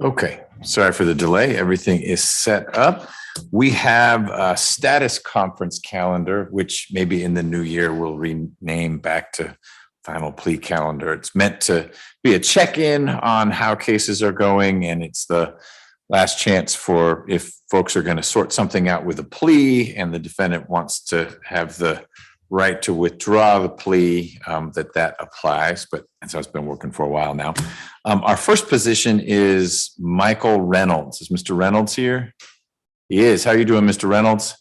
Okay, sorry for the delay. Everything is set up. We have a status conference calendar, which maybe in the new year we'll rename back to final plea calendar. It's meant to be a check-in on how cases are going, and it's the last chance for if folks are going to sort something out with a plea and the defendant wants to have the right to withdraw the plea, that applies, but so it's been working for a while now. Our first position is Michael Reynolds. Is Mr. Reynolds here? He is. How are you doing, Mr. Reynolds?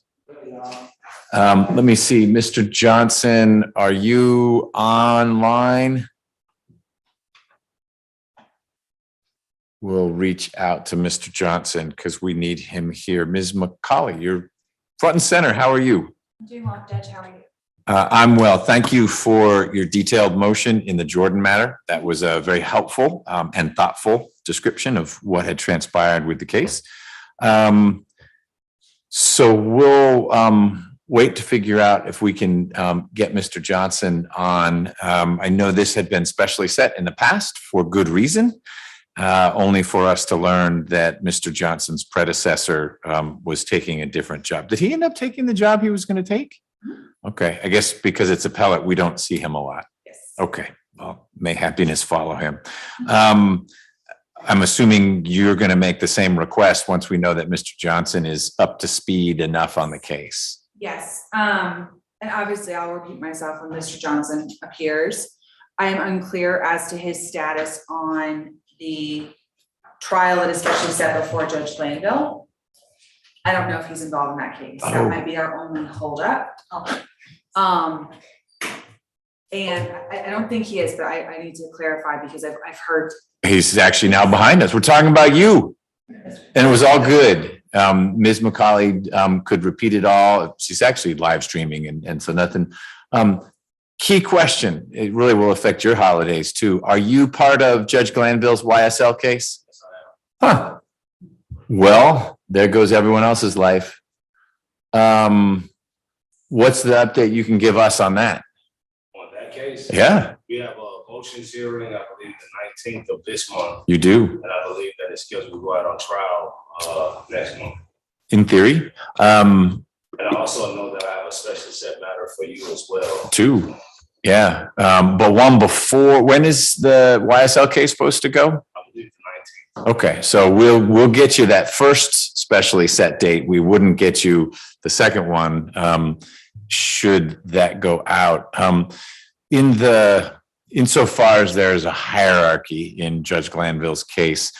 Let me see. Mr. Johnson, are you online? We'll reach out to Mr. Johnson because we need him here. Ms. McCauley, you're front and center. How are you? I'm doing well, Judge. How are you? I'm well. Thank you for your detailed motion in the Jordan matter. That was a very helpful and thoughtful description of what had transpired with the case. So we'll wait to figure out if we can get Mr. Johnson on. I know this had been specially set in the past for good reason, only for us to learn that Mr. Johnson's predecessor was taking a different job. Did he end up taking the job he was going to take? Okay, I guess because it's appellate, we don't see him a lot. Yes. Okay, well, may happiness follow him. I'm assuming you're going to make the same request once we know that Mr. Johnson is up to speed enough on the case. Yes. And obviously I'll repeat myself when Mr. Johnson appears. I am unclear as to his status on the trial that is especially set before Judge Glanville. I don't know if he's involved in that case. That might be our only holdup. And I don't think he is, but I need to clarify because I've heard. He's actually now behind us. We're talking about you. And it was all good. Ms. McCauley could repeat it all. She's actually live streaming and so nothing. Key question. It really will affect your holidays too. Are you part of Judge Glanville's YSL case? Huh. Well, there goes everyone else's life. What's the update you can give us on that? On that case? Yeah. We have a motions hearing, I believe, the 19th of this month. You do? And I believe that it's scheduled to go out on trial next month. In theory. And I also know that I have a special set matter for you as well. Two. Yeah. But one before, when is the YSL case supposed to go? I believe the 19th. Okay, so we'll get you that first specially set date. We wouldn't get you the second one should that go out. Insofar as there is a hierarchy in Judge Glanville's case,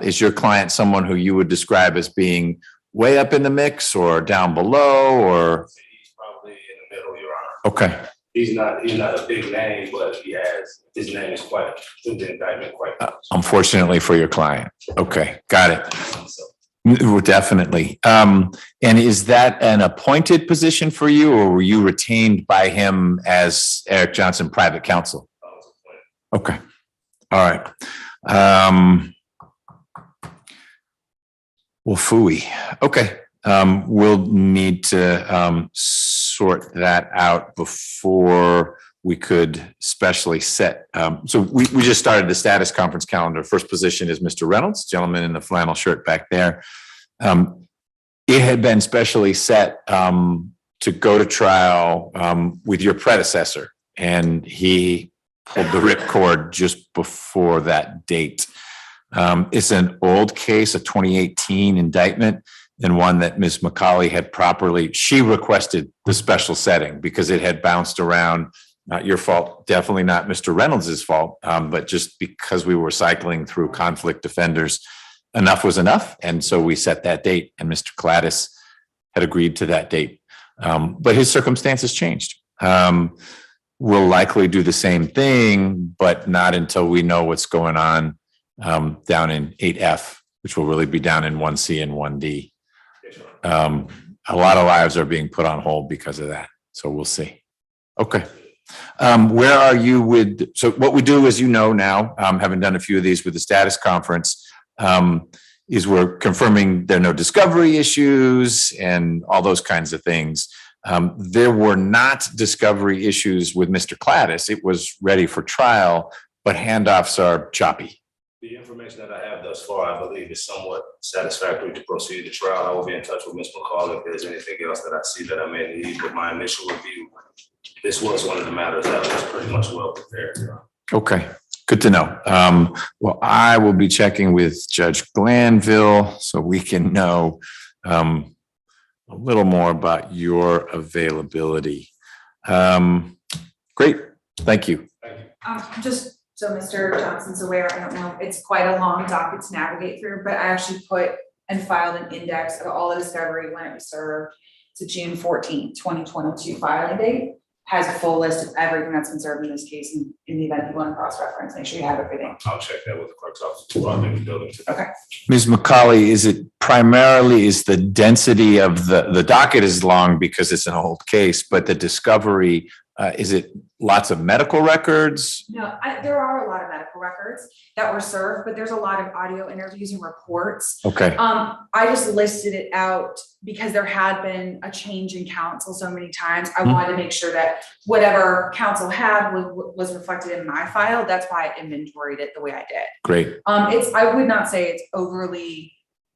is your client someone who you would describe as being way up in the mix or down below, or? He's probably in the middle, Your Honor. Okay. He's not a big name, but his name is quite through the indictment quite much. Unfortunately for your client. Okay, got it. So, Definitely. And is that an appointed position for you, or were you retained by him as Eric Johnson private counsel? I was appointed. Okay. All right. Well, phooey. Okay. We'll need to sort that out before we could specially set. So we just started the status conference calendar. First position is Mr. Reynolds, gentleman in the flannel shirt back there. It had been specially set to go to trial with your predecessor, and he pulled the ripcord just before that date. It's an old case, a 2018 indictment, and one that Ms. McCauley had she requested the special setting because it had bounced around. Not your fault, definitely not Mr. Reynolds' fault, but just because we were cycling through conflict defenders, enough was enough. And so we set that date, and Mr. Cladis had agreed to that date. But his circumstances changed. We'll likely do the same thing, but not until we know what's going on down in 8F, which will really be down in 1C and 1D. A lot of lives are being put on hold because of that. So we'll see. Okay. Where are you with, so what we do, as you know now, having done a few of these with the status conference, is we're confirming there are no discovery issues and all those kinds of things. There were not discovery issues with Mr. Cladis. It was ready for trial, but handoffs are choppy. The information that I have thus far, I believe, is somewhat satisfactory to proceed to trial. I will be in touch with Ms. McCall if there's anything else that I see that I may need. But my initial review, this was one of the matters that was pretty much well prepared. Okay, good to know. Well, I will be checking with Judge Glanville so we can know a little more about your availability. Great, thank you. Just so Mr. Johnson's aware, I don't know, it's quite a long docket to navigate through, but I actually put and filed an index of all the discovery when it was served. It's a June 14th, 2022 filing date. Has a full list of everything that's been served in this case in the event you want to cross-reference, make sure you have everything. I'll check that with the clerk's office before I leave the building today. Okay. Ms. McCauley, is it primarily, is the density of the docket is long because it's an old case, but the discovery, is it lots of medical records? No, there are a lot of medical records that were served, but there's a lot of audio interviews and reports. Okay, I just listed it out because there had been a change in counsel so many times. I wanted to make sure that whatever counsel had was reflected in my file. That's why I inventoried it the way I did. great. I would not say it's overly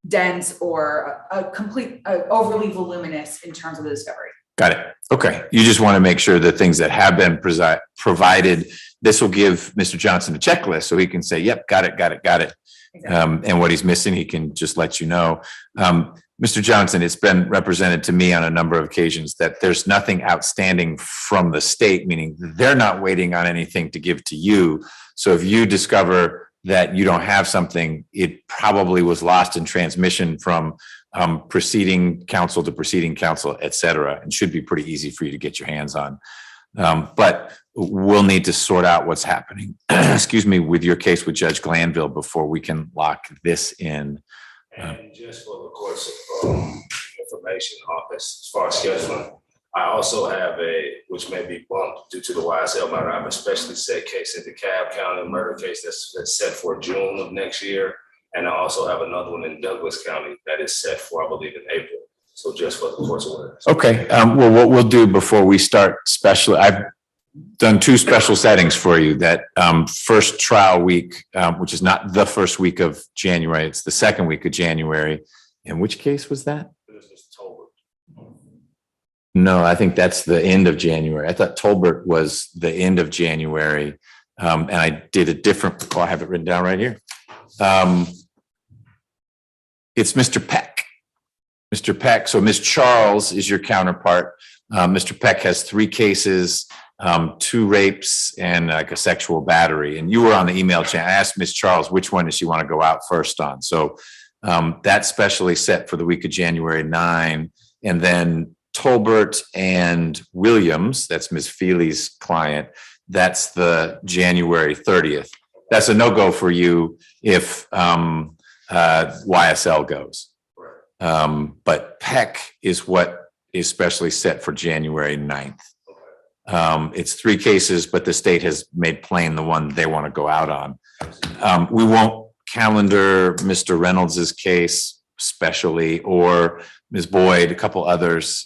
dense or overly voluminous in terms of the discovery. Got it. Okay. You just want to make sure that things that have been provided, this will give Mr. Johnson a checklist so he can say, yep, got it. Exactly. And what he's missing, he can just let you know. Mr. Johnson, it's been represented to me on a number of occasions that there's nothing outstanding from the state, meaning they're not waiting on anything to give to you. So if you discover that you don't have something, it probably was lost in transmission from proceeding counsel to proceeding counsel, et cetera, and should be pretty easy for you to get your hands on. But we'll need to sort out what's happening, excuse me, with your case with Judge Glanville before we can lock this in. And just for the course of information as far as scheduling, I also have which may be bumped due to the YSL matter, I have a specially set case in DeKalb County, murder case that's set for June of next year. And I also have another one in Douglas County that is set for, I believe, in April. So just for the course of awareness. Okay. Well, what we'll do before we start I've done 2 special settings for you. That first trial week, which is not the first week of January, it's the second week of January. And which case was that? This is Tolbert. No, I think that's the end of January. I thought Tolbert was the end of January. And I did a different, I have it written down right here. It's Mr. Peck. Mr. Peck. So Ms. Charles is your counterpart. Mr. Peck has 3 cases, 2 rapes and like a sexual battery. And you were on the email chain. I asked Ms. Charles, which one does she want to go out first on? So that's specially set for the week of January 9. And then Tolbert and Williams, that's Ms. Feely's client, that's the January 30th. That's a no-go for you if YSL goes. But Peck is what is specially set for January 9th. It's 3 cases, but the state has made plain the one they want to go out on. We won't calendar Mr. Reynolds's case specially, or Ms. Boyd, a couple others,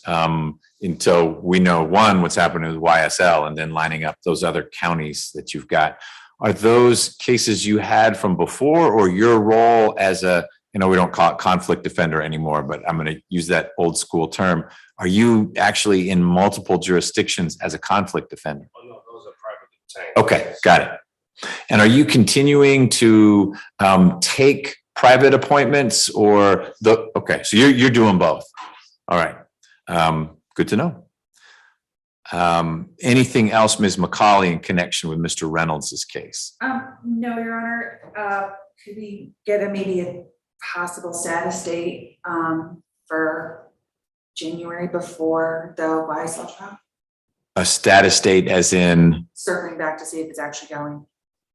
until we know, one, what's happening with YSL, and then lining up those other counties that you've got. Are those cases you had from before, or your role as a, we don't call it conflict defender anymore, but I'm going to use that old school term. Are you actually in multiple jurisdictions as a conflict defender? Oh, no, those are privately obtained. Okay, got it. And are you continuing to take private appointments or okay, so you're doing both. All right. Good to know. Anything else, Ms. McCauley, in connection with Mr. Reynolds's case? No, Your Honor. Could we get maybe a possible status date for January before the YSL trial? A status date as in? Circling back to see if it's actually going.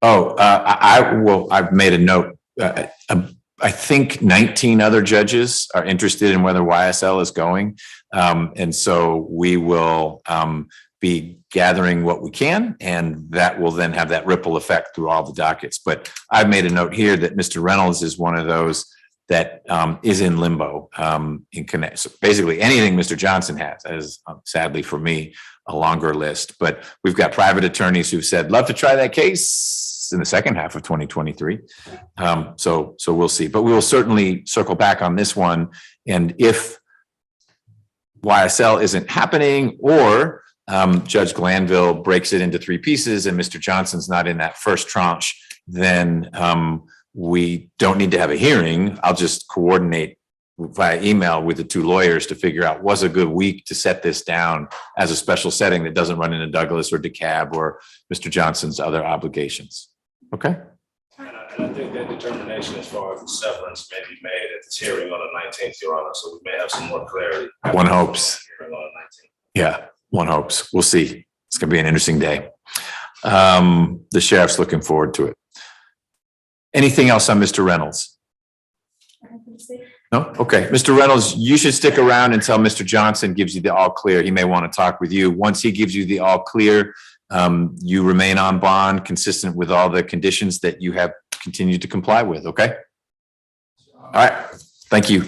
Oh, I've made a note. I think 19 other judges are interested in whether YSL is going. And so we will be gathering what we can, and that will then have that ripple effect through all the dockets. But I've made a note here that Mr. Reynolds is one of those that is in limbo in connect. So basically anything Mr. Johnson has, as sadly for me, a longer list. But we've got private attorneys who've said, love to try that case. in the second half of 2023. So we'll see, but we will certainly circle back on this one. And if YSL isn't happening, or Judge Glanville breaks it into 3 pieces and Mr. Johnson's not in that first tranche, then we don't need to have a hearing. I'll just coordinate via email with the 2 lawyers to figure out was a good week to set this down as a special setting that doesn't run into Douglas or DeKalb or Mr. Johnson's other obligations. Okay. And I think that determination as far as the severance may be made at this hearing on the 19th, Your Honor, so we may have some more clarity. One hopes. Hearing on the 19th. Yeah, one hopes. We'll see. It's going to be an interesting day. The sheriff's looking forward to it. Anything else on Mr. Reynolds? No? Okay. Mr. Reynolds, you should stick around until Mr. Johnson gives you the all clear. He may want to talk with you. Once he gives you the all clear, you remain on bond consistent with all the conditions that you have continued to comply with. Okay. All right. Thank you.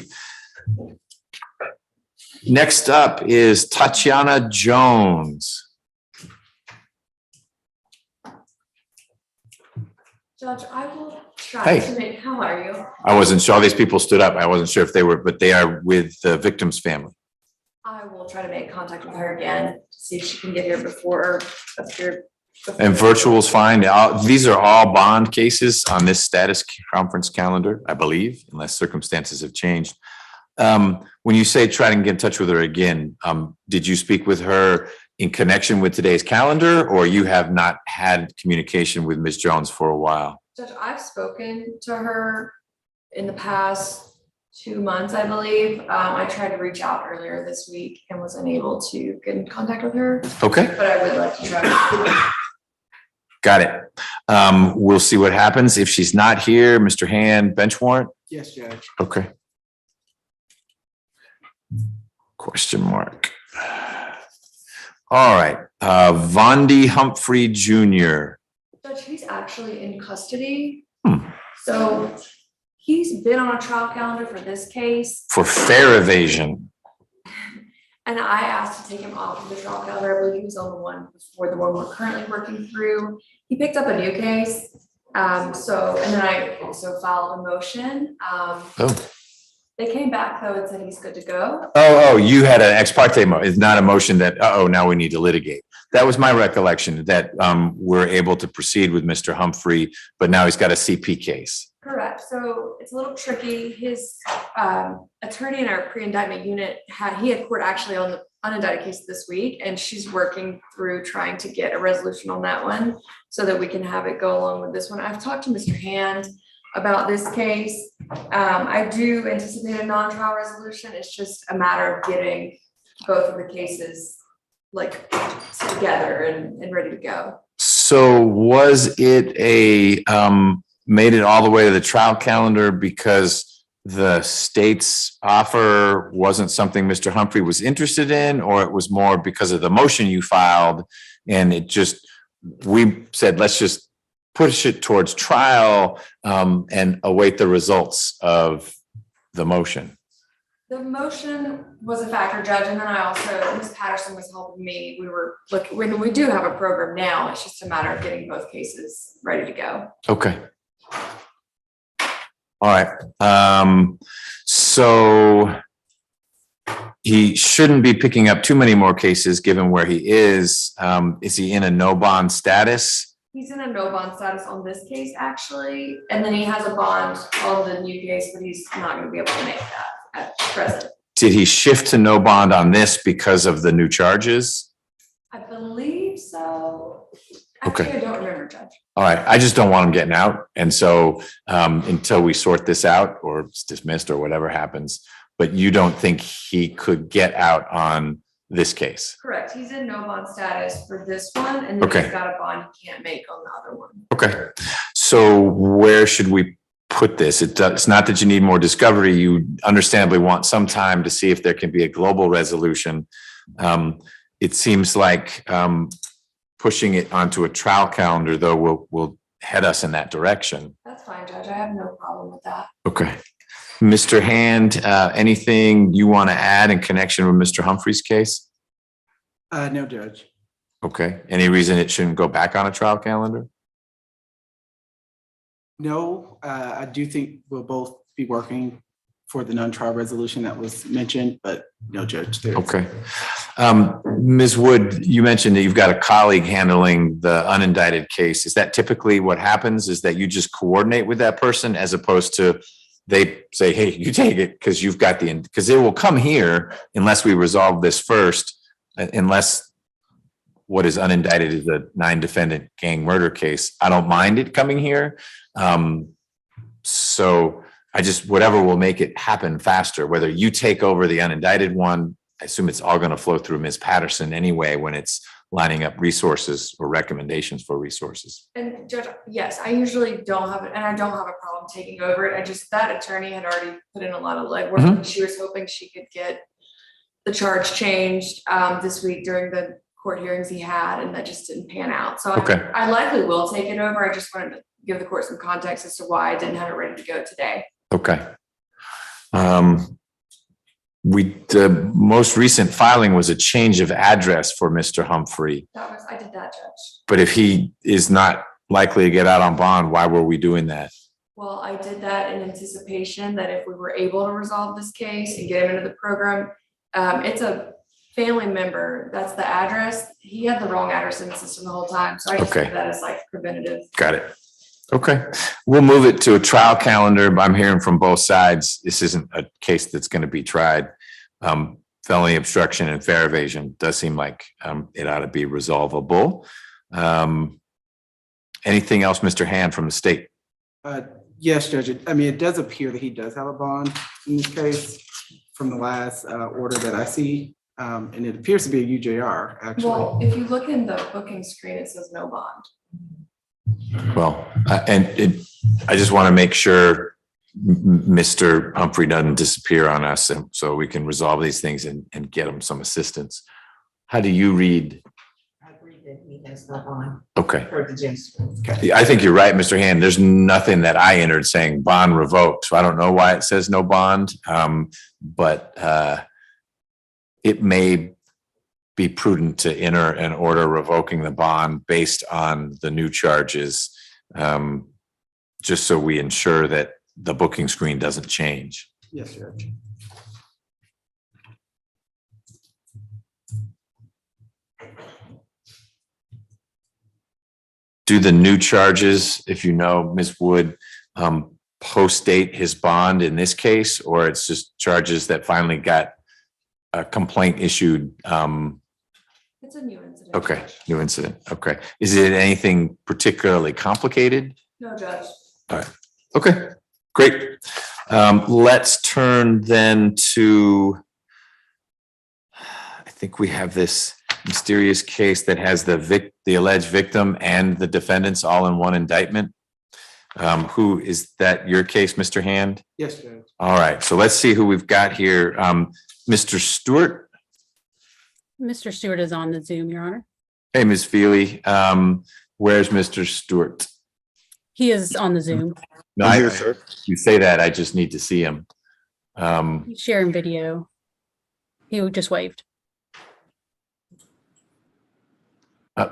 Next up is Tatiana Jones. Judge, I will try Hey. to make, how are you? I wasn't sure. All these people stood up. I wasn't sure if they were, but they are with the victim's family. I will try to make contact with her again, to see if she can get here before. And virtual is fine. These are all bond cases on this status conference calendar, I believe, unless circumstances have changed. When you say try to get in touch with her again, did you speak with her in connection with today's calendar, or you have not had communication with Ms. Jones for a while? Judge, I've spoken to her in the past 2 months, I believe. I tried to reach out earlier this week and was unable to get in contact with her, Okay, but I would like to try. got it. We'll see what happens. If she's not here, Mr. Hand, bench warrant? Yes, Judge. Okay. Question mark. All right, Vondi Humphrey Jr. Judge, he's actually in custody. Hmm. So he's been on a trial calendar for this case. For fare evasion. And I asked to take him off of the trial calendar. I believe he was on the one before the one we're currently working through. He picked up a new case. And then I also filed a motion. Oh. They came back though and said he's good to go. Oh, you had an ex parte it's not a motion that, now we need to litigate. That was my recollection, that we're able to proceed with Mr. Humphrey, but now he's got a CP case. Correct. So it's a little tricky. His attorney in our pre-indictment unit he had court actually on the unindicted case this week, and she's working through trying to get a resolution on that one so that we can have it go along with this one. I've talked to Mr. Hand about this case. I do anticipate a non-trial resolution. It's just a matter of getting both of the cases like together and ready to go. So was it made it all the way to the trial calendar because the state's offer wasn't something Mr. Humphrey was interested in, or it was more because of the motion you filed and we said, let's just push it towards trial and await the results of the motion? The motion was a factor, Judge, and then I also, Ms. Patterson was helping me. We were looking, when we do have a program now, it's just a matter of getting both cases ready to go. Okay. All right. So he shouldn't be picking up too many more cases given where he is. Is he in a no bond status? He's in a no bond status on this case, actually, and then he has a bond on the new case, but he's not going to be able to make that at present. Did he shift to no bond on this because of the new charges? I believe so. Okay. Actually, I don't remember, Judge. All right. I just don't want him getting out. And so until we sort this out or it's dismissed or whatever happens, but you don't think he could get out on this case? Correct. He's in no bond status for this one, and then Okay. he's got a bond he can't make on the other one. Okay. So where should we put this? It's not that you need more discovery. You understandably want some time to see if there can be a global resolution. It seems like pushing it onto a trial calendar, though, will head us in that direction. That's fine, Judge. I have no problem with that. Okay. Mr. Hand, anything you want to add in connection with Mr. Humphrey's case? No, Judge. Okay. Any reason it shouldn't go back on a trial calendar? No, I do think we'll both be working for the non-trial resolution that was mentioned, but no, Judge. Okay. Ms. Wood, you mentioned that you've got a colleague handling the unindicted case. Is that typically what happens, is that you just coordinate with that person as opposed to they say, hey, you take it because you've got because it will come here unless we resolve this first, unless what is unindicted is a 9-defendant gang murder case. I don't mind it coming here. So I just, whatever will make it happen faster, whether you take over the unindicted one, I assume it's all going to flow through Ms. Patterson anyway, when it's lining up resources or recommendations for resources. And Judge, yes, I usually don't have it, and I don't have a problem taking over it. I just, that attorney had already put in a lot of legwork. Mhm. She was hoping she could get the charge changed this week during the court hearings he had, and that just didn't pan out. So Okay. I likely will take it over. I just wanted to give the court some context as to why I didn't have it ready to go today. Okay. The most recent filing was a change of address for Mr. Humphrey, I did that, Judge. but if he is not likely to get out on bond, why were we doing that? Well, I did that in anticipation that if we were able to resolve this case and get him into the program, it's a family member. That's the address. He had the wrong address in the system the whole time. So I just Okay. did that as like preventative. Got it. Okay. We'll move it to a trial calendar, but I'm hearing from both sides. This isn't a case that's going to be tried. Felony obstruction and fair evasion does seem like it ought to be resolvable. Anything else, Mr. Hand, from the state? Yes, Judge. I mean, it does appear that he does have a bond in this case from the last order that I see. And it appears to be a UJR, actually. Well, if you look in the booking screen, it says no bond. Well, I just want to make sure Mr. Humphrey doesn't disappear on us, and so we can resolve these things and get him some assistance. How do you read? I agree that he has no bond Okay. for the gist. Okay. I think you're right, Mr. Hand. There's nothing that I entered saying bond revoked, so I don't know why it says no bond. But it may be prudent to enter an order revoking the bond based on the new charges, just so we ensure that the booking screen doesn't change. Yes, Judge. Do the new charges, if you know, Ms. Wood, post-date his bond in this case, or it's just charges that finally got a complaint issued? It's a new incident. Okay, Judge. new incident. Okay. Is it anything particularly complicated? No, Judge. Okay, great. Let's turn then to, I think we have this mysterious case that has the alleged victim and the defendants all in one indictment. Who is that, your case, Mr. Hand? Yes, Judge. All right, so let's see who we've got here. Mr. Stewart. Mr. Stewart is on the Zoom, Your Honor. Hey, Ms. Feely. Where's Mr. Stewart? He is on the Zoom. No, I'm here, sir. You say that, I just need to see him. He's sharing video. He just waved.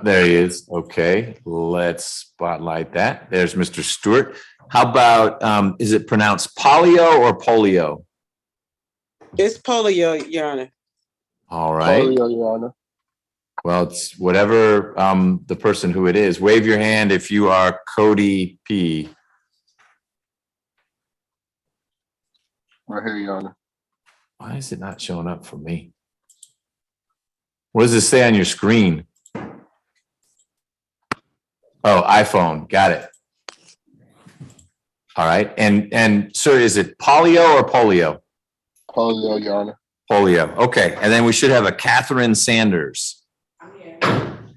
There he is. Okay, let's spotlight that. There's Mr. Stewart. How about, is it pronounced polio or polio? It's polio, Your Honor. All right. Polio, Your Honor. Well, it's whatever the person who it is. Wave your hand if you are Cody P. Right here, Your Honor. Why is it not showing up for me? What does it say on your screen? Oh, iPhone. Got it. All right. And sir, is it polio or polio? Polio, Your Honor. Polio. Okay. And then we should have a Catherine Sanders.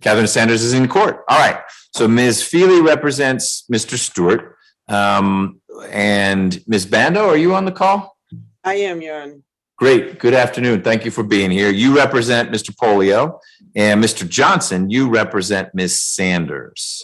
Catherine Sanders is in court. All right. So Ms. Feely represents Mr. Stewart. And Ms. Bando, are you on the call? I am, Your Honor. Great. Good afternoon. Thank you for being here. You represent Mr. Polio, and Mr. Johnson, you represent Ms. Sanders.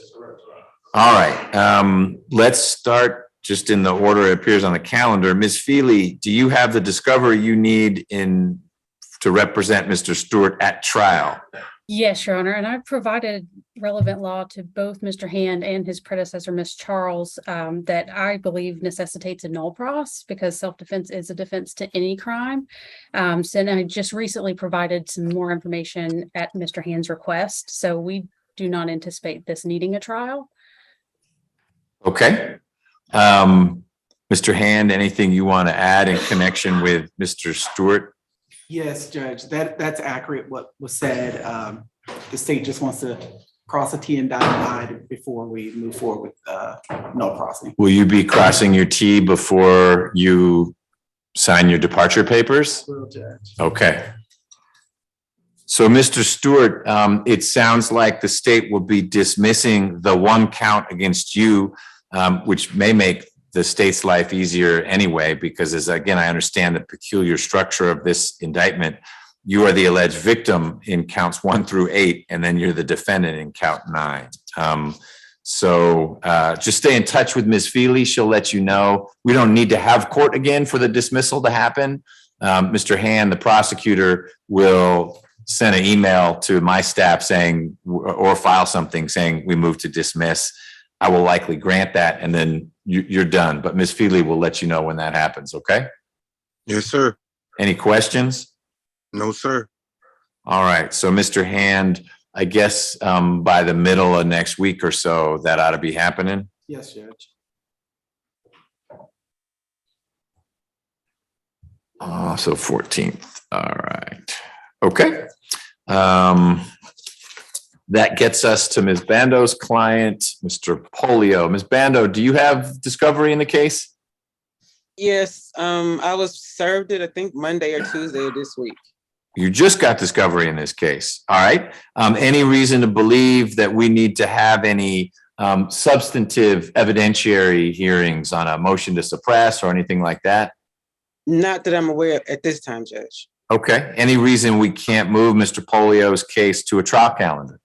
All right. Let's start just in the order it appears on the calendar. Ms. Feely, do you have the discovery you need to represent Mr. Stewart at trial? Yes, Your Honor, and I've provided relevant law to both Mr. Hand and his predecessor, Ms. Charles, that I believe necessitates a null pros because self-defense is a defense to any crime. So and I just recently provided some more information at Mr. Hand's request, so we do not anticipate this needing a trial. Okay. Mr. Hand, anything you want to add in connection with Mr. Stewart? Yes, Judge, that's accurate what was said. The state just wants to cross a T and dot an I before we move forward with no crossing. Will you be crossing your T before you sign your departure papers? Will, Judge. Okay. So, Mr. Stewart, it sounds like the state will be dismissing the one count against you, which may make the state's life easier anyway, because as again, I understand the peculiar structure of this indictment. You are the alleged victim in counts 1 through 8, and then you're the defendant in count 9. So just stay in touch with Ms. Feely. She'll let you know. We don't need to have court again for the dismissal to happen. Mr. Hand, the prosecutor, will send an email to my staff saying, or file something saying we move to dismiss. I will likely grant that, and then you're done. But Ms. Feely will let you know when that happens, okay? Yes, sir. Any questions? No, sir. All right, so Mr. Hand, I guess by the middle of next week or so, that ought to be happening. Yes, Judge. So 14th, all right. Okay. That gets us to Ms. Bando's client, Mr. Polio. Ms. Bando, do you have discovery in the case? Yes, I was served it, I think Monday or Tuesday of this week. You just got discovery in this case. All right. Any reason to believe that we need to have any substantive evidentiary hearings on a motion to suppress or anything like that? Not that I'm aware of at this time, Judge. Okay. Any reason we can't move Mr. Polio's case to a trial calendar?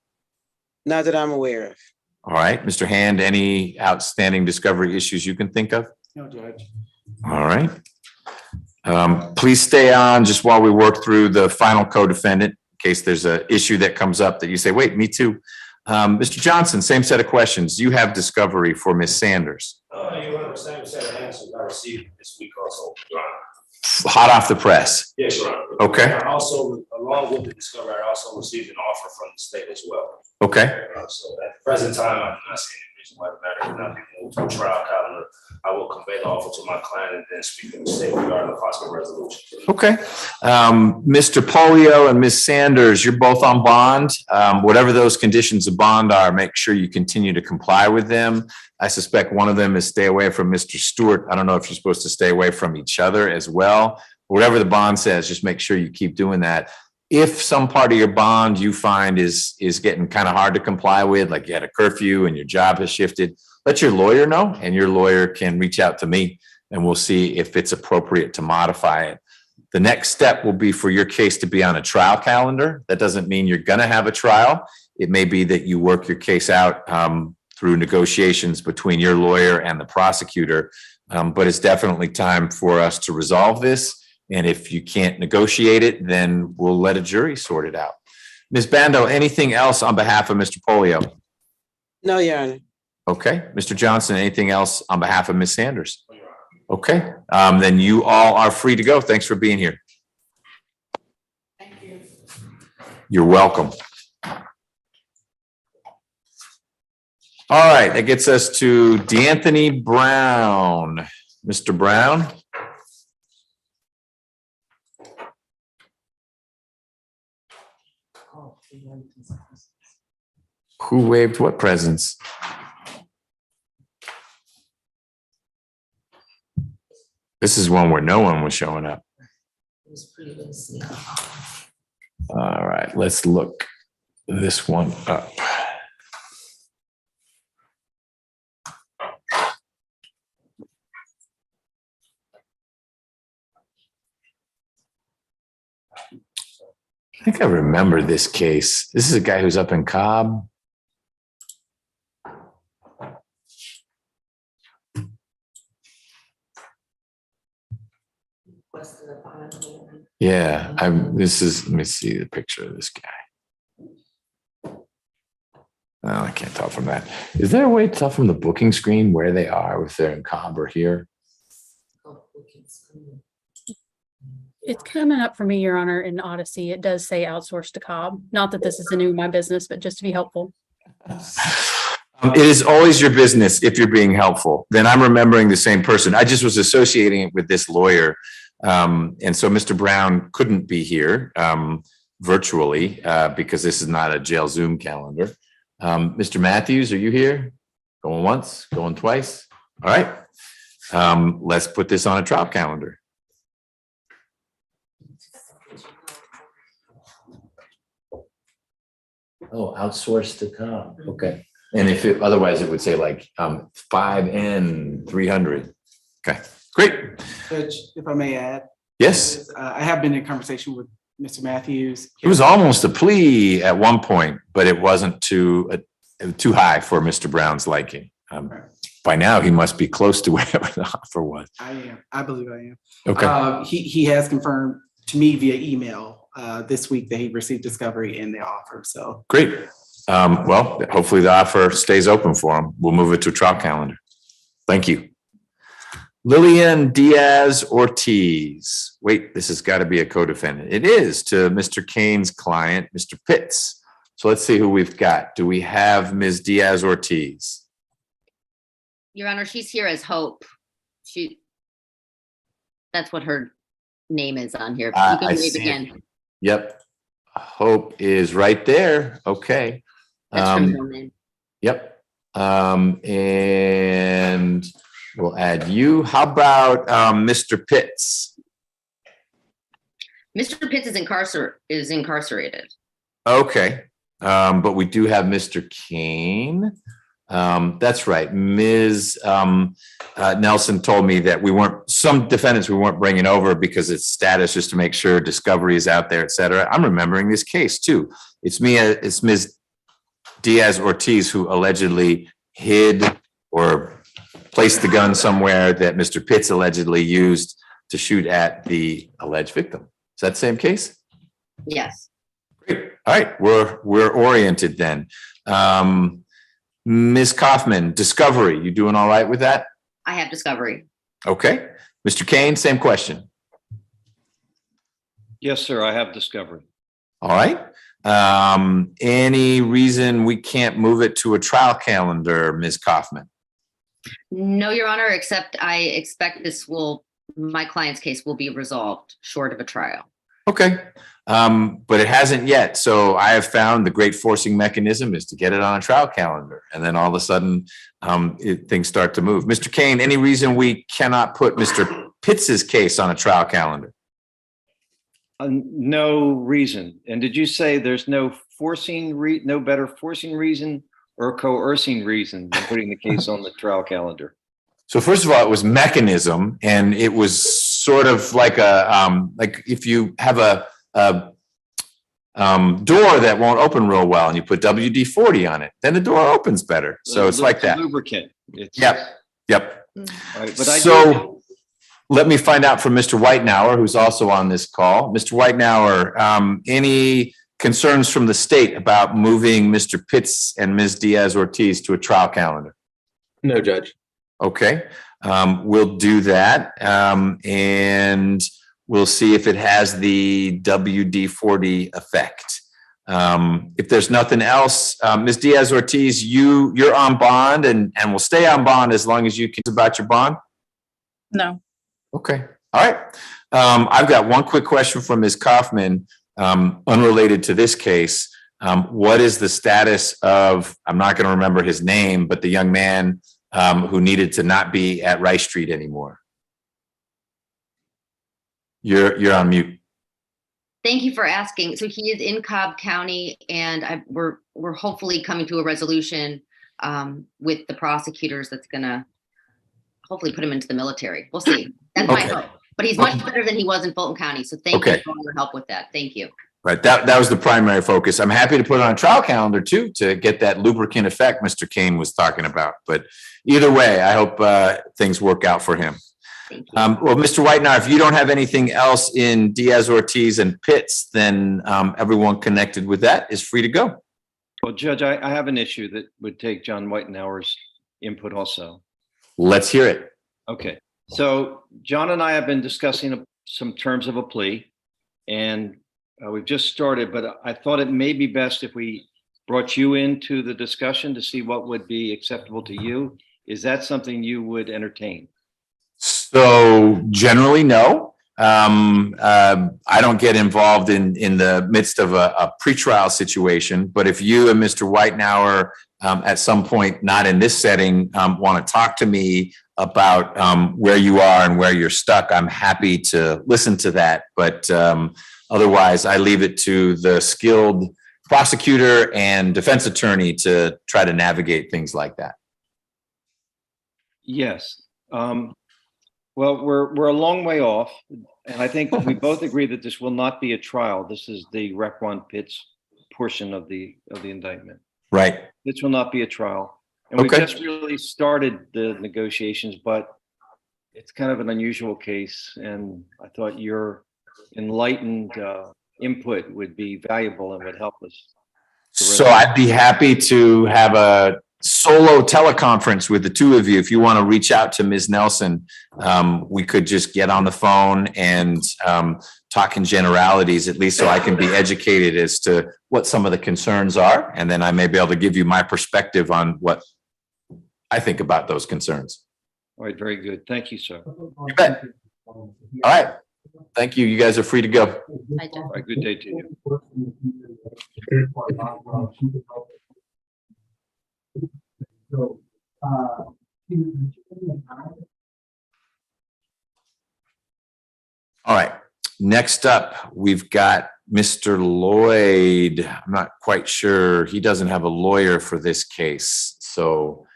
Not that I'm aware of. All right. Mr. Hand, any outstanding discovery issues you can think of? No, Judge. All right. Please stay on just while we work through the final co-defendant in case there's an issue that comes up that you say, wait, me too. Mr. Johnson, same set of questions. You have discovery for Ms. Sanders. You have the same set of answers I received this week also, Your Honor. Hot off the press. Yes, Your Honor. Okay. I also, along with the discovery, I also received an offer from the state as well. Okay. So at the present time, I do not see any reason why the matter cannot be moved to a trial calendar. I will convey the offer to my client and then speak to the state regarding the possible resolution. Okay. Mr. Polio and Ms. Sanders, you're both on bond. Whatever those conditions of bond are, make sure you continue to comply with them. I suspect one of them is stay away from Mr. Stewart. I don't know if you're supposed to stay away from each other as well. Whatever the bond says, just make sure you keep doing that. If some part of your bond you find is getting kind of hard to comply with, like you had a curfew and your job has shifted, let your lawyer know, and your lawyer can reach out to me and we'll see if it's appropriate to modify it. The next step will be for your case to be on a trial calendar. That doesn't mean you're going to have a trial. It may be that you work your case out through negotiations between your lawyer and the prosecutor, but it's definitely time for us to resolve this. And if you can't negotiate it, then we'll let a jury sort it out. Ms. Bando, anything else on behalf of Mr. Polio? No, Your Honor. Okay. Mr. Johnson, anything else on behalf of Ms. Sanders? Okay. Then you all are free to go. Thanks for being here. Thank you. You're welcome. All right. That gets us to D'Anthony Brown. Mr. Brown. Who waived what presents? This is one where no one was showing up. It was previously. All right, let's look this one up. I think I remember this case. This is a guy who's up in Cobb. Requested a bond hearing. Yeah, let me see the picture of this guy. can't tell from that. Is there a way to tell from the booking screen where they are, if they're in Cobb or here? Oh, we can screen. It's coming up for me, Your Honor, in Odyssey. It does say outsourced to Cobb. Not that this is any of my business, but just to be helpful. It is always your business if you're being helpful. Then I'm remembering the same person. I just was associating it with this lawyer. And so Mr. Brown couldn't be here virtually because this is not a jail Zoom calendar. Mr. Matthews, are you here? Going once, going twice? All right. Let's put this on a trial calendar. Oh, outsourced to Cobb. Okay. And if it, otherwise it would say like 5N 300. Okay, great. Judge, if I may add, Yes, I have been in conversation with Mr. Matthews. it was almost a plea at one point, but it wasn't too high for Mr. Brown's liking. By now, he must be close to whatever the offer was. I am. I believe I am. Okay, He has confirmed to me via email this week that he received discovery in the offer. So great. Well, hopefully the offer stays open for him. We'll move it to a trial calendar. Thank you. Lillian Diaz Ortiz. Wait, this has got to be a co-defendant. It is to Mr. Kane's client, Mr. Pitts. So let's see who we've got. Do we have Ms. Diaz Ortiz? Your Honor, she's here as Hope. That's what her name is on here. You I can see wave it. again. Yep. Hope is right there. Okay. That's her middle name. Yep. And we'll add you. How about Mr. Pitts? Mr. Pitts is incarcerated. Okay. But we do have Mr. Kane. That's right. Ms. Nelson told me that some defendants we weren't bringing over because it's status just to make sure discovery is out there, et cetera. I'm remembering this case too. It's Ms. Diaz Ortiz who allegedly hid or placed the gun somewhere that Mr. Pitts allegedly used to shoot at the alleged victim. Is that the same case? Yes. Great. All right. We're oriented then. Ms. Kaufman, discovery, you doing all right with that? I have discovery. Okay. Mr. Kane, same question. Yes, sir, I have discovery. All right. Any reason we can't move it to a trial calendar, Ms. Kaufman? No, Your Honor, except I expect my client's case will be resolved short of a trial. Okay. But it hasn't yet. So I have found the great forcing mechanism is to get it on a trial calendar. And then all of a sudden, things start to move. Mr. Kane, any reason we cannot put Mr. Pitts's case on a trial calendar? No reason. And did you say there's no better forcing reason or coercing reason than putting the case on the trial calendar? So first of all, it was mechanism, and it was sort of like like if you have a door that won't open real well and you put WD-40 on it, then the door opens better. So it's like that. Lubricant. Yep. Right, So let me find out from Mr. Whitenauer, who's also on this call. Mr. Whitenauer, any concerns from the state about moving Mr. Pitts and Ms. Diaz Ortiz to a trial calendar? No, Judge. Okay, we'll do that. And we'll see if it has the WD-40 effect. If there's nothing else, Ms. Diaz Ortiz, you're on bond and will stay on bond as long as you can about your bond? No. Okay, all right. I've got one quick question from Ms. Kaufman, unrelated to this case. What is the status of, I'm not going to remember his name, but the young man who needed to not be at Rice Street anymore? You're on mute. Thank you for asking. So he is in Cobb County, and we're hopefully coming to a resolution with the prosecutors that's gonna hopefully put him into the military. We'll see. That's my hope. But he's much better than he was in Fulton County. So thank you for your help with that. Thank you. Right, that was the primary focus. I'm happy to put it on a trial calendar too, to get that lubricant effect Mr. Kane was talking about. But either way, I hope things work out for him. Well, Mr. Whitenauer, if you don't have anything else in Diaz Ortiz and Pitts, then everyone connected with that is free to go. Well, Judge, I have an issue that would take John Whitenhour's input also. Let's hear it. Okay, so John and I have been discussing some terms of a plea, and we've just started, but I thought it may be best if we brought you into the discussion to see what would be acceptable to you. Is that something you would entertain? So generally, no. I don't get involved in the midst of a pretrial situation, but if you and Mr. Whitenhour at some point, not in this setting, want to talk to me about where you are and where you're stuck, I'm happy to listen to that. But otherwise, I leave it to the skilled prosecutor and defense attorney to try to navigate things like that. Yes. Well, we're a long way off, and I think we both agree that this will not be a trial. This is the Rec 1 Pitts portion of the indictment. Right. This will not be a trial. And we've just really started the negotiations, but it's kind of an unusual case, and I thought your enlightened input would be valuable and would help us. So I'd be happy to have a solo teleconference with the two of you. If you want to reach out to Ms. Nelson, we could just get on the phone and talk in generalities, at least so I can be educated as to what some of the concerns are. And then I may be able to give you my perspective on what I think about those concerns. All right, very good. Thank you, sir. You bet. All right. Thank you. You guys are free to go. All right, good day to you. All right. Next up, we've got Mr. Lloyd. I'm not quite sure. He doesn't have a lawyer for this case. So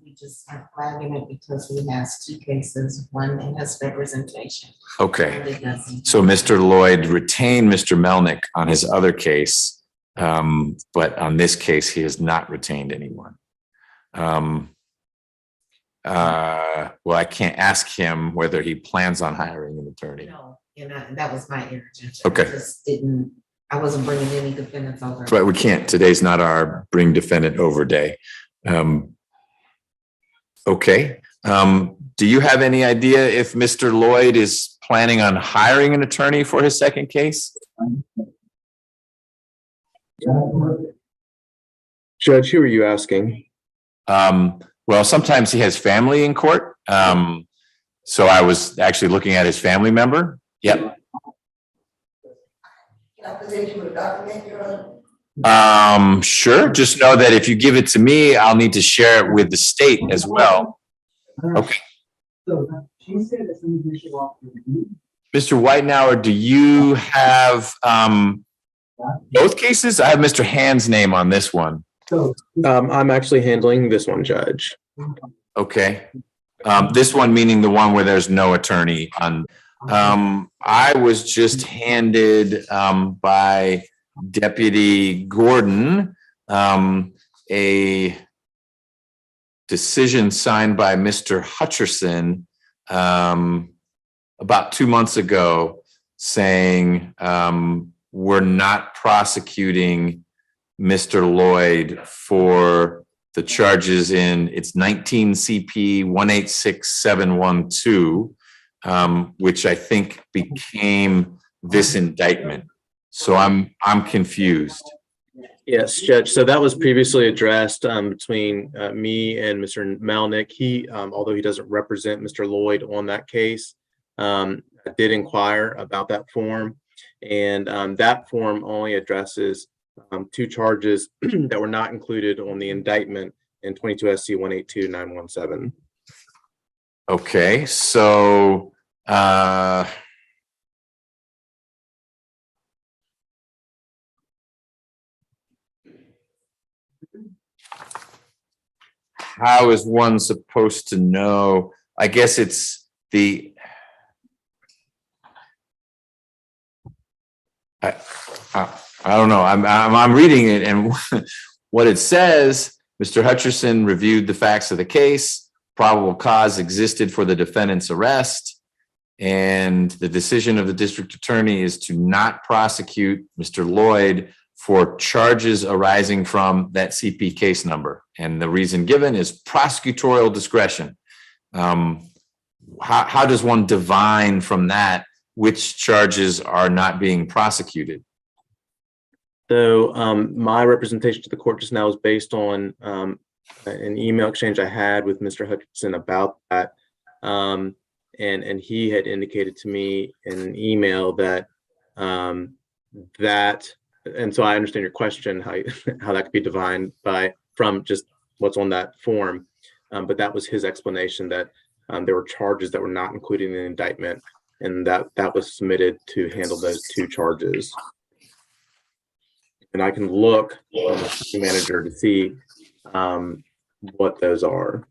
We just are flagging it because we have two cases, one that has representation. okay. one that doesn't. So Mr. Lloyd retained Mr. Melnick on his other case, but on this case, he has not retained anyone. Well, I can't ask him whether he plans on hiring an attorney. No, and that was my intervention. Okay. I wasn't bringing any defendants over. But we can't, today's not our bring defendant over day. Okay. Do you have any idea if Mr. Lloyd is planning on hiring an attorney for his second case? Judge, who are you asking? Well, sometimes he has family in court. So I was actually looking at his family member. Yep. Sure. Just know that if you give it to me, I'll need to share it with the state as well. Okay. Mr. Whitenhour, do you have both cases? I have Mr. Hand's name on this one. I'm actually handling this one, Judge. Okay. This one meaning the one where there's no attorney on. I was just handed by Deputy Gordon a decision signed by Mr. Hutcherson about 2 months ago saying we're not prosecuting Mr. Lloyd for the charges in it's 19 CP 186712, which I think became this indictment. So I'm confused. Yes, Judge. So that was previously addressed between me and Mr. Melnick. He, although he doesn't represent Mr. Lloyd on that case, did inquire about that form, and that form only addresses two charges that were not included on the indictment in 22 SC 182917. Okay, so how is one supposed to know? I guess it's the I don't know. I'm reading it, and what it says, Mr. Hutcherson reviewed the facts of the case. Probable cause existed for the defendant's arrest, and the decision of the district attorney is to not prosecute Mr. Lloyd for charges arising from that CP case number. And the reason given is prosecutorial discretion. How does one divine from that which charges are not being prosecuted? So my representation to the court just now is based on an email exchange I had with Mr. Hutchinson about that. And he had indicated to me in an email that and so I understand your question, how that could be divined from just what's on that form. But that was his explanation, that there were charges that were not included in the indictment, and that was submitted to handle those two charges. And I can look on the manager to see what those are.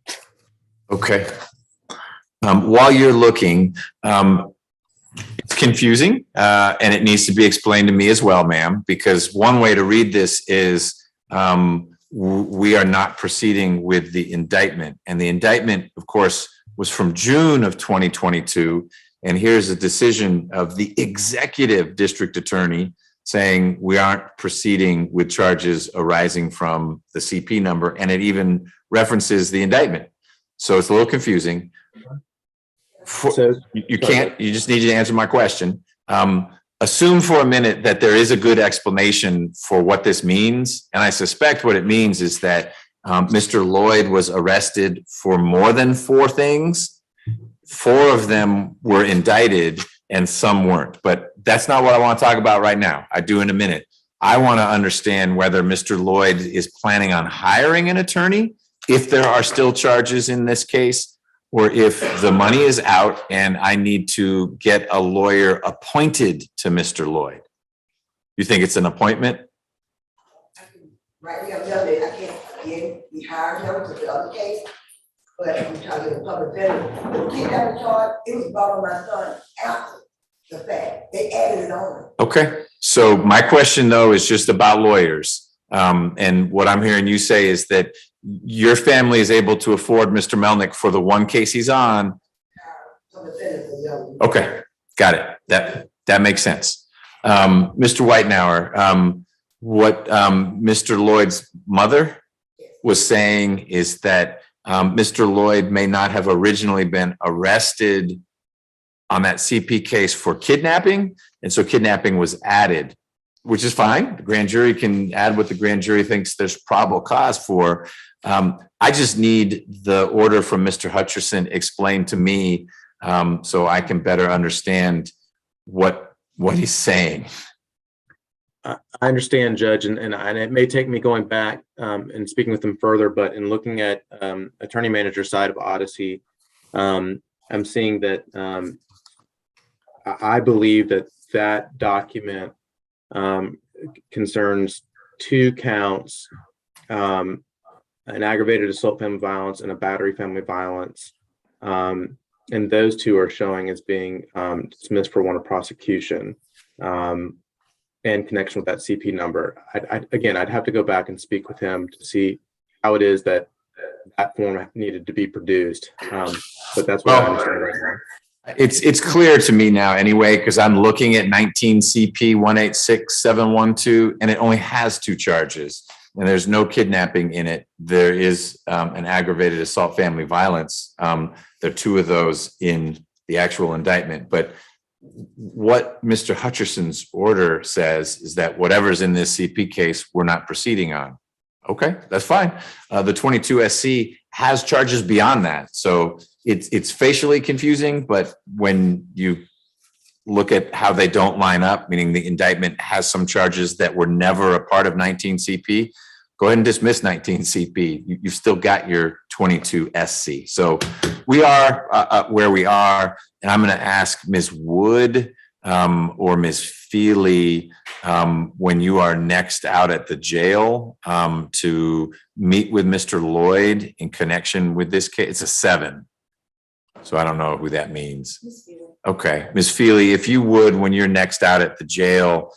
Okay. While you're looking, it's confusing and it needs to be explained to me as well, ma'am, because one way to read this is we are not proceeding with the indictment. And the indictment, of course, was from June of 2022. And here's a decision of the executive district attorney saying we aren't proceeding with charges arising from the CP number. And it even references the indictment. So it's a little confusing. You just need to answer my question. Assume for a minute that there is a good explanation for what this means. And I suspect what it means is that Mr. Lloyd was arrested for more than 4 things. 4 of them were indicted and some weren't. But that's not what I want to talk about right now. I do in a minute. I want to understand whether Mr. Lloyd is planning on hiring an attorney, if there are still charges in this case, or if the money is out and I need to get a lawyer appointed to Mr. Lloyd. You think it's an appointment? Right, I can't again, we hired him to the other case, but I'm trying to get a public defender. The kidnapping charge, it was brought on my son after the fact. They added it on. Okay, so my question though is just about lawyers. And what I'm hearing you say is that your family is able to afford Mr. Melnick for the one case he's on. Okay, got it. That makes sense. Mr. Whitenauer, what Mr. Lloyd's mother was saying is that Mr. Lloyd may not have originally been arrested on that CP case for kidnapping, and so kidnapping was added, which is fine. The grand jury can add what the grand jury thinks there's probable cause for. I just need the order from Mr. Hutcherson explained to me so I can better understand what he's saying. I understand, Judge, and it may take me going back and speaking with him further, but in looking at attorney manager side of Odyssey, I'm seeing that I believe that document concerns 2 counts, an aggravated assault family violence and a battery family violence. And those 2 are showing as being dismissed for warrant of prosecution in connection with that CP number. I'd have to go back and speak with him to see how it is that form needed to be produced. But that's what I understand right now. It's clear to me now anyway, because I'm looking at 19 CP 186712 and it only has 2 charges and there's no kidnapping in it. There is an aggravated assault family violence. There are 2 of those in the actual indictment, but what Mr. Hutcherson's order says is that whatever's in this CP case, we're not proceeding on. Okay, that's fine. The 22 SC has charges beyond that. So it's facially confusing, but when you look at how they don't line up, meaning the indictment has some charges that were never a part of 19 CP, go ahead and dismiss 19 CP. You've still got your 22 SC. So we are where we are, and I'm going to ask Ms. Wood or Ms. Feely when you are next out at the jail to meet with Mr. Lloyd in connection with this case. It's a 7. So I don't know who that means. Okay, Ms. Feely, if you would, when you're next out at the jail,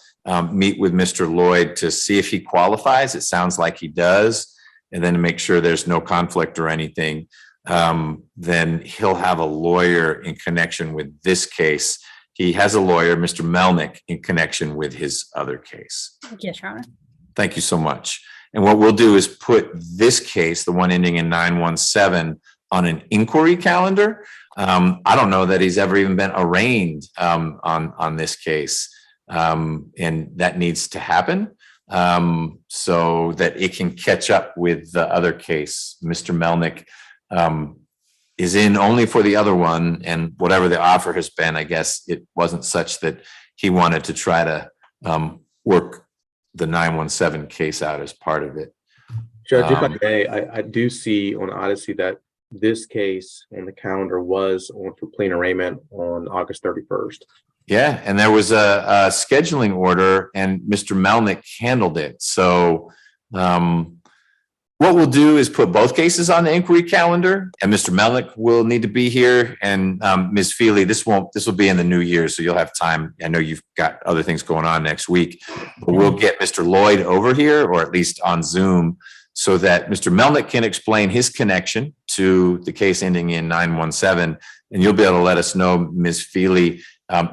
meet with Mr. Lloyd to see if he qualifies. It sounds like he does. And then to make sure there's no conflict or anything, then he'll have a lawyer in connection with this case. he has a lawyer, Mr. Melnick, in connection with his other case. Yes, Your Honor. Thank you so much. And what we'll do is put this case, the one ending in 917, on an inquiry calendar. I don't know that he's ever even been arraigned on this case. And that needs to happen so that it can catch up with the other case. Mr. Melnick is in only for the other one, and whatever the offer has been, I guess it wasn't such that he wanted to try to work the 917 case out as part of it. Judge, if I may, I do see on Odyssey that this case on the calendar was on for plea and arraignment on August 31st. Yeah, and there was a scheduling order, and Mr. Melnick handled it. So what we'll do is put both cases on the inquiry calendar, and Mr. Melnick will need to be here. And Ms. Feely, this will be in the new year, so you'll have time. I know you've got other things going on next week, but we'll get Mr. Lloyd over here, or at least on Zoom, so that Mr. Melnick can explain his connection to the case ending in 917, and you'll be able to let us know, Ms. Feely,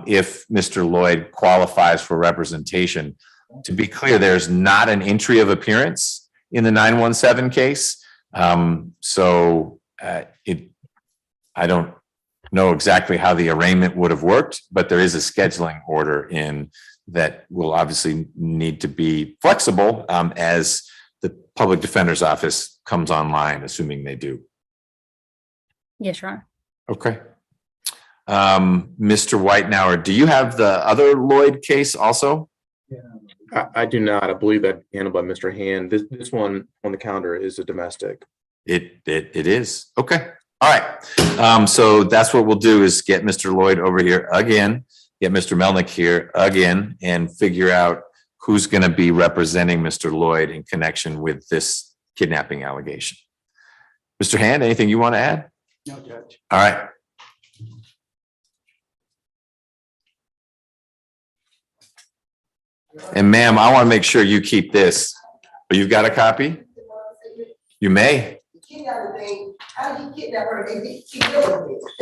if Mr. Lloyd qualifies for representation. To be clear, there's not an entry of appearance in the 917 case. I don't know exactly how the arraignment would have worked, but there is a scheduling order in that will obviously need to be flexible as the public defender's office comes online, assuming they do. Yes, Your Honor. Okay. Mr. Whitenauer, do you have the other Lloyd case also? I do not. I believe that handled by Mr. Hand. This one on the calendar is a domestic. It is. Okay. All right. So that's what we'll do is get Mr. Lloyd over here again, get Mr. Melnick here again, and figure out who's going to be representing Mr. Lloyd in connection with this kidnapping allegation. Mr. Hand, anything you want to add? No, Judge. All right. And ma'am, I want to make sure you keep this. Oh, you've got a copy? You may.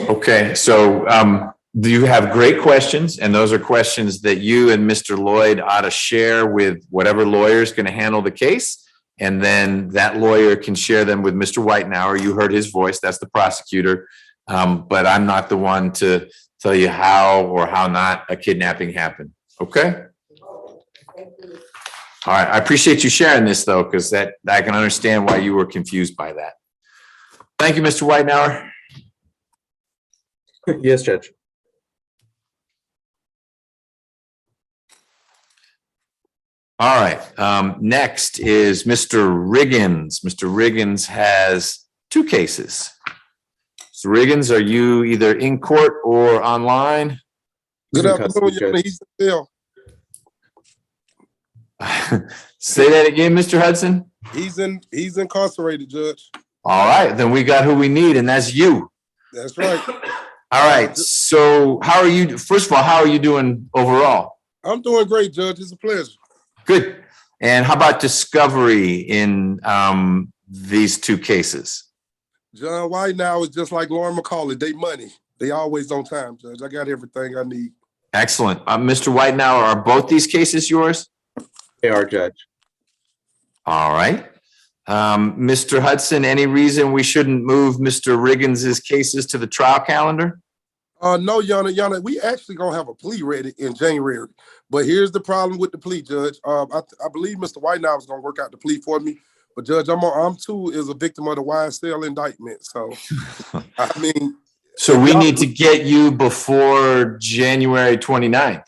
Okay, so you have great questions, and those are questions that you and Mr. Lloyd ought to share with whatever lawyer is going to handle the case. And then that lawyer can share them with Mr. Whitenauer. You heard his voice, that's the prosecutor. But I'm not the one to tell you how or how not a kidnapping happened. Okay? All right, I appreciate you sharing this though, because that I can understand why you were confused by that. Thank you, Mr. Whitenauer. Yes, Judge. All right, next is Mr. Riggins. Mr. Riggins has two cases. Mr. Riggins, are you either in court or online? Good afternoon, Your Honor. He's still. Say that again, Mr. Hudson. He's incarcerated, Judge. All right, then we got who we need, and that's you. That's right. All right, so how are you? First of all, how are you doing overall? I'm doing great, Judge. It's a pleasure. Good. And how about discovery in these two cases? John White now is just like Lauren McCauley. They money. They always on time, Judge. I got everything I need. Excellent. Mr. Whitenauer, are both these cases yours? They are, Judge. All right. Mr. Hudson, any reason we shouldn't move Mr. Riggins's cases to the trial calendar? No, Your Honor, we actually gonna have a plea ready in January. But here's the problem with the plea, Judge. I believe Mr. Whitenauer is gonna work out the plea for me. But Judge, I'm too is a victim of the YSL indictment. So I mean, so we need to get you before January 29th.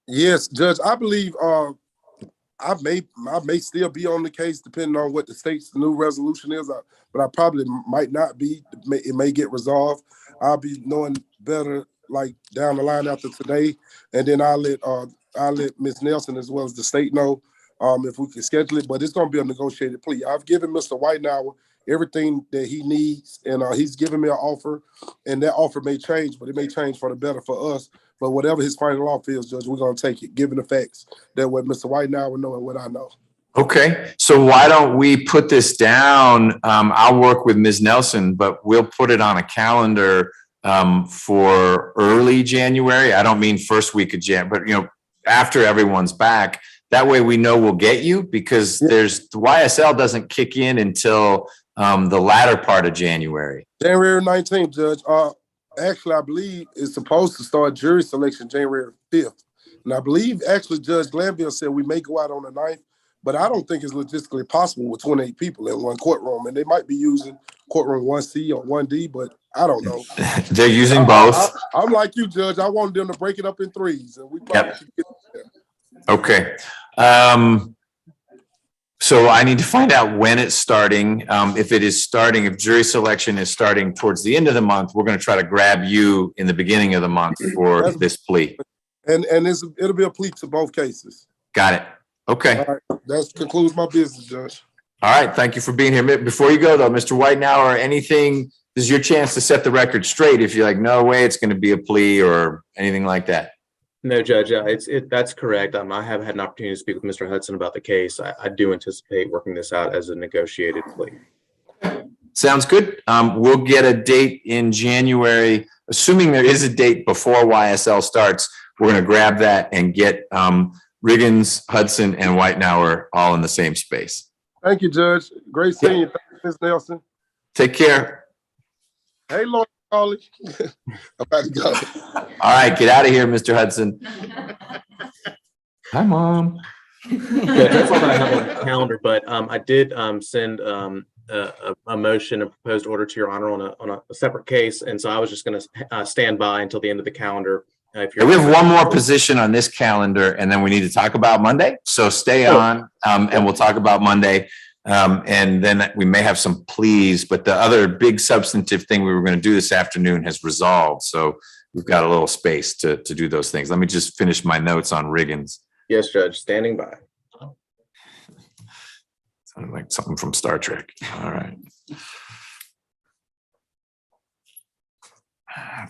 Yes, Judge. I believe I may still be on the case depending on what the state's new resolution is, but I probably might not be. It may get resolved. I'll be knowing better like down the line after today, and then I'll let Ms. Nelson as well as the state know if we can schedule it. But it's going to be a negotiated plea. I've given Mr. Whitenauer everything that he needs, and he's given me an offer, and that offer may change, but it may change for the better for us. But whatever his final offer is, Judge, we're going to take it, given the facts that what Mr. Whitenauer know and what I know. Okay, so why don't we put this down? I'll work with Ms. Nelson, but we'll put it on a calendar for early January. I don't mean first week of Jan, but after everyone's back. That way we know we'll get you, because the YSL doesn't kick in until the latter part of January. January 19th, Judge. Actually, I believe it's supposed to start jury selection January 5th. And I believe actually Judge Glanville said we may go out on the 9th, but I don't think it's logistically possible with 28 people in one courtroom. And they might be using courtroom 1C or 1D, but I don't know. They're using both. I'm like you, Judge. I wanted them to break it up in threes, and we probably could get there. Okay. So I need to find out when it's starting. If jury selection is starting towards the end of the month, we're going to try to grab you in the beginning of the month for this plea. And it'll be a plea to both cases. Got it. Okay. All right. That concludes my business, Judge. All right. Thank you for being here. Before you go, though, Mr. Whitenauer, anything, this is your chance to set the record straight if you're like, no way it's going to be a plea or anything like that. No, Judge, that's correct. I have had an opportunity to speak with Mr. Hudson about the case. I do anticipate working this out as a negotiated plea. Sounds good. We'll get a date in January, assuming there is a date before YSL starts. We're going to grab that and get Riggins, Hudson, and Whitenauer all in the same space. Thank you, Judge. Great seeing you. Thank you, Ms. Nelson. Take care. Hey, Lord College. I'm about to go. All right, get out of here, Mr. Hudson. Hi, Mom. That's all I have on the calendar, but I did send a motion, a proposed order to Your Honor on a separate case, and so I was just going to stand by until the end of the calendar. We have one more position on this calendar, and then we need to talk about Monday. So stay on, and we'll talk about Monday. And then we may have some pleas, but the other big substantive thing we were going to do this afternoon has resolved. So we've got a little space to do those things. Let me just finish my notes on Riggins. Yes, Judge, standing by. Sounded like something from Star Trek. All right.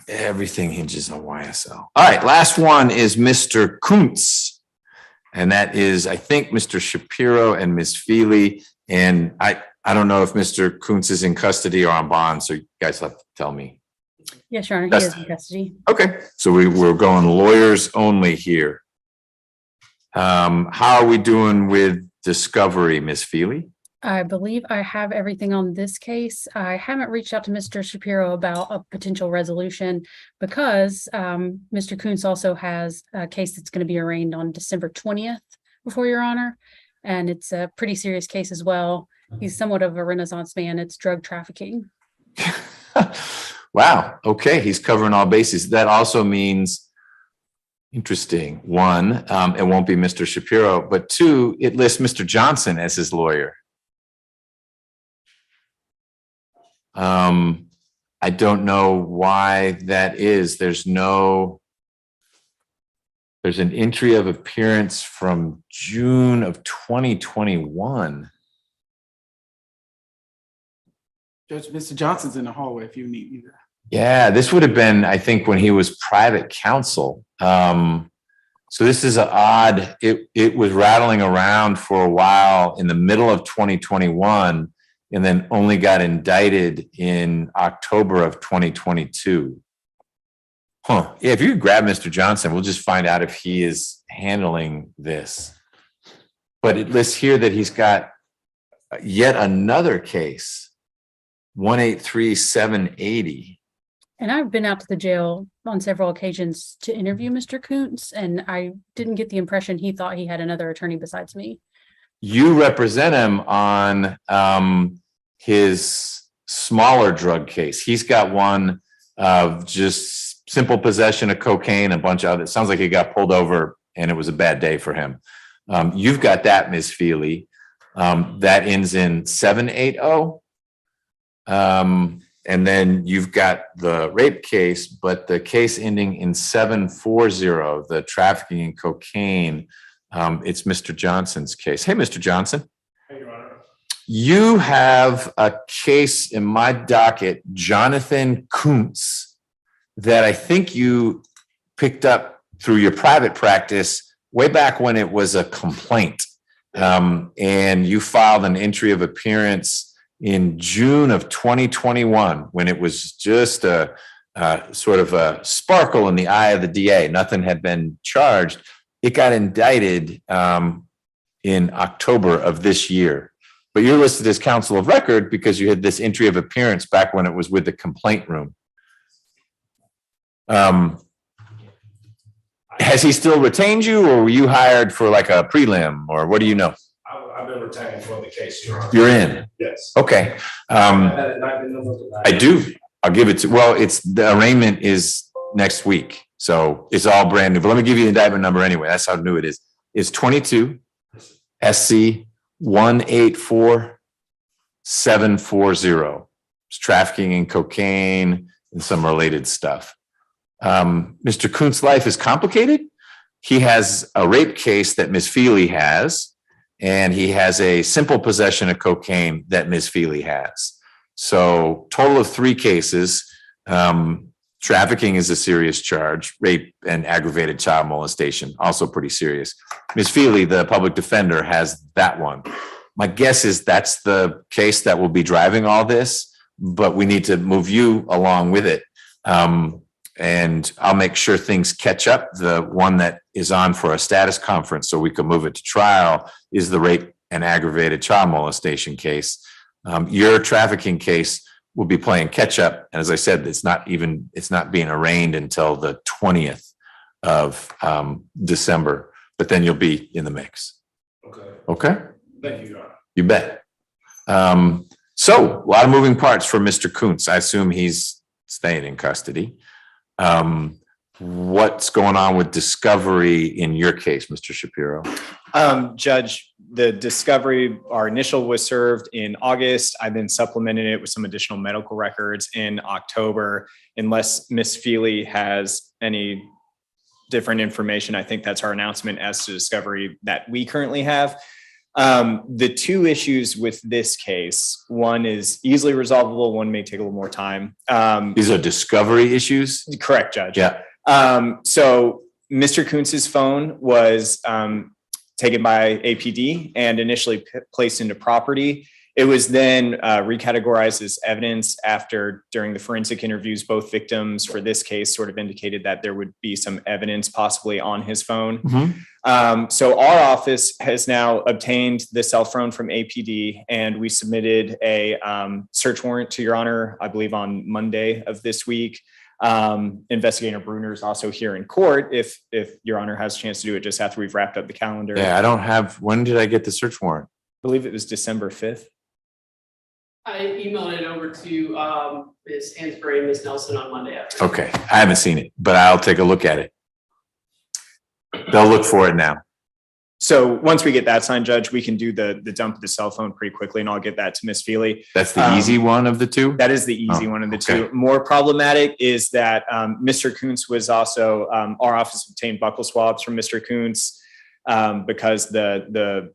Everything hinges on YSL. All right, last one is Mr. Kuntz. And that is, I think, Mr. Shapiro and Ms. Feely. And I don't know if Mr. Kuntz is in custody or on bond, so you guys have to tell me. Yes, Your Honor, he is in custody. Okay, so we're going lawyers only here. How are we doing with discovery, Ms. Feely? I believe I have everything on this case. I haven't reached out to Mr. Shapiro about a potential resolution because Mr. Kuntz also has a case that's going to be arraigned on December 20th before Your Honor. And it's a pretty serious case as well. He's somewhat of a Renaissance man. It's drug trafficking. Wow. Okay. He's covering all bases. That also means, interesting, one, it won't be Mr. Shapiro, but two, it lists Mr. Johnson as his lawyer. I don't know why that is. There's an entry of appearance from June of 2021. Judge, Mr. Johnson's in the hallway if you need me there. Yeah, this would have been, I think, when he was private counsel. So this is odd. It was rattling around for a while in the middle of 2021 and then only got indicted in October of 2022. Huh. Yeah, if you could grab Mr. Johnson, we'll just find out if he is handling this. But it lists here that he's got yet another case, 183-780. And I've been out to the jail on several occasions to interview Mr. Kuntz, and I didn't get the impression he thought he had another attorney besides me. You represent him on his smaller drug case. He's got one of just simple possession of cocaine, a bunch of other. It sounds like he got pulled over and it was a bad day for him. You've got that, Ms. Feely. That ends in 780. And then you've got the rape case, but the case ending in 740, the trafficking in cocaine, it's Mr. Johnson's case. Hey, Mr. Johnson. Hey, Your Honor. You have a case in my docket, Jonathan Kuntz, that I think you picked up through your private practice way back when it was a complaint. And you filed an entry of appearance in June of 2021 when it was just a sort of a sparkle in the eye of the DA. Nothing had been charged. It got indicted in October of this year. But you're listed as counsel of record because you had this entry of appearance back when it was with the complaint room. Has he still retained you, or were you hired for like a prelim, or what do you know? I've been retained for the case, Your Honor. You're in? Yes. Okay. I do. I'll give it to, well, it's, the arraignment is next week. So it's all brand new, but let me give you the indictment number anyway. That's how new it is. It's 22 SC 184740. It's trafficking in cocaine and some related stuff. Mr. Kuntz's life is complicated. He has a rape case that Ms. Feely has, and he has a simple possession of cocaine that Ms. Feely has. So total of 3 cases. Trafficking is a serious charge. Rape and aggravated child molestation, also pretty serious. Ms. Feely, the public defender, has that one. My guess is that's the case that will be driving all this, but we need to move you along with it. And I'll make sure things catch up. The one that is on for a status conference so we can move it to trial is the rape and aggravated child molestation case. Your trafficking case will be playing catch up. And as I said, it's not being arraigned until the 20th of December, but then you'll be in the mix. Okay. Okay? Thank you, Your Honor. You bet. So a lot of moving parts for Mr. Kuntz. I assume he's staying in custody. What's going on with discovery in your case, Mr. Shapiro? Judge, the discovery, our initial was served in August. I've been supplementing it with some additional medical records in October. Unless Ms. Feely has any different information, I think that's our announcement as to discovery that we currently have. The 2 issues with this case, one is easily resolvable, one may take a little more time. These are discovery issues? Correct, Judge. Yeah. So Mr. Kuntz's phone was taken by APD and initially placed into property. It was then recategorized as evidence after, during the forensic interviews, both victims for this case sort of indicated that there would be some evidence possibly on his phone. Mm-hmm. So our office has now obtained the cell phone from APD, and we submitted a search warrant to Your Honor, I believe on Monday of this week. Investigator Bruner is also here in court if Your Honor has a chance to do it just after we've wrapped up the calendar. Yeah, I don't have, when did I get the search warrant? I believe it was December 5th. I emailed it over to Ms. Hansberry and Ms. Nelson on Monday afternoon. Okay, I haven't seen it, but I'll take a look at it. They'll look for it now. So once we get that signed, Judge, we can do the dump of the cell phone pretty quickly, and I'll get that to Ms. Feely. That's the easy one of the 2? That is the easy one of the 2. More problematic is that Mr. Kuntz was also, our office obtained buccal swabs from Mr. Kuntz because the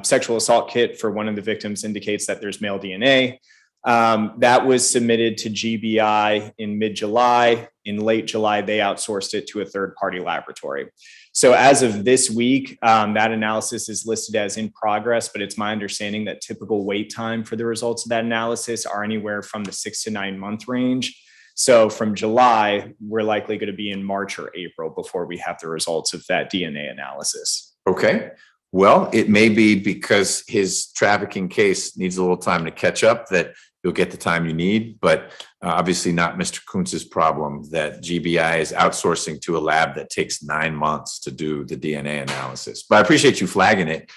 sexual assault kit for one of the victims indicates that there's male DNA. That was submitted to GBI in mid-July. In late July, they outsourced it to a third-party laboratory. So as of this week, that analysis is listed as in progress, but it's my understanding that typical wait time for the results of that analysis are anywhere from the 6 to 9 month range. So from July, we're likely going to be in March or April before we have the results of that DNA analysis. Okay. Well, it may be because his trafficking case needs a little time to catch up that you'll get the time you need, but obviously not Mr. Kuntz's problem that GBI is outsourcing to a lab that takes 9 months to do the DNA analysis. But I appreciate you flagging it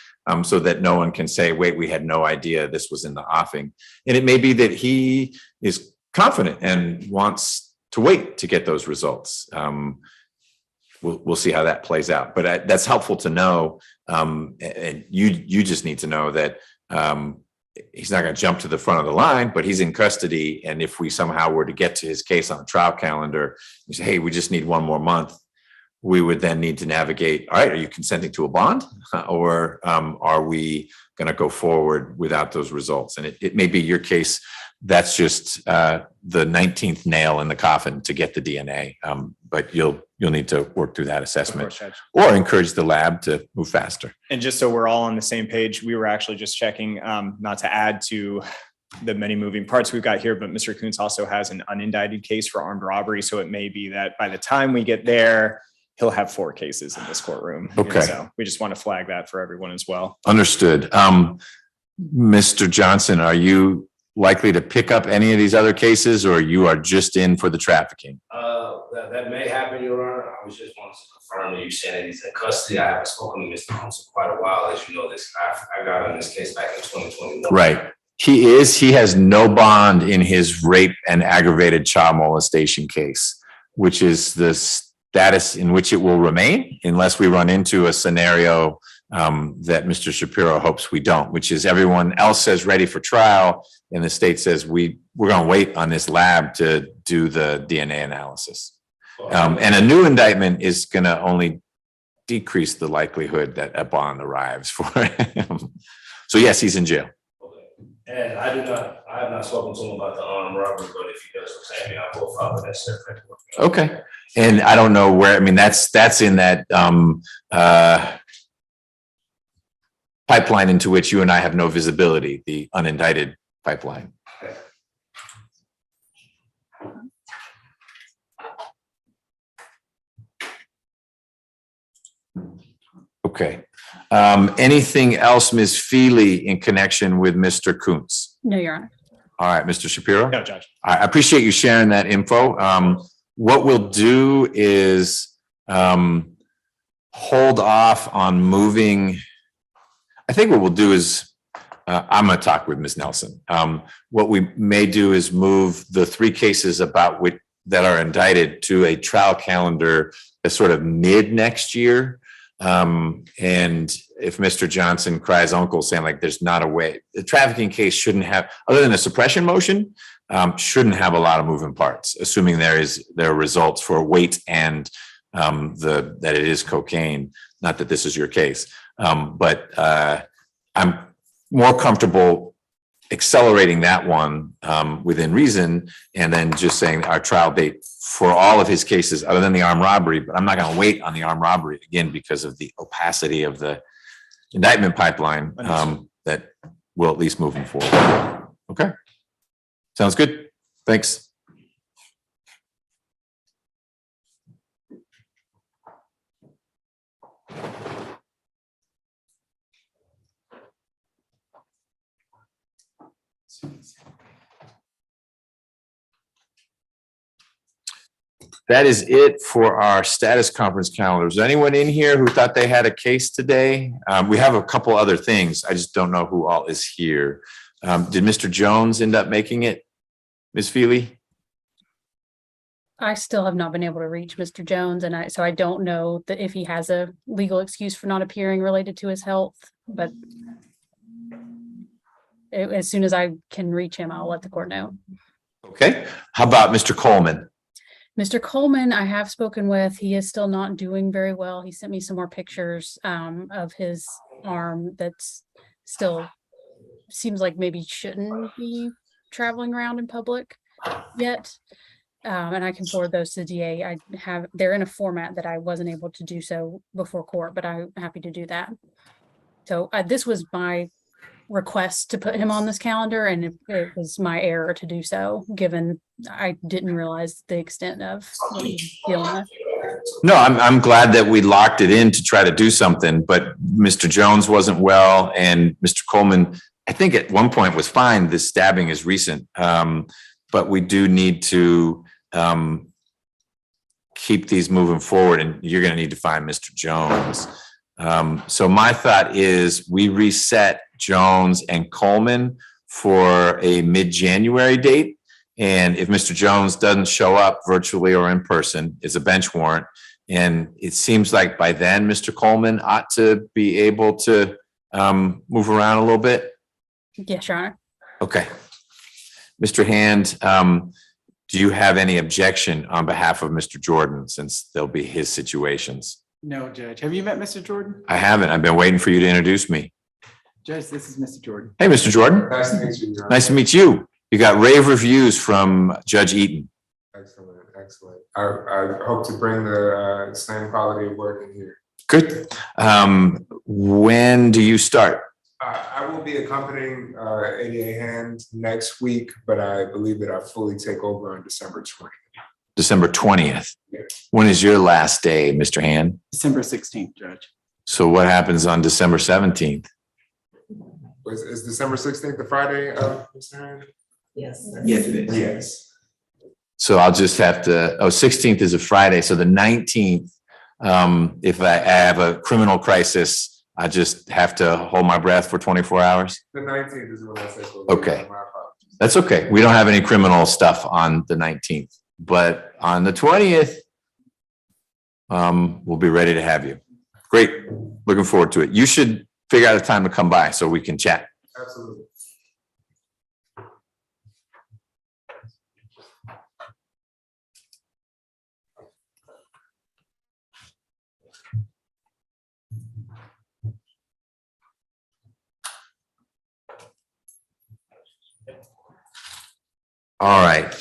so that no one can say, wait, we had no idea this was in the offing. And it may be that he is confident and wants to wait to get those results. We'll see how that plays out, but that's helpful to know. And you just need to know that he's not going to jump to the front of the line, but he's in custody. And if we somehow were to get to his case on the trial calendar, you say, hey, we just need 1 more month. We would then need to navigate. All right, are you consenting to a bond, or are we going to go forward without those results? And it may be your case. That's just the 19th nail in the coffin to get the DNA. But you'll need to work through that assessment or encourage the lab to move faster. And just so we're all on the same page, we were actually just checking, not to add to the many moving parts we've got here, but Mr. Kuntz also has an unindicted case for armed robbery. So it may be that by the time we get there, he'll have 4 cases in this courtroom. And Okay. so we just want to flag that for everyone as well. Understood. Mr. Johnson, are you likely to pick up any of these other cases, or you are just in for the trafficking? That may happen, Your Honor. I was just wanting to confirm that you're saying that he's in custody. I haven't spoken to Mr. Holmes for quite a while. As you know, I got on this case back in 2021. Right. He has no bond in his rape and aggravated child molestation case, which is the status in which it will remain unless we run into a scenario that Mr. Shapiro hopes we don't, which is everyone else says ready for trial, and the state says we're going to wait on this lab to do the DNA analysis. And a new indictment is going to only decrease the likelihood that a bond arrives for him. So yes, he's in jail. And I have not spoken to him about the armed robbery, but if he does say me, I will follow that separate. Okay. And I don't know where, I mean, that's in that pipeline into which you and I have no visibility, the unindicted pipeline. Okay. Anything else, Ms. Feely, in connection with Mr. Kuntz? No, Your Honor. All right, Mr. Shapiro? No, Judge. I appreciate you sharing that info. What we'll do is hold off on moving. I think what we'll do is, I'm going to talk with Ms. Nelson. What we may do is move the 3 cases about which that are indicted to a trial calendar as sort of mid next year. And if Mr. Johnson cries uncle saying like, there's not a way, the trafficking case shouldn't have, other than a suppression motion, shouldn't have a lot of moving parts, assuming there are results for weight and that it is cocaine. Not that this is your case, but I'm more comfortable accelerating that one within reason, and then just saying our trial date for all of his cases, other than the armed robbery. But I'm not going to wait on the armed robbery again because of the opacity of the indictment pipeline. That will at least moving forward. Okay, sounds good. Thanks. That is it for our status conference calendar. Is there anyone in here who thought they had a case today? We have a couple other things. I just don't know who all is here. Did Mr. Jones end up making it, Ms. Feely? I still have not been able to reach Mr. Jones, and so I don't know that if he has a legal excuse for not appearing related to his health, but as soon as I can reach him, I'll let the court know. Okay. How about Mr. Coleman? Mr. Coleman, I have spoken with. He is still not doing very well. He sent me some more pictures of his arm that's still seems like maybe shouldn't be traveling around in public yet. And I can forward those to the DA. They're in a format that I wasn't able to do so before court, but I'm happy to do that. So this was my request to put him on this calendar, and it was my error to do so, given I didn't realize the extent of what he's dealing with. No, I'm glad that we locked it in to try to do something, but Mr. Jones wasn't well, and Mr. Coleman, I think at one point was fine. This stabbing is recent, but we do need to keep these moving forward, and you're going to need to find Mr. Jones. So my thought is we reset Jones and Coleman for a mid-January date. And if Mr. Jones doesn't show up virtually or in person, it's a bench warrant. And it seems like by then, Mr. Coleman ought to be able to move around a little bit. Yes, Your Honor. Okay. Mr. Hand, do you have any objection on behalf of Mr. Jordan, since there'll be his situations? No, Judge. Have you met Mr. Jordan? I haven't. I've been waiting for you to introduce me. Judge, this is Mr. Jordan. Hey, Mr. Jordan. Nice to meet you. Your Honor. Nice to meet you. You got rave reviews from Judge Eaton. Excellent, excellent. I hope to bring the same quality of work in here. Good. When do you start? I will be accompanying ADA Hand next week, but I believe that I fully take over on December 20th. December 20th. When is your last day, Mr. Hand? December 16th, Judge. So what happens on December 17th? Is December 16th the Friday, Mr. Hand? Yes. Yes, it is. Yes. So I'll just have to, 16th is a Friday. So the 19th, if I have a criminal crisis, I just have to hold my breath for 24 hours. The 19th is when I take over. Okay. My apologies. That's okay. We don't have any criminal stuff on the 19th, but on the 20th, we'll be ready to have you. Great. Looking forward to it. You should figure out a time to come by so we can chat. Absolutely. All right.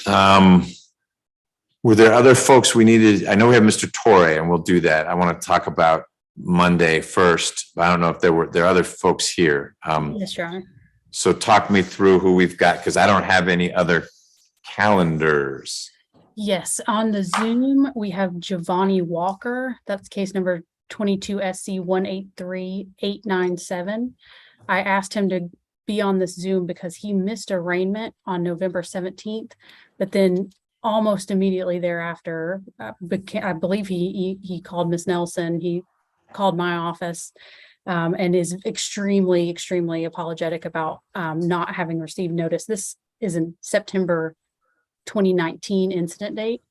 Were there other folks we needed? I know we have Mr. Torre, and we'll do that. I want to talk about Monday first, but I don't know if there are other folks here. Yes, Your Honor. So talk me through who we've got, because I don't have any other calendars. Yes, on the Zoom, we have Giovanni Walker. That's case number 22 SC 183897. I asked him to be on this Zoom because he missed arraignment on November 17th, but then almost immediately thereafter, I believe he called Miss Nelson. He called my office and is extremely, extremely apologetic about not having received notice. This is in September 2019 incident date.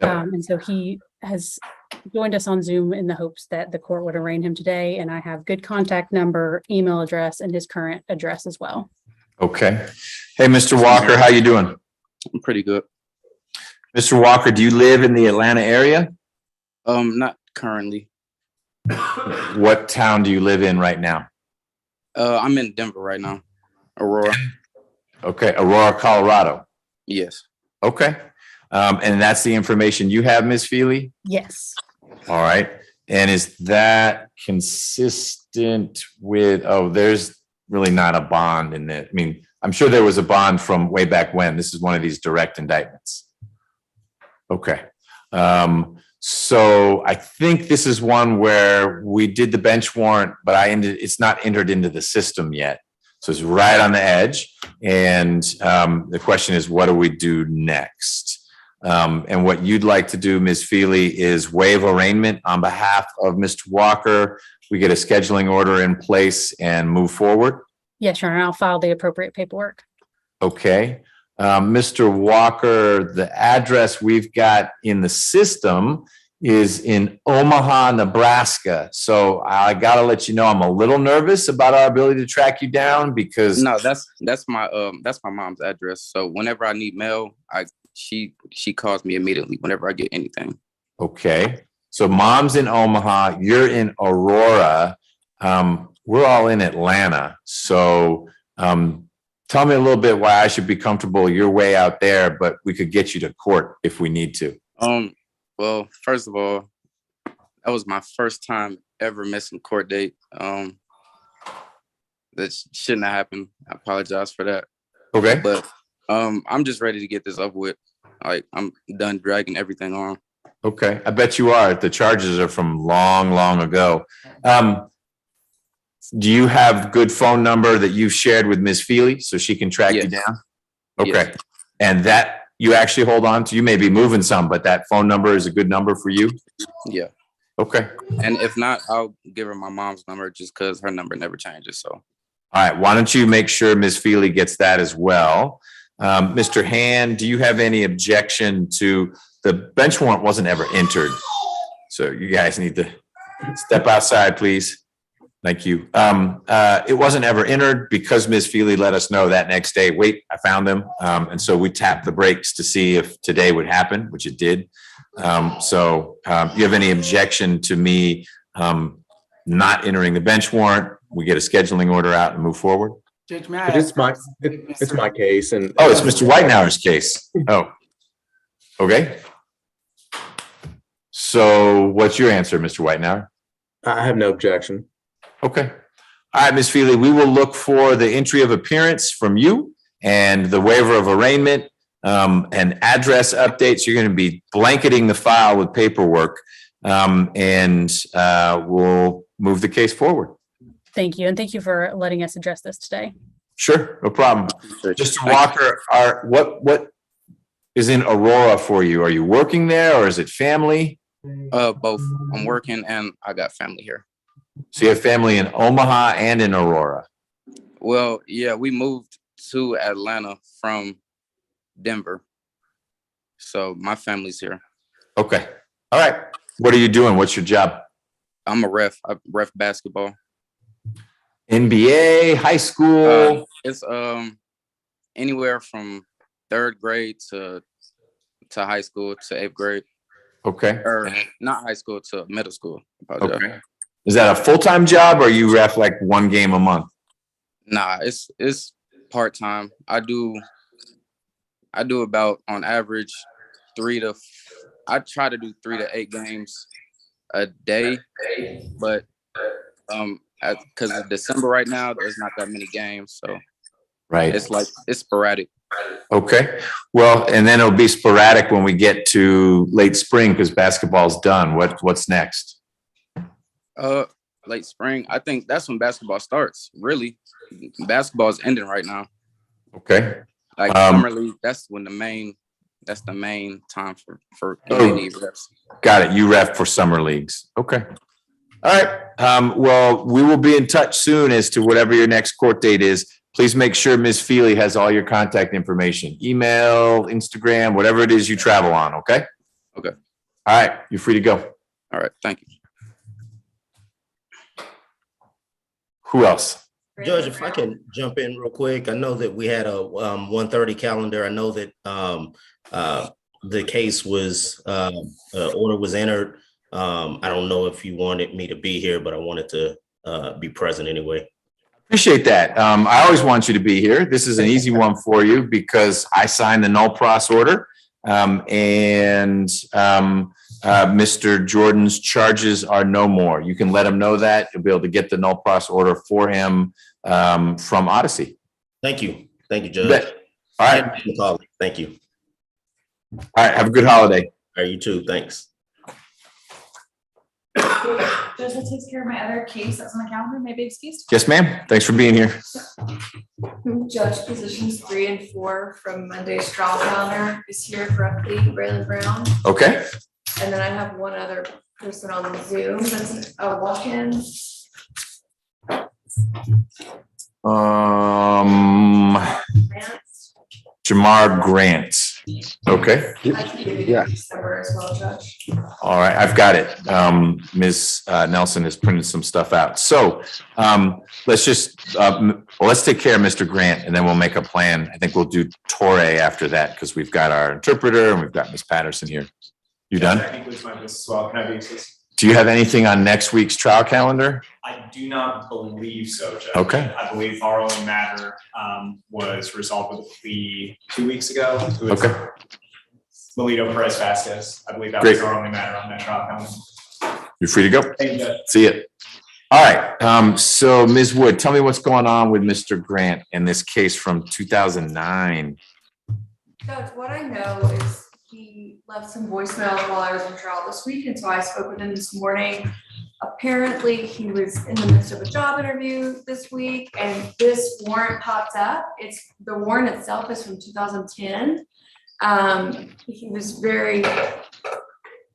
Yep. And so he has joined us on Zoom in the hopes that the court would arraign him today. And I have good contact number, email address, and his current address as well. Okay. Hey, Mr. Walker, how you doing? I'm pretty good. Mr. Walker, do you live in the Atlanta area? Not currently. What town do you live in right now? I'm in Denver right now. Aurora. Okay, Aurora, Colorado. Yes. Okay. And that's the information you have, Ms. Feely? Yes. All right. And is that consistent with, there's really not a bond in it. I mean, I'm sure there was a bond from way back when. This is one of these direct indictments. Okay. So I think this is one where we did the bench warrant, but it's not entered into the system yet. So it's right on the edge. And the question is, what do we do next? And what you'd like to do, Ms. Feely, is waive arraignment on behalf of Mr. Walker. We get a scheduling order in place and move forward. Yes, Your Honor. I'll file the appropriate paperwork. Okay. Mr. Walker, the address we've got in the system is in Omaha, Nebraska. So I got to let you know I'm a little nervous about our ability to track you down because No, that's my mom's address. So whenever I need mail, she calls me immediately whenever I get anything. Okay. So mom's in Omaha, you're in Aurora. We're all in Atlanta. So tell me a little bit why I should be comfortable. You're way out there, but we could get you to court if we need to. Well, first of all, that was my first time ever missing court date. That shouldn't have happened. I apologize for that. Okay. But I'm just ready to get this over with. Like, I'm done dragging everything on. Okay. I bet you are. The charges are from long, long ago. Do you have good phone number that you've shared with Ms. Feely so she can track you down? Okay. Yes. And that you actually hold on to, you may be moving some, but that phone number is a good number for you? Yeah. Okay. And if not, I'll give her my mom's number just because her number never changes. So. All right. Why don't you make sure Ms. Feely gets that as well? Mr. Hand, do you have any objection to the bench warrant wasn't ever entered? So you guys need to step outside, please. Thank you. It wasn't ever entered because Ms. Feely let us know that next day, wait, I found them. And so we tapped the brakes to see if today would happen, which it did. So you have any objection to me not entering the bench warrant? We get a scheduling order out and move forward? Judge, may I But it's ask- my case, and Oh, it's Mr. Whitenauer's case. Oh, okay. So what's your answer, Mr. Whitenauer? I have no objection. Okay. All right, Ms. Feely, we will look for the entry of appearance from you and the waiver of arraignment and address updates. You're going to be blanketing the file with paperwork, and we'll move the case forward. Thank you. And thank you for letting us address this today. Sure, no problem. Mr. Walker, what is in Aurora for you? Are you working there or is it family? Both. I'm working and I got family here. So you have family in Omaha and in Aurora? Well, yeah, we moved to Atlanta from Denver. So my family's here. Okay. All right. What are you doing? What's your job? I'm a ref. I ref basketball. NBA, high school? It's anywhere from 3rd grade to high school to 8th grade. Okay. Or not high school to middle school. Okay. Is that a full-time job or you ref like one game a month? Nah, it's part-time. I do about on average I try to do 3 to 8 games a day, but because of December right now, there's not that many games, so right, it's sporadic. Okay, well, and then it'll be sporadic when we get to late spring because basketball's done. What's next? Late spring. I think that's when basketball starts. Really, basketball is ending right now. Okay, like summer league. That's when the main time for any reps. Got it. You ref for summer leagues. Okay. All right. Well, we will be in touch soon as to whatever your next court date is. Please make sure Ms. Feely has all your contact information, email, Instagram, whatever it is you travel on. Okay. Okay. All right. You're free to go. All right. Thank you. Who else? Judge, if I can jump in real quick, I know that we had a 1:30 calendar. I know that the case was order was entered. I don't know if you wanted me to be here, but I wanted to be present anyway. Appreciate that. I always want you to be here. This is an easy one for you because I signed the null pros order, and Mr. Jordan's charges are no more. You can let him know that. You'll be able to get the null pros order for him from Odyssey. Thank you. Thank you, Judge. All right. Thank you. All right. Have a good holiday. All right, you too. Thanks. Judge, that takes care of my other case that's on the calendar. May I be excused? Yes, ma'am. Thanks for being here. Judge positions 3 and 4 from Monday's trial calendar is here for a plea, Braylon Brown. Okay. And then I have one other person on the Zoom that's a walk-in. Jamar Grant. Okay. Yeah. December as well, Judge. All right, I've got it. Ms. Nelson has printed some stuff out. So let's just, let's take care of Mr. Grant and then we'll make a plan. I think we'll do Torre after that because we've got our interpreter and we've got Ms. Patterson here. You done? That concludes my business as well. Can I be excused? Do you have anything on next week's trial calendar? I do not believe so, Judge. Okay. I believe our only matter was resolved with a plea 2 weeks ago. It was Okay. Melito Perez Vasquez. I believe that Great. was our only matter on that trial calendar. You're free to go. Thank you, Judge. See you. All right. So Ms. Wood, tell me what's going on with Mr. Grant in this case from 2009. Judge, what I know is he left some voicemails while I was on trial this week, and so I spoke with him this morning. Apparently, he was in the midst of a job interview this week, and this warrant popped up. The warrant itself is from 2010. He was very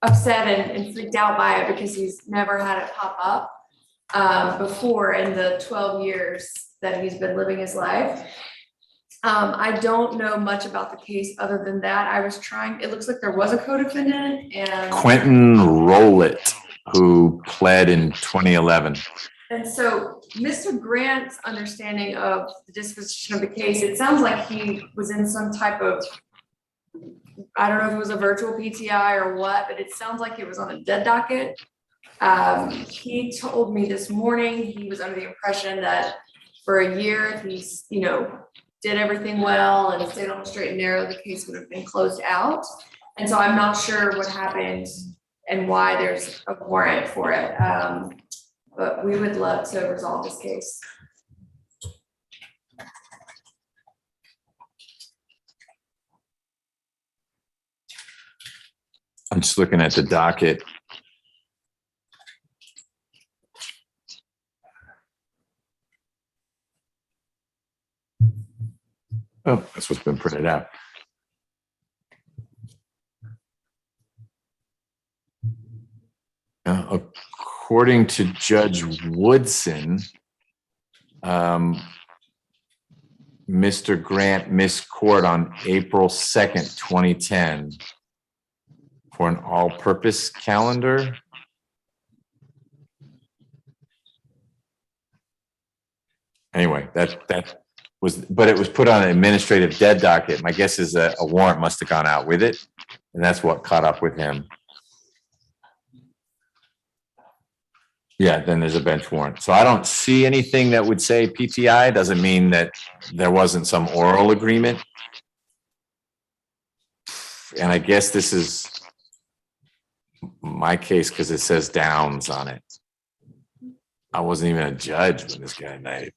upset and freaked out by it because he's never had it pop up before in the 12 years that he's been living his life. I don't know much about the case other than that. It looks like there was a co-defendant and Quentin Rowlett, who pled in 2011. And so Mr. Grant's understanding of the disposition of the case, it sounds like he was in some type of, I don't know if it was a virtual PTI or what, but it sounds like it was on a dead docket. He told me this morning he was under the impression that for a year, if he's, did everything well and stayed on the straight and narrow, the case would have been closed out. And so I'm not sure what happened and why there's a warrant for it. but we would love to resolve this case. I'm just looking at the docket. Oh, that's what's been printed out. According to Judge Woodson, Mr. Grant missed court on April 2nd, 2010 for an all-purpose calendar. Anyway, that was, but it was put on an administrative dead docket. My guess is that a warrant must have gone out with it, and that's what caught up with him. Yeah, then there's a bench warrant. So I don't see anything that would say PTI. Doesn't mean that there wasn't some oral agreement. And I guess this is my case because it says Downs on it. I wasn't even a judge when this guy died.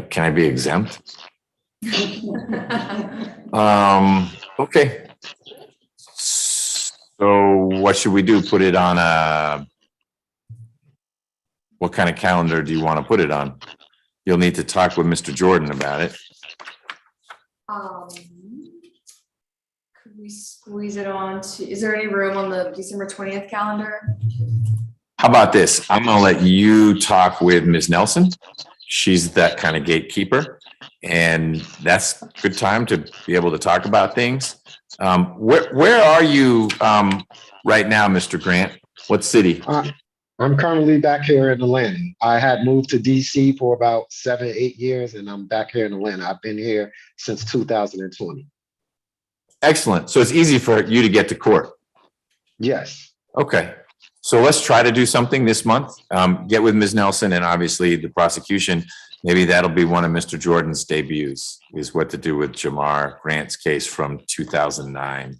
Can I be exempt? Okay. So what should we do? Put it on a, what kind of calendar do you want to put it on? You'll need to talk with Mr. Jordan about it. Could we squeeze it on to, is there any room on the December 20th calendar? How about this? I'm gonna let you talk with Ms. Nelson. She's that kind of gatekeeper, and that's a good time to be able to talk about things. Where are you right now, Mr. Grant? What city? I'm currently back here in Atlanta. I had moved to DC for about 7-8 years, and I'm back here in Atlanta. I've been here since 2020. Excellent. So it's easy for you to get to court. Yes. Okay. So let's try to do something this month. Get with Ms. Nelson and obviously the prosecution. Maybe that'll be one of Mr. Jordan's debuts, is what to do with Jamar Grant's case from 2009.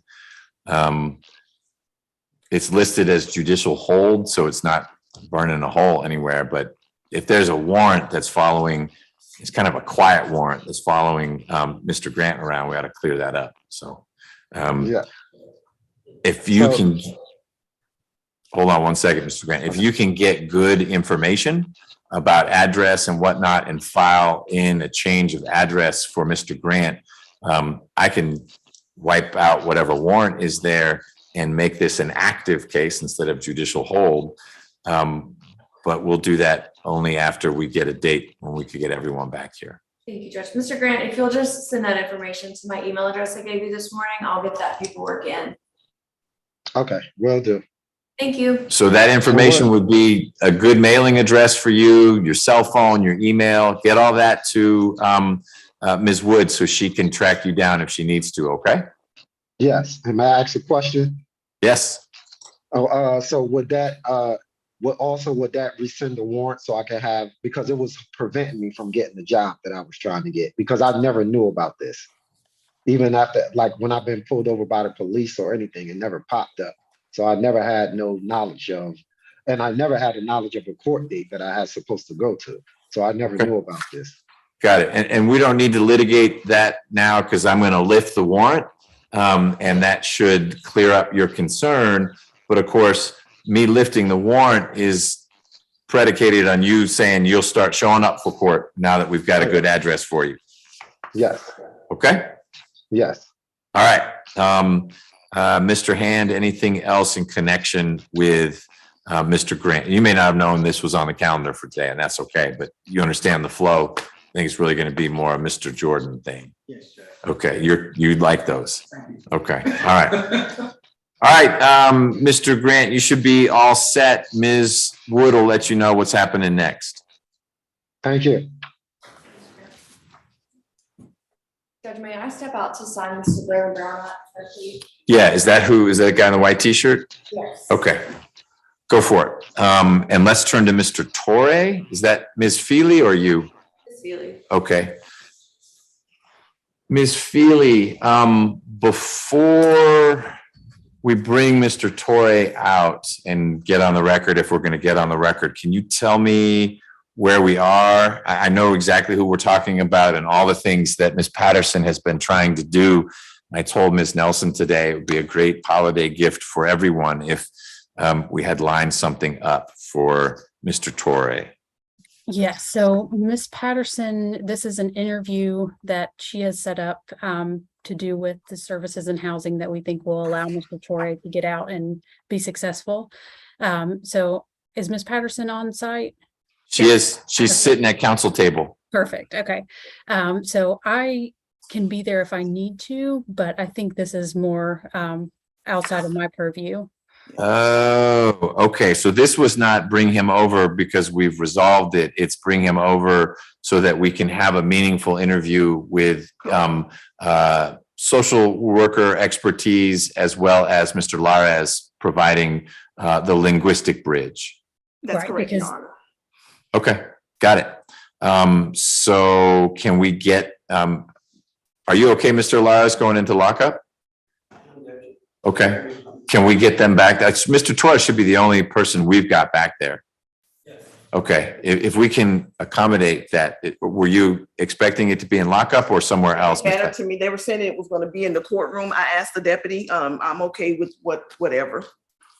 It's listed as judicial hold, so it's not burning a hole anywhere. But if there's a warrant that's following, it's kind of a quiet warrant that's following Mr. Grant around, we ought to clear that up. So yeah. If you can, hold on one second, Mr. Grant. If you can get good information about address and whatnot and file in a change of address for Mr. Grant, I can wipe out whatever warrant is there and make this an active case instead of judicial hold. But we'll do that only after we get a date when we could get everyone back here. Thank you, Judge. Mr. Grant, if you'll just send that information to my email address I gave you this morning, I'll get that paperwork in. Okay, will do. Thank you. So that information would be a good mailing address for you, your cell phone, your email, get all that to Ms. Wood so she can track you down if she needs to, okay? Yes. And may I ask a question? Yes. So would that would that rescind the warrant so I can have, because it was preventing me from getting the job that I was trying to get, because I never knew about this. Even after, like when I've been pulled over by the police or anything, it never popped up. So I never had no knowledge of, and I never had a knowledge of a court date that I had supposed to go to. So I never knew about this. Got it. And we don't need to litigate that now because I'm going to lift the warrant. And that should clear up your concern. But of course, me lifting the warrant is predicated on you saying you'll start showing up for court now that we've got a good address for you. Yes. Okay? Yes. All right. Mr. Hand, anything else in connection with Mr. Grant? You may not have known this was on the calendar for today, and that's okay, but you understand the flow. I think it's really going to be more a Mr. Jordan thing. Yes, sir. Okay, you'd like those. Okay, all right. All right, Mr. Grant, you should be all set. Ms. Wood will let you know what's happening next. Thank you. Judge, may I step out to sign Mr. Blair Brown, please? Yeah, is that the guy in the white t-shirt? Yes. Okay, go for it. And let's turn to Mr. Torre. Is that Ms. Feely or you? Ms. Feely. Okay. Ms. Feely, before we bring Mr. Torre out and get on the record, if we're going to get on the record, can you tell me where we are? I know exactly who we're talking about and all the things that Ms. Patterson has been trying to do. I told Ms. Nelson today it would be a great holiday gift for everyone if we had lined something up for Mr. Torre. Yes, so Ms. Patterson, this is an interview that she has set up to do with the services and housing that we think will allow Mr. Torre to get out and be successful. So is Ms. Patterson on site? She is. She's sitting at council table. Perfect. Okay. So I can be there if I need to, but I think this is more outside of my purview. Oh, okay. So this was not bring him over because we've resolved it. It's bring him over so that we can have a meaningful interview with social worker expertise, as well as Mr. Lares providing the linguistic bridge. That's correct, Your Honor. Okay, got it. So can we get, are you okay, Mr. Lares, going into lockup? Okay. Can we get them back? That's Mr. Torres should be the only person we've got back there. Okay, if we can accommodate that, were you expecting it to be in lockup or somewhere else? Matter to me, they were saying it was going to be in the courtroom. I asked the deputy, I'm okay with whatever.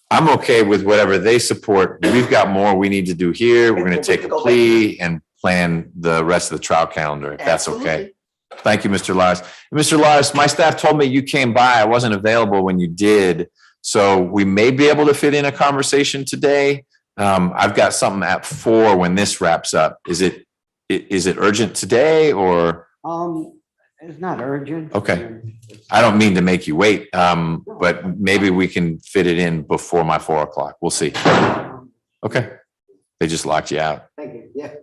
I'm okay with whatever they support. We've got more we need to do here. We're going to take a plea and plan the rest of the trial calendar, if that's okay. Thank you, Mr. Lars. Mr. Lars, my staff told me you came by. I wasn't available when you did. So we may be able to fit in a conversation today. I've got something at 4 when this wraps up. Is it urgent today or? It's not urgent. Okay. I don't mean to make you wait, but maybe we can fit it in before my 4 o'clock. We'll see. Okay. They just locked you out. Thank you. Yeah.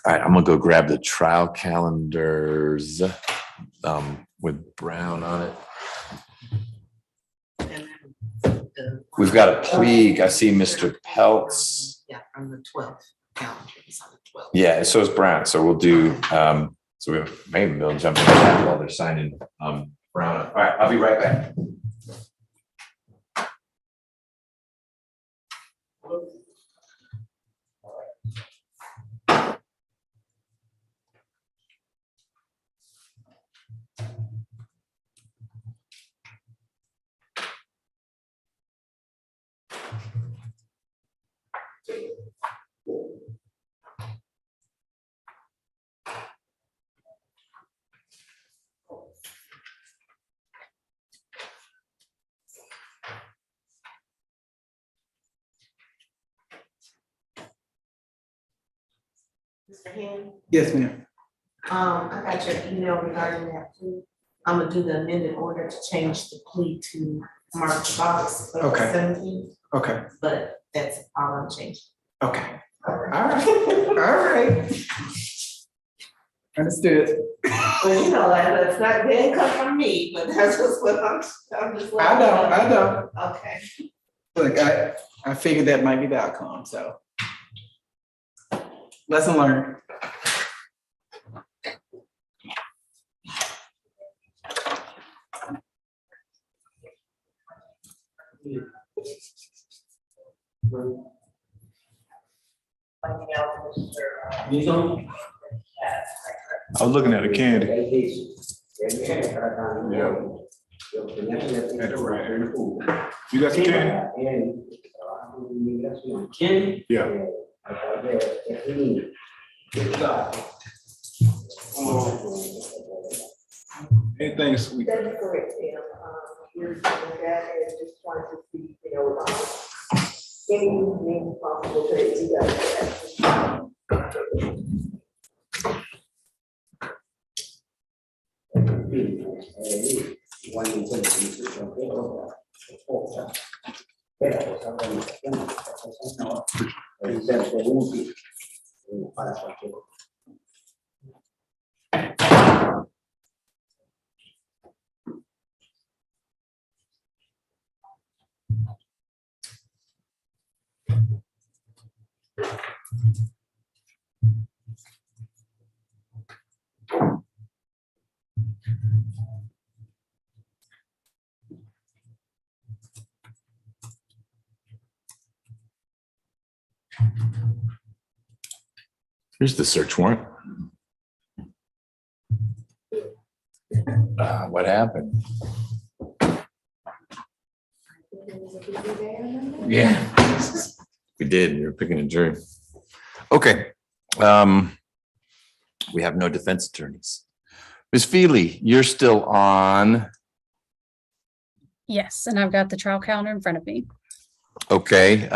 All right, I'm gonna go grab the trial calendars with Brown on it. We've got a plea. I see Mr. Peltz. Yeah, from the 12th calendar. It's on the 12th. Yeah, so is Brown. So we'll do, so we maybe they'll jump in that while they're signing Brown. All right, I'll be right back. Mr. Hand? Yes, ma'am. I got your email regarding that plea. I'm gonna do the amended order to change the plea to March 17th, Okay. but that's all I'm changing. Okay. All right. All right. Understood. Well, you know, that's not, they didn't come from me, but that's just what I'm just. I know. Okay. Look, I figured that might be the outcome, so. Lesson learned. I was looking at a candy. Yeah. Had it right here. You got some candy? Candy? Yeah. Anything sweet? That's correct, Tim. We're doing that and just trying to see, you know, anything possible to do that. Here's the search warrant. What happened? Yeah, we did. We were picking a jury. Okay. We have no defense attorneys. Ms. Feely, you're still on. Yes, and I've got the trial calendar in front of me. Okay.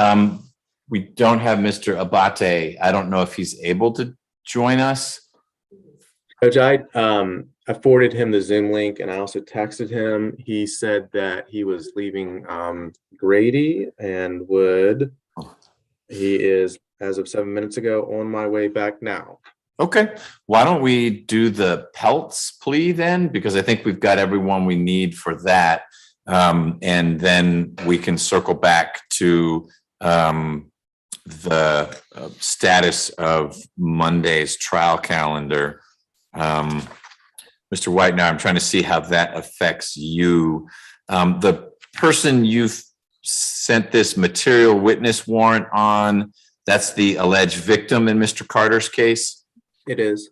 We don't have Mr. Abate. I don't know if he's able to join us. Coach, I forwarded him the Zoom link and I also texted him. He said that he was leaving Grady and he is, as of 7 minutes ago, on my way back now. Okay. Why don't we do the Peltz plea then? Because I think we've got everyone we need for that. And then we can circle back to the status of Monday's trial calendar. Mr. White, now I'm trying to see how that affects you. The person you've sent this material witness warrant on, that's the alleged victim in Mr. Carter's case? It is.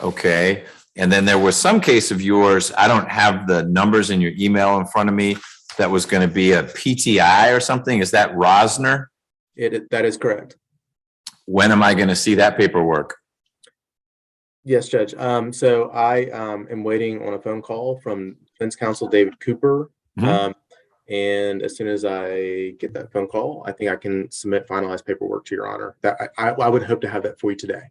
Okay. And then there was some case of yours, I don't have the numbers in your email in front of me, that was going to be a PTI or something. Is that Rosner? That is correct. When am I going to see that paperwork? Yes, Judge. So I am waiting on a phone call from defense counsel David Cooper. And as soon as I get that phone call, I think I can submit finalized paperwork to your honor. That I would hope to have that for you today.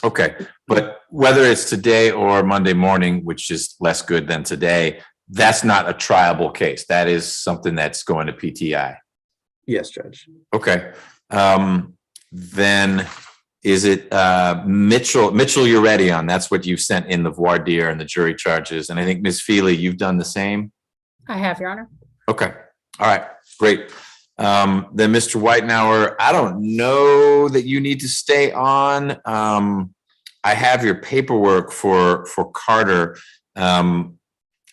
Okay. But whether it's today or Monday morning, which is less good than today, that's not a triable case. That is something that's going to PTI. Yes, Judge. Okay. Then is it Mitchell? Mitchell, you're ready on. That's what you've sent in the voir dire and the jury charges. And I think Ms. Feely, you've done the same. I have, Your Honor. Okay. All right. Great. Then Mr. Whitenauer, I don't know that you need to stay on. I have your paperwork for Carter.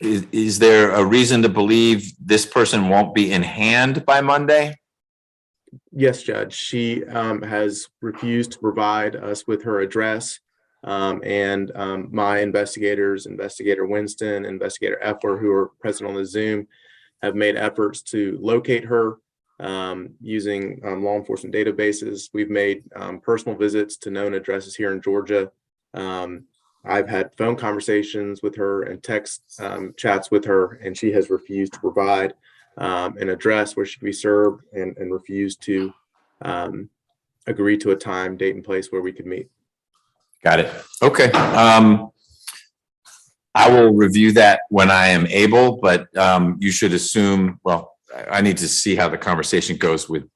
Is there a reason to believe this person won't be in hand by Monday? Yes, Judge. She has refused to provide us with her address. And my investigators, Investigator Winston, Investigator Epler, who are present on the Zoom, have made efforts to locate her using law enforcement databases. We've made personal visits to known addresses here in Georgia. I've had phone conversations with her and text chats with her, and she has refused to provide an address where she could be served and refused to agree to a time, date, and place where we could meet. Got it. Okay. I will review that when I am able, but you should assume, well, I need to see how the conversation goes with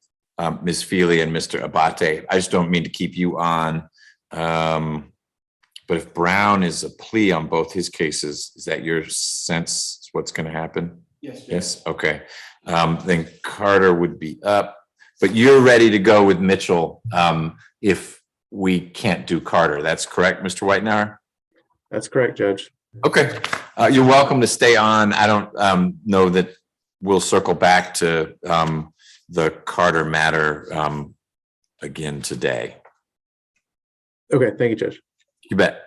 Ms. Feely and Mr. Abate. I just don't mean to keep you on. But if Brown is a plea on both his cases, is that your sense what's going to happen? Yes. Yes. Okay. Then Carter would be up, but you're ready to go with Mitchell if we can't do Carter. That's correct, Mr. Whitenauer? That's correct, Judge. Okay. You're welcome to stay on. I don't know that we'll circle back to the Carter matter again today. Okay. Thank you, Judge. You bet.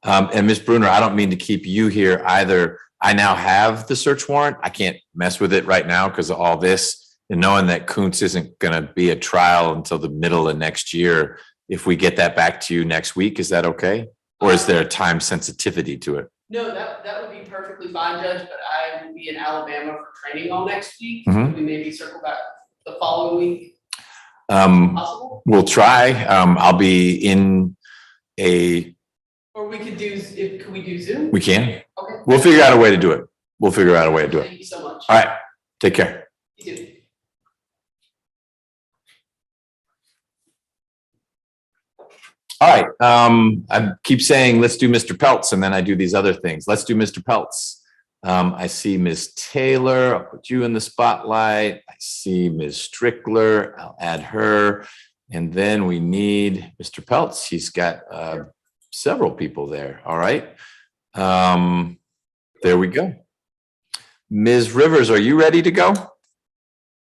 And Ms. Bruner, I don't mean to keep you here either. I now have the search warrant. I can't mess with it right now because of all this. And knowing that Kuntz isn't going to be at trial until the middle of next year, if we get that back to you next week, is that okay? Or is there a time sensitivity to it? No, that would be perfectly fine, Judge, but I will be in Alabama for training all next week. Mhm. We maybe circle back the following week. Possible? We'll try. I'll be in a. Or we could do, could we do Zoom? We can. Okay. We'll figure out a way to do it. We'll figure out a way to do it. Thank you so much. All right. Take care. You too. All right. I keep saying, let's do Mr. Peltz, and then I do these other things. Let's do Mr. Peltz. I see Ms. Taylor. I'll put you in the spotlight. I see Ms. Strickler. I'll add her. And then we need Mr. Peltz. He's got several people there. All right. There we go. Ms. Rivers, are you ready to go?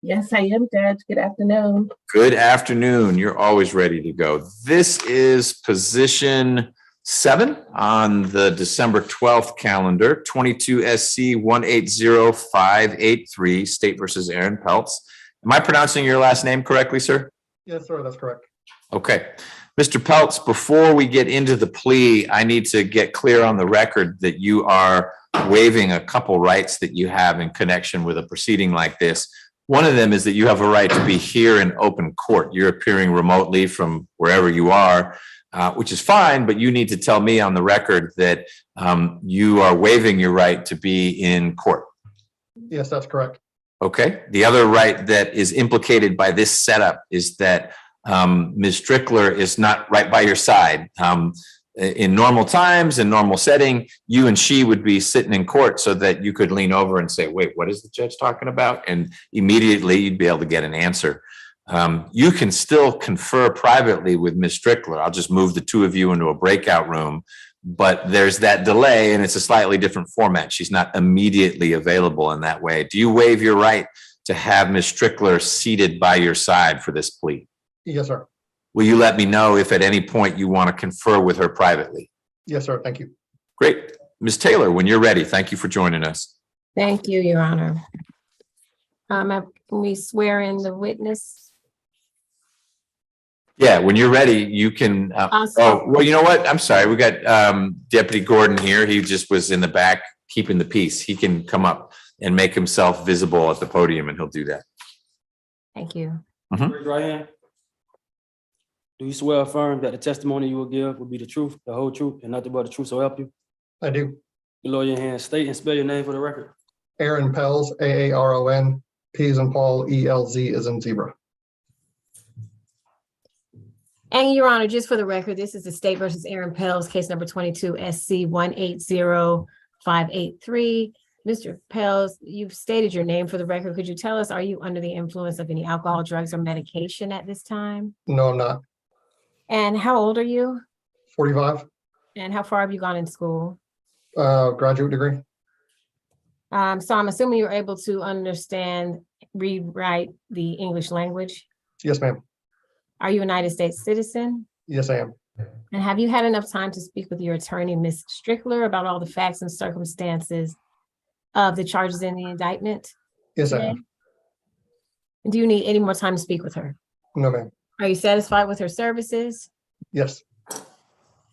Yes, I am, Judge. Good afternoon. Good afternoon. You're always ready to go. This is position 7 on the December 12th calendar, 22 SC 180583, State versus Aaron Peltz. Am I pronouncing your last name correctly, sir? Yes, sir, that's correct. Okay. Mr. Peltz, before we get into the plea, I need to get clear on the record that you are waiving a couple rights that you have in connection with a proceeding like this. One of them is that you have a right to be here in open court. You're appearing remotely from wherever you are, which is fine, but you need to tell me on the record that you are waiving your right to be in court. Yes, that's correct. Okay. The other right that is implicated by this setup is that Ms. Strickler is not right by your side. In normal times, in normal setting, you and she would be sitting in court so that you could lean over and say, wait, what is the judge talking about? And immediately you'd be able to get an answer. You can still confer privately with Ms. Strickler. I'll just move the two of you into a breakout room, but there's that delay and it's a slightly different format. She's not immediately available in that way. Do you waive your right to have Ms. Strickler seated by your side for this plea? Yes, sir. Will you let me know if at any point you want to confer with her privately? Yes, sir. Thank you. Great. Ms. Taylor, when you're ready, thank you for joining us. Thank you, Your Honor. Can we swear in the witness? Yeah, when you're ready, you can. Oh, well, you know what? I'm sorry. We got Deputy Gordon here. He just was in the back keeping the peace. He can come up and make himself visible at the podium, and he'll do that. Thank you. Mhm. Raise your right hand. Do you swear or affirm that the testimony you will give will be the truth, the whole truth, and nothing but the truth, so help you? I do. Below your hand, state and spell your name for the record. Aaron Pelz, Aaron, P as in Paul, ELZ as in zebra. And Your Honor, just for the record, this is the State versus Aaron Pelz, case number 22 SC 180583. Mr. Pelz, you've stated your name for the record. Could you tell us, are you under the influence of any alcohol, drugs, or medication at this time? No, I'm not. And how old are you? 45, And how far have you gone in school? graduate degree. So I'm assuming you're able to understand, read, write the English language. Yes, ma'am. Are you a United States citizen? Yes, I am. And have you had enough time to speak with your attorney, Ms. Strickler, about all the facts and circumstances of the charges in the indictment? Yes, I today? am. And do you need any more time to speak with her? No, ma'am. Are you satisfied with her services? Yes.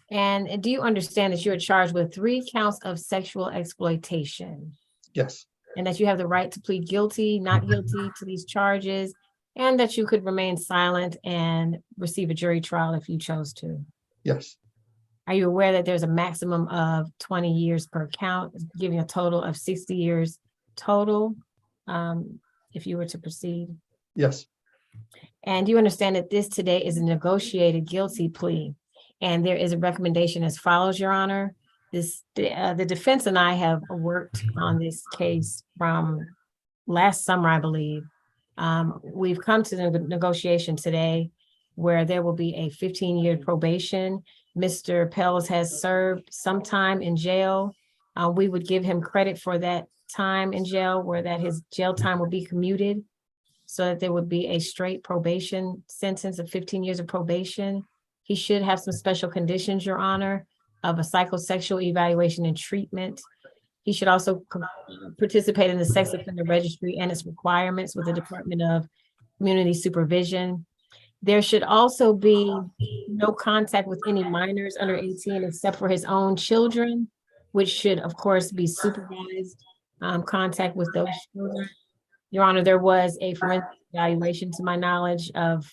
And do you understand that you are charged with 3 counts of sexual exploitation? Yes. And that you have the right to plead guilty, not guilty to these charges, and that you could remain silent and receive a jury trial if you chose to? Yes. Are you aware that there's a maximum of 20 years per count, giving a total of 60 years total if you were to proceed? Yes. And you understand that this today is a negotiated guilty plea, and there is a recommendation as follows, Your Honor. The defense and I have worked on this case from last summer, I believe. We've come to the negotiation today where there will be a 15-year probation. Mr. Pelz has served some time in jail. We would give him credit for that time in jail, where that his jail time will be commuted, so that there would be a straight probation sentence of 15 years of probation. He should have some special conditions, Your Honor, of a psychosexual evaluation and treatment. He should also participate in the sex offender registry and its requirements with the Department of Community Supervision. There should also be no contact with any minors under 18 except for his own children, which should, of course, be supervised contact with those children. Your Honor, there was a forensic evaluation, to my knowledge, of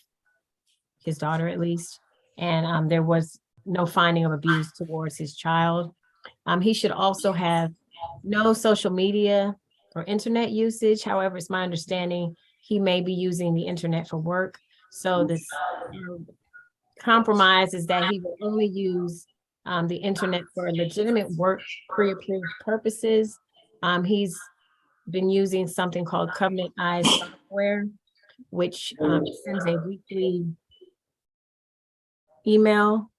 his daughter at least, and there was no finding of abuse towards his child. He should also have no social media or internet usage. However, it's my understanding he may be using the internet for work. So this compromise is that he will only use the internet for legitimate work, pre-approved purposes. He's been using something called Covenant Eyes software, which sends a weekly email.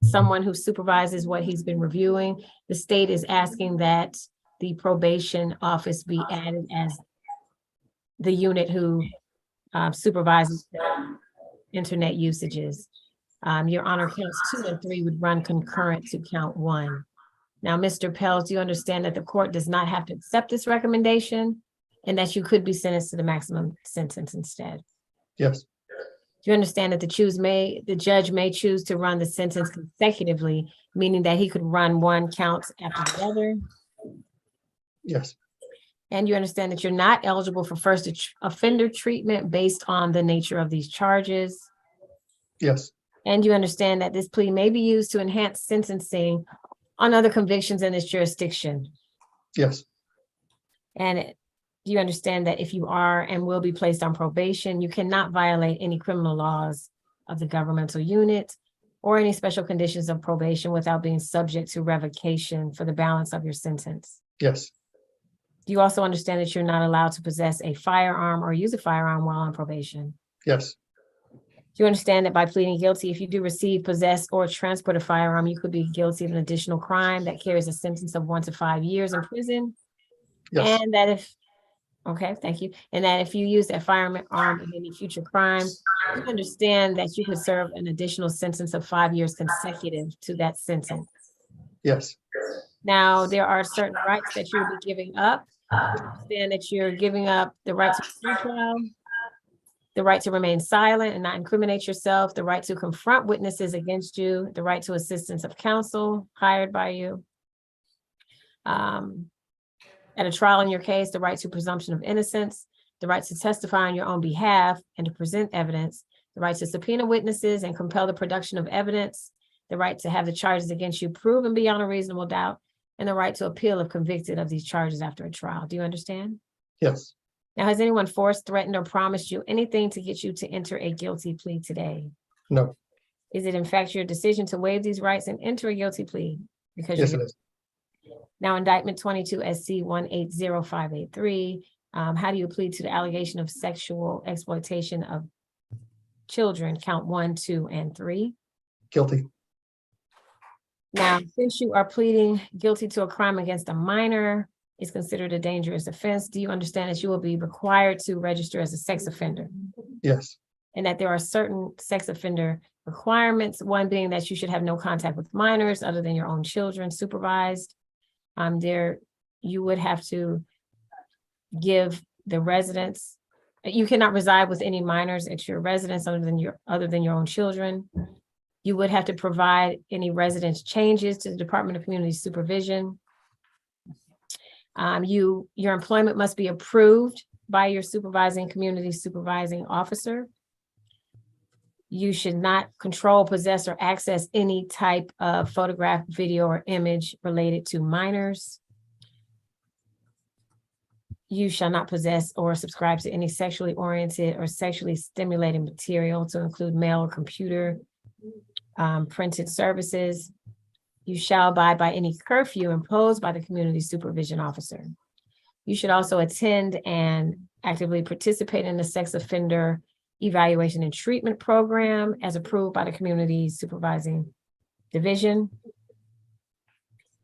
Someone who supervises what he's been reviewing. The state is asking that the probation office be added as the unit who supervises internet usages. Your Honor, counts 2 and 3 would run concurrent to count 1. Now, Mr. Pels, do you understand that the court does not have to accept this recommendation and that you could be sentenced to the maximum sentence instead? Yes. Do you understand that the judge may choose to run the sentence consecutively, meaning that he could run one count after the other? Yes. And you understand that you're not eligible for first offender treatment based on the nature of these charges? Yes. And you understand that this plea may be used to enhance sentencing on other convictions in this jurisdiction? Yes. And do you understand that if you are and will be placed on probation, you cannot violate any criminal laws of the governmental unit or any special conditions of probation without being subject to revocation for the balance of your sentence? Yes. Do you also understand that you're not allowed to possess a firearm or use a firearm while on probation? Yes. Do you understand that by pleading guilty, if you do receive, possess, or transport a firearm, you could be guilty of an additional crime that carries a sentence of 1 to 5 years in prison? Yes. And that if, okay, thank you. And that if you use that firearm in any future crime, you understand that you could serve an additional sentence of 5 years consecutive to that sentence. Yes. Now, there are certain rights that you'll be giving up. Understand that you're giving up the right to free trial, the right to remain silent and not incriminate yourself, the right to confront witnesses against you, the right to assistance of counsel hired by you. At a trial in your case, the right to presumption of innocence, the right to testify on your own behalf and to present evidence, the right to subpoena witnesses and compel the production of evidence, the right to have the charges against you proven beyond a reasonable doubt, and the right to appeal if convicted of these charges after a trial. Do you understand? Yes. Now, has anyone forced, threatened, or promised you anything to get you to enter a guilty plea today? No. Is it in fact your decision to waive these rights and enter a guilty plea? Because Yes, it is. Now, indictment 22 SC 180583, how do you plead to the allegation of sexual exploitation of children, count 1, 2, and 3? Guilty. Now, since you are pleading guilty to a crime against a minor, is considered a dangerous offense, do you understand that you will be required to register as a sex offender? Yes. And that there are certain sex offender requirements, one being that you should have no contact with minors other than your own children supervised. You would have to give the residents, you cannot reside with any minors at your residence other than your own children. You would have to provide any residence changes to the Department of Community Supervision. Your employment must be approved by your community supervising officer. You should not control, possess, or access any type of photograph, video, or image related to minors. You shall not possess or subscribe to any sexually oriented or sexually stimulating material, to include mail or computer printed services. You shall abide by any curfew imposed by the community supervision officer. You should also attend and actively participate in the sex offender evaluation and treatment program as approved by the community supervising division.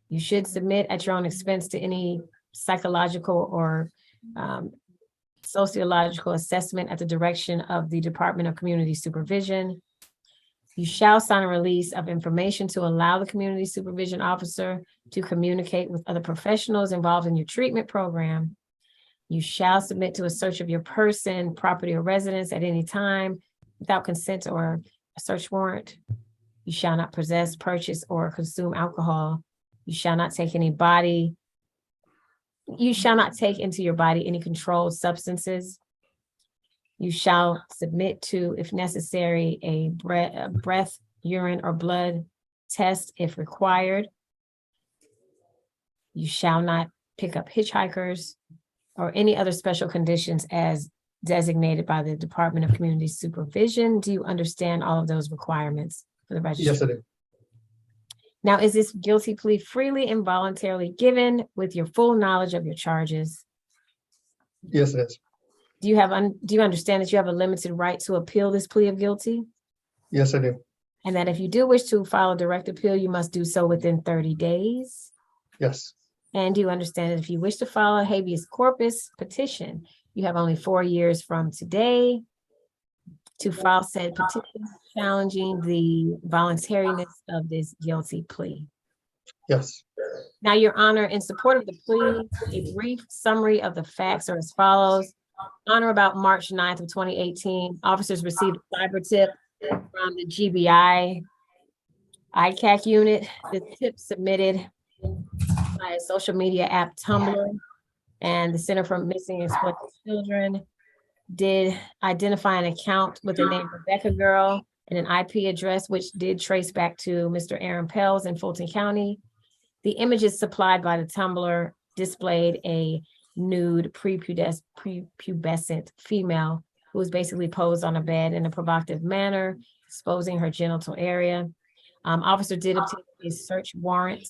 You should submit at your own expense to any psychological or sociological assessment at the direction of the Department of Community Supervision. You shall sign a release of information to allow the community supervision officer to communicate with other professionals involved in your treatment program. You shall submit to a search of your person, property, or residence at any time without consent or a search warrant. You shall not possess, purchase, or consume alcohol. You shall not take into your body any controlled substances. You shall submit to, if necessary, a breath, urine, or blood test if required. You shall not pick up hitchhikers or any other special conditions as designated by the Department of Community Supervision. Do you understand all of those requirements for the registry? Yes, I do. Now, is this guilty plea freely and voluntarily given with your full knowledge of your charges? Yes, it is. Do you understand that you have a limited right to appeal this plea of guilty? Yes, I do. And that if you do wish to file a direct appeal, you must do so within 30 days? Yes. And do you understand that if you wish to file a habeas corpus petition, You have only 4 years from today to file said petition challenging the voluntariness of this guilty plea. Yes. Now, Your Honor, in support of the plea, a brief summary of the facts are as follows. On or about March 9th of 2018, officers received a cyber tip from the GBI ICAC unit. The tip submitted by a social media app, Tumblr, and the Center for Missing and Exploited Children did identify an account with the name Rebecca Girl and an IP address, which did trace back to Mr. Aaron Pels in Fulton County. The images supplied by the Tumblr displayed a nude prepubescent female who was basically posed on a bed in a provocative manner, exposing her genital area. Officer did obtain a search warrant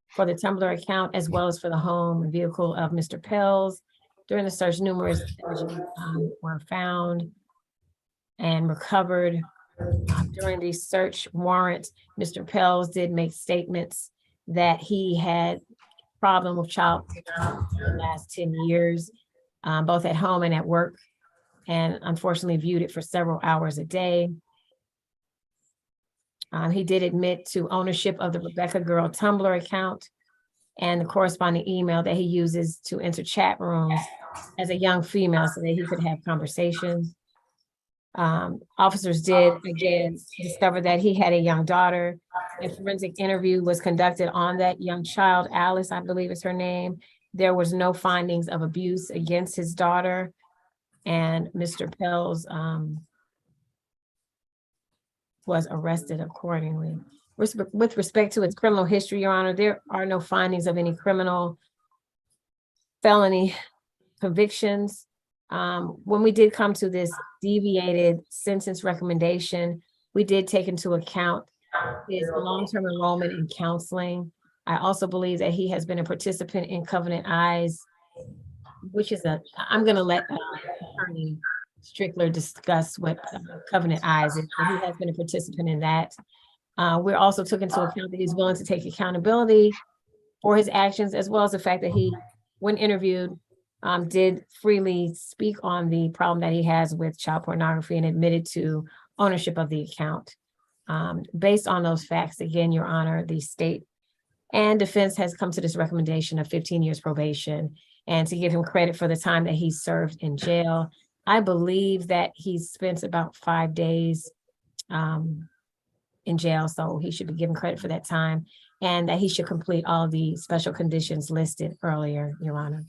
for the Tumblr account as well as for the home and vehicle of Mr. Pels. During the search, numerous images were found and recovered. During the search warrant, Mr. Pels did make statements that he had problem with child pornography for the last 10 years, both at home and at work, and unfortunately viewed it for several hours a day. He did admit to ownership of the Rebecca Girl Tumblr account and the corresponding email that he uses to enter chat rooms as a young female so that he could have conversations. Officers did again discover that he had a young daughter. A forensic interview was conducted on that young child, Alice, I believe is her name. There was no findings of abuse against his daughter, and Mr. Pels was arrested accordingly. With respect to its criminal history, Your Honor, there are no findings of any criminal felony convictions. When we did come to this deviated sentence recommendation, we did take into account his long-term enrollment in counseling. I also believe that he has been a participant in Covenant Eyes, which is I'm gonna let Attorney Strickler discuss what Covenant Eyes is, but he has been a participant in that. We also took into account that he's willing to take accountability for his actions, as well as the fact that he, when interviewed, did freely speak on the problem that he has with child pornography and admitted to ownership of the account. Based on those facts, again, Your Honor, the state and defense has come to this recommendation of 15 years probation and to give him credit for the time that he served in jail. I believe that he spent about 5 days in jail, so he should be given credit for that time, and that he should complete all the special conditions listed earlier, Your Honor.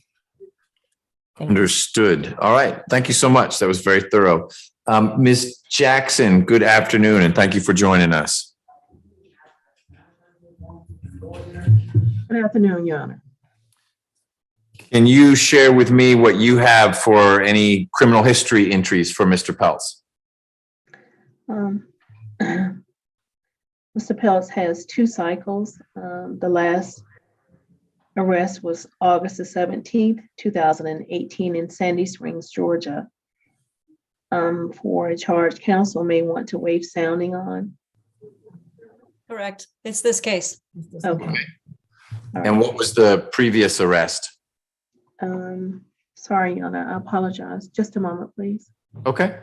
Understood. All right. Thank you so much. That was very thorough. Ms. Jackson, good afternoon, and thank you for joining us. Good afternoon, Your Honor. Can you share with me what you have for any criminal history entries for Mr. Pels? Mr. Pels has 2 cycles. The last arrest was August the 17th, 2018 in Sandy Springs, Georgia, for a charge counsel may want to waive sounding on. Correct. It's this case. Okay. And what was the previous arrest? Sorry, Your Honor, I apologize. Just a moment, please. Okay.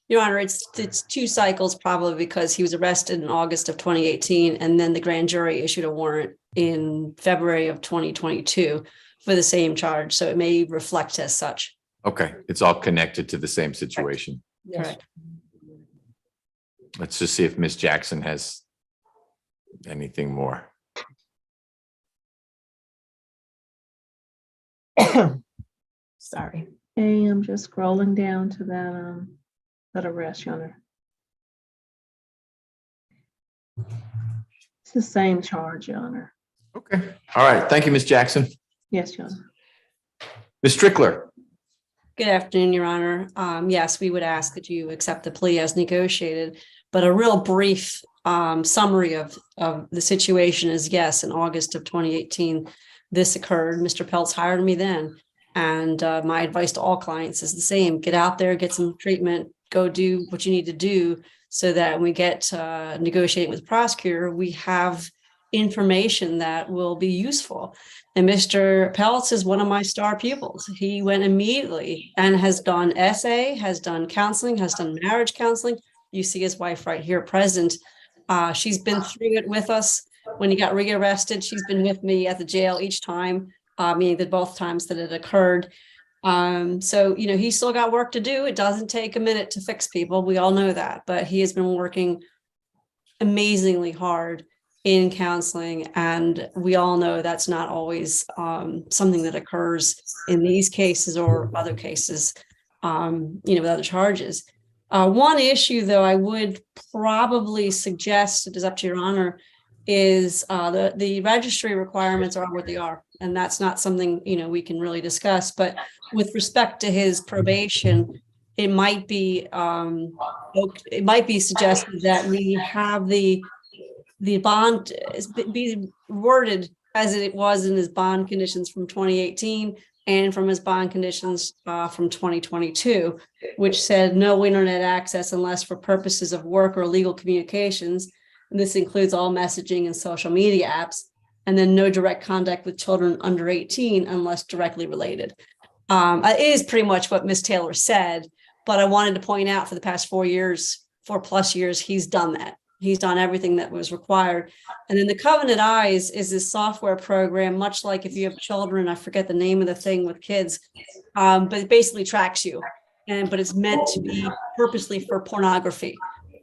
Your Honor, it's 2 cycles probably because he was arrested in August of 2018 and then the grand jury issued a warrant in February of 2022 for the same charge. So it may reflect as such. Okay. It's all connected to the same situation. Correct. Let's just see if Ms. Jackson has anything more. Sorry. Hey, I'm just scrolling down to that arrest, Your Honor. It's the same charge, Your Honor. Okay. All right. Thank you, Ms. Jackson. Yes, Your Honor. Ms. Strickler. Good afternoon, Your Honor. Yes, we would ask that you accept the plea as negotiated, but a real brief summary of the situation is yes, in August of 2018, this occurred. Mr. Pels hired me then. And my advice to all clients is the same. Get out there, get some treatment, go do what you need to do so that when we get negotiating with the prosecutor, we have information that will be useful. And Mr. Peltz is one of my star pupils. He went immediately and has done essay, has done counseling, has done marriage counseling. You see his wife right here present. She's been through it with us. When he got rearrested, she's been with me at the jail each time, meaning that both times that it occurred. So, you know, he's still got work to do. It doesn't take a minute to fix people. We all know that, but he has been working amazingly hard in counseling. And we all know that's not always something that occurs in these cases or other cases, you know, with other charges. One issue, though, I would probably suggest, it is up to your honor, is the registry requirements are what they are. And that's not something, you know, we can really discuss. But with respect to his probation, it might be suggested that we have the bond be worded as it was in his bond conditions from 2018 and from his bond conditions from 2022, which said no internet access unless for purposes of work or legal communications. And this includes all messaging and social media apps, and then no direct contact with children under 18 unless directly related. It is pretty much what Ms. Taylor said, but I wanted to point out for the past 4+ years, he's done that. He's done everything that was required. And then the Covenant Eyes is this software program, much like if you have children, I forget the name of the thing with kids, but it basically tracks you. But it's meant to be purposely for pornography.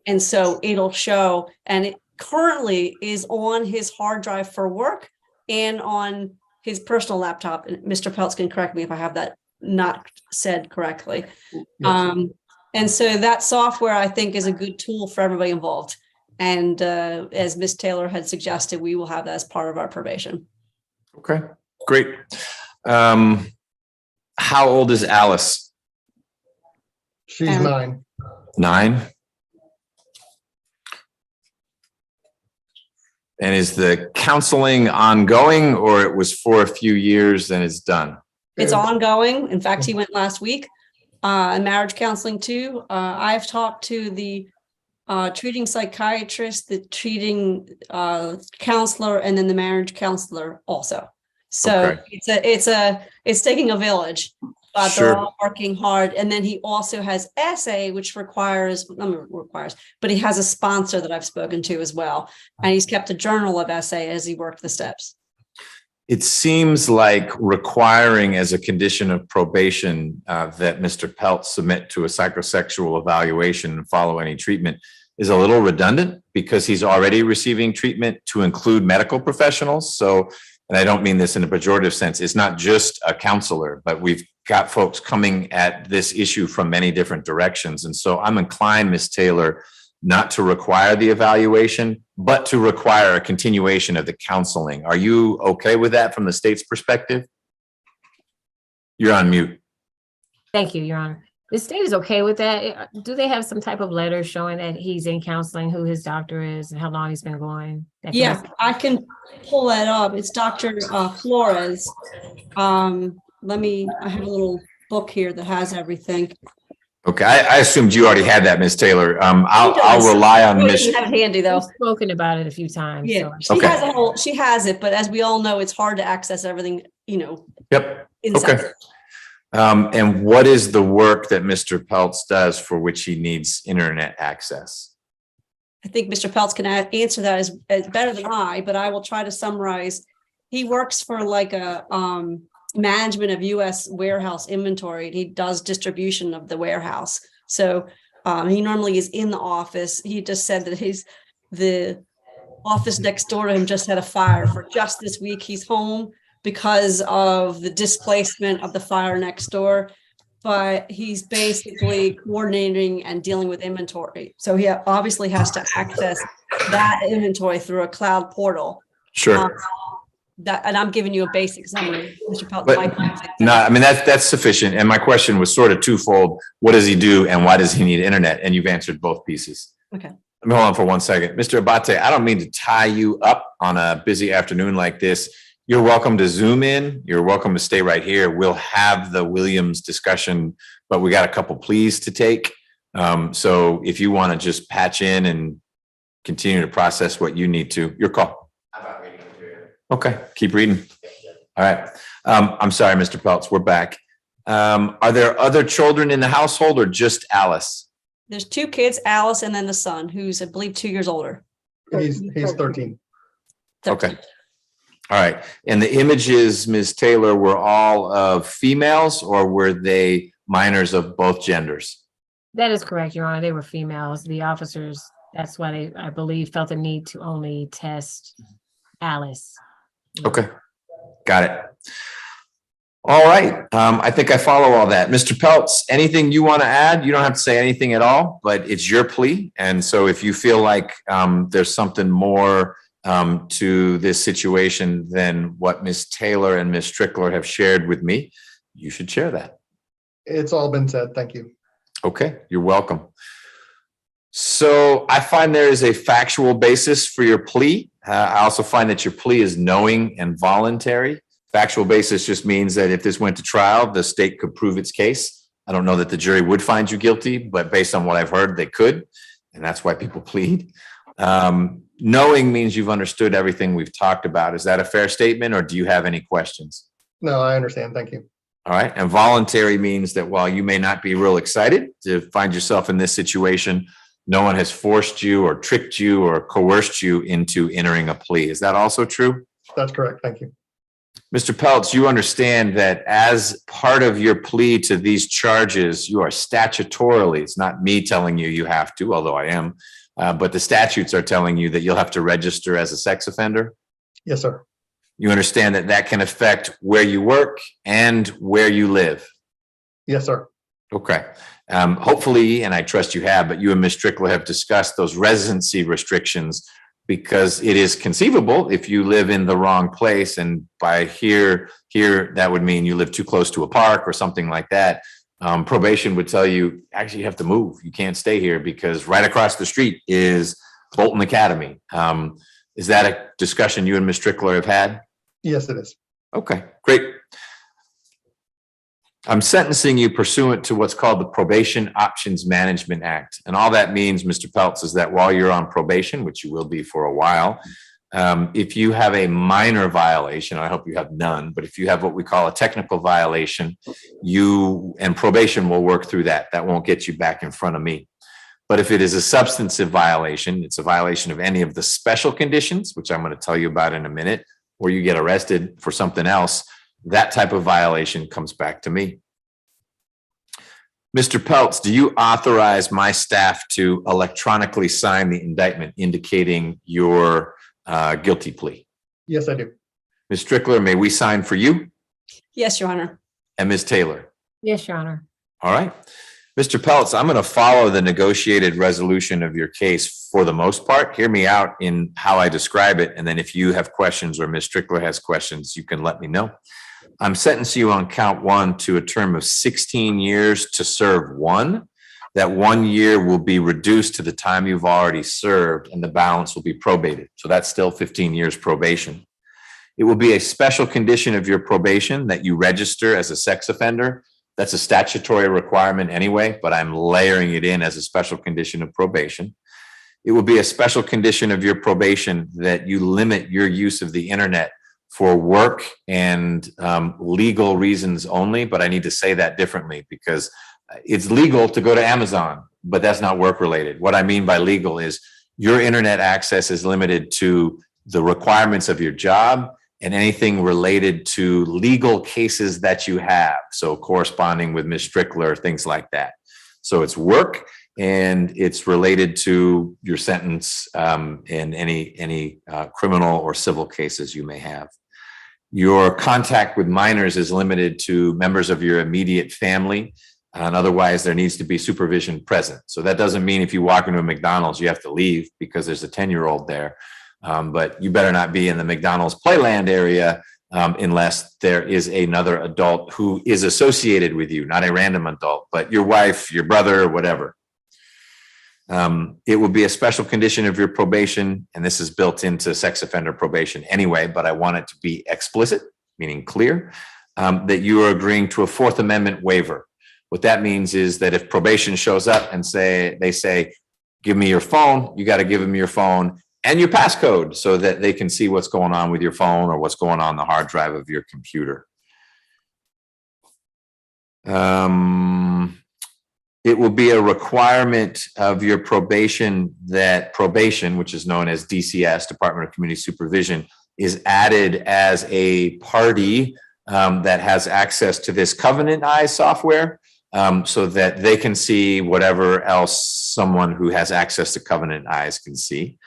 And so it'll show, and it currently is on his hard drive for work and on his personal laptop. And Mr. Peltz can correct me if I have that not said correctly. Yes. And so that software, I think, is a good tool for everybody involved. And as Ms. Taylor had suggested, we will have that as part of our probation. Okay, great. How old is Alice? She's 9. 9? And is the counseling ongoing, or it was for a few years and it's done? It's ongoing. In fact, he went last week. And marriage counseling too. I've talked to the treating psychiatrist, the treating counselor, and then the marriage counselor also. So okay. It's taking a village, but sure. They're all working hard. And then he also has essay, which but he has a sponsor that I've spoken to as well. And he's kept a journal of essay as he worked the steps. It seems like requiring as a condition of probation that Mr. Peltz submit to a psychosexual evaluation and follow any treatment is a little redundant because he's already receiving treatment to include medical professionals. So, and I don't mean this in a pejorative sense, it's not just a counselor, but we've got folks coming at this issue from many different directions. And so I'm inclined, Ms. Taylor, not to require the evaluation, but to require a continuation of the counseling. Are you okay with that from the state's perspective? You're on mute. Thank you, Your Honor. The state is okay with that. Do they have some type of letter showing that he's in counseling, who his doctor is, and how long he's been going? Yeah, I can pull that up. It's Dr. Flores. I have a little book here that has everything. Okay, I assumed you already had that, Ms. Taylor. I'll rely on Ms. Have it handy though. We've spoken about it a few times. Yeah, so. she has it, but as we all know, it's hard to access everything, you know. Yep. Inside. Okay. And what is the work that Mr. Peltz does for which he needs internet access? I think Mr. Peltz can answer that as better than I, but I will try to summarize. He works for like a management of U.S. warehouse inventory. He does distribution of the warehouse. So he normally is in the office. He just said that the office next door to him just had a fire. For just this week, he's home because of the displacement of the fire next door. But he's basically coordinating and dealing with inventory. So he obviously has to access that inventory through a cloud portal. Sure. And I'm giving you a basic summary, Mr. Peltz. No, I mean, that's sufficient. And my question was sort of twofold. What does he do and why does he need internet? And you've answered both pieces. Okay. Let me hold on for 1 second. Mr. Abate, I don't mean to tie you up on a busy afternoon like this. You're welcome to Zoom in. You're welcome to stay right here. We'll have the Williams discussion, but we got a couple pleas to take. So if you want to just patch in and continue to process what you need to, your call. How about we Okay, keep reading. All right. I'm sorry, Mr. Peltz, we're back. Are there other children in the household or just Alice? There's two kids, Alice and then the son, who's I believe 2 years older. He's 13. Okay. All right. And the images, Ms. Taylor, were all of females or were they minors of both genders? That is correct, Your Honor. They were females. The officers, that's why they, I believe, felt the need to only test Alice. Okay. Got it. All right. I think I follow all that. Mr. Peltz, anything you want to add? You don't have to say anything at all, but it's your plea. And so if you feel like there's something more to this situation than what Ms. Taylor and Ms. Strickler have shared with me, you should share that. It's all been said. Thank you. Okay, you're welcome. So I find there is a factual basis for your plea. I also find that your plea is knowing and voluntary. Factual basis just means that if this went to trial, the state could prove its case. I don't know that the jury would find you guilty, but based on what I've heard, they could. And that's why people plead. Knowing means you've understood everything we've talked about. Is that a fair statement or do you have any questions? No, I understand. Thank you. All right. And voluntary means that while you may not be real excited to find yourself in this situation, no one has forced you or tricked you or coerced you into entering a plea. Is that also true? That's correct. Thank you. Mr. Peltz, you understand that as part of your plea to these charges, you are statutorily, it's not me telling you you have to, although I am, but the statutes are telling you that you'll have to register as a sex offender? Yes, sir. You understand that that can affect where you work and where you live? Yes, sir. Okay. Hopefully, and I trust you have, but you and Ms. Strickler have discussed those residency restrictions because it is conceivable if you live in the wrong place, and by here, that would mean you live too close to a park or something like that. Probation would tell you, actually, you have to move. You can't stay here because right across the street is Bolton Academy. Is that a discussion you and Ms. Strickler have had? Yes, it is. Okay, great. I'm sentencing you pursuant to what's called the Probation Options Management Act. And all that means, Mr. Peltz, is that while you're on probation, which you will be for a while, if you have a minor violation, I hope you have none, but if you have what we call a technical violation, you and probation will work through that. That won't get you back in front of me. But if it is a substantive violation, it's a violation of any of the special conditions, which I'm going to tell you about in a minute, or you get arrested for something else, that type of violation comes back to me. Mr. Peltz, do you authorize my staff to electronically sign the indictment indicating your guilty plea? Yes, I do. Ms. Strickler, may we sign for you? Yes, Your Honor. And Ms. Taylor? Yes, Your Honor. All right. Mr. Peltz, I'm going to follow the negotiated resolution of your case for the most part. Hear me out in how I describe it. And then if you have questions or Ms. Strickler has questions, you can let me know. I'm sentencing you on count 1 to a term of 16 years to serve 1. That 1 year will be reduced to the time you've already served and the balance will be probated. So that's still 15 years probation. It will be a special condition of your probation that you register as a sex offender. That's a statutory requirement anyway, but I'm layering it in as a special condition of probation. It will be a special condition of your probation that you limit your use of the internet for work and legal reasons only, but I need to say that differently because it's legal to go to Amazon, but that's not work related. What I mean by legal is your internet access is limited to the requirements of your job and anything related to legal cases that you have. So corresponding with Ms. Strickler, things like that. So it's work and it's related to your sentence and any criminal or civil cases you may have. Your contact with minors is limited to members of your immediate family, and otherwise there needs to be supervision present. So that doesn't mean if you walk into a McDonald's, you have to leave because there's a 10-year-old there. But you better not be in the McDonald's playland area unless there is another adult who is associated with you, not a random adult, but your wife, your brother, whatever. It will be a special condition of your probation, and this is built into sex offender probation anyway, but I want it to be explicit, meaning clear, that you are agreeing to a Fourth Amendment waiver. What that means is that if probation shows up and they say, give me your phone, you got to give them your phone, and your passcode so that they can see what's going on with your phone or what's going on the hard drive of your computer. It will be a requirement of your probation that probation, which is known as DCS, Department of Community Supervision, is added as a party that has access to this Covenant Eyes software so that they can see whatever else someone who has access to Covenant Eyes can see.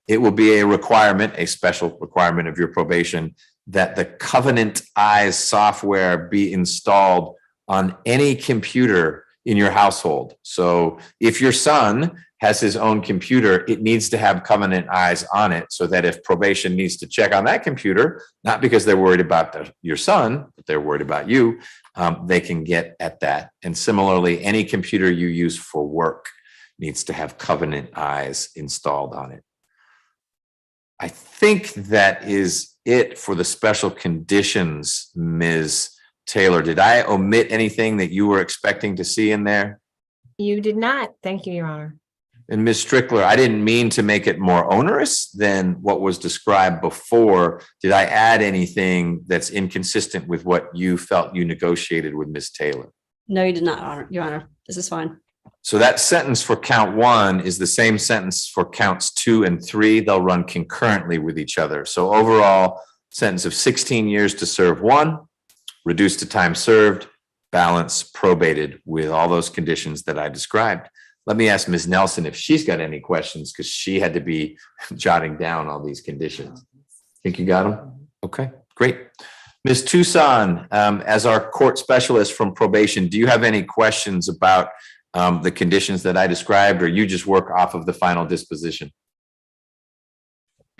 It will be a requirement, a special requirement of your probation, that the Covenant Eyes software be installed on any computer in your household. So if your son has his own computer, it needs to have Covenant Eyes on it so that if probation needs to check on that computer, not because they're worried about your son, but they're worried about you, they can get at that. And similarly, any computer you use for work needs to have Covenant Eyes installed on it. I think that is it for the special conditions, Ms. Taylor. Did I omit anything that you were expecting to see in there? You did not. Thank you, Your Honor. And Ms. Strickler, I didn't mean to make it more onerous than what was described before. Did I add anything that's inconsistent with what you felt you negotiated with Ms. Taylor? No, you did not, Your Honor. This is fine. So that sentence for count 1 is the same sentence for counts 2 and 3. They'll run concurrently with each other. So overall, sentence of 16 years to serve 1, reduced to time served, balance probated with all those conditions that I described. Let me ask Ms. Nelson if she's got any questions because she had to be jotting down all these conditions. Think you got them? Okay, great. Ms. Tucson, as our court specialist from probation, do you have any questions about the conditions that I described, or you just work off of the final disposition?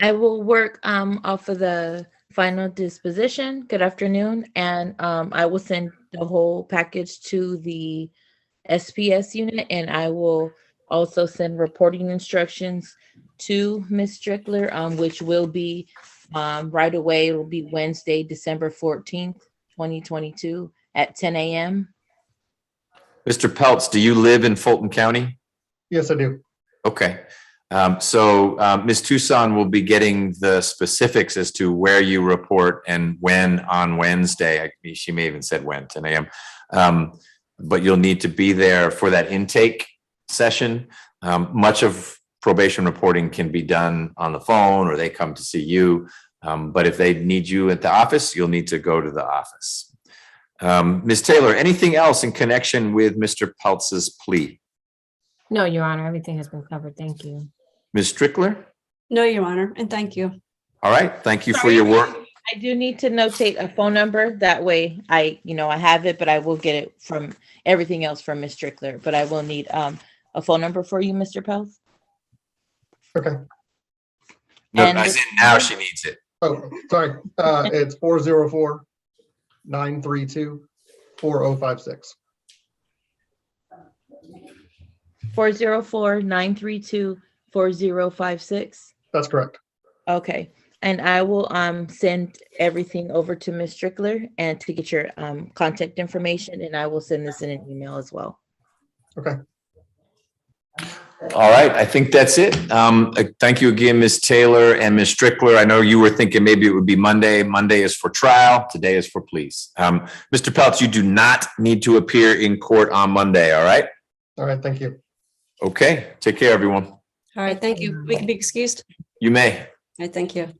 I will work off of the final disposition. Good afternoon. And I will send the whole package to the SPS unit, and I will also send reporting instructions to Ms. Strickler, which will be right away. It will be Wednesday, December 14th, 2022 at 10 a.m. Mr. Peltz, do you live in Fulton County? Yes, I do. Okay. So Ms. Tucson will be getting the specifics as to where you report and when on Wednesday. She may even said when, 10 a.m. But you'll need to be there for that intake session. Much of probation reporting can be done on the phone or they come to see you. But if they need you at the office, you'll need to go to the office. Ms. Taylor, anything else in connection with Mr. Peltz's plea? No, Your Honor, everything has been covered. Thank you. Ms. Strickler? No, Your Honor, and thank you. All right, thank you for your work. I do need to notate a phone number. That way I have it, but I will get it from everything else from Ms. Strickler. But I will need a phone number for you, Mr. Peltz. Okay. No, as in now she needs it. Oh, sorry. It's 404-932-4056. 404-932-4056. That's correct. Okay. And I will send everything over to Ms. Strickler and to get your contact information, and I will send this in an email as well. Okay. All right, I think that's it. Thank you again, Ms. Taylor and Ms. Strickler. I know you were thinking maybe it would be Monday. Monday is for trial. Today is for pleas. Mr. Peltz, you do not need to appear in court on Monday, all right? All right, thank you. Okay, take care, everyone. All right, thank you. We can be excused. You may. All right, thank you.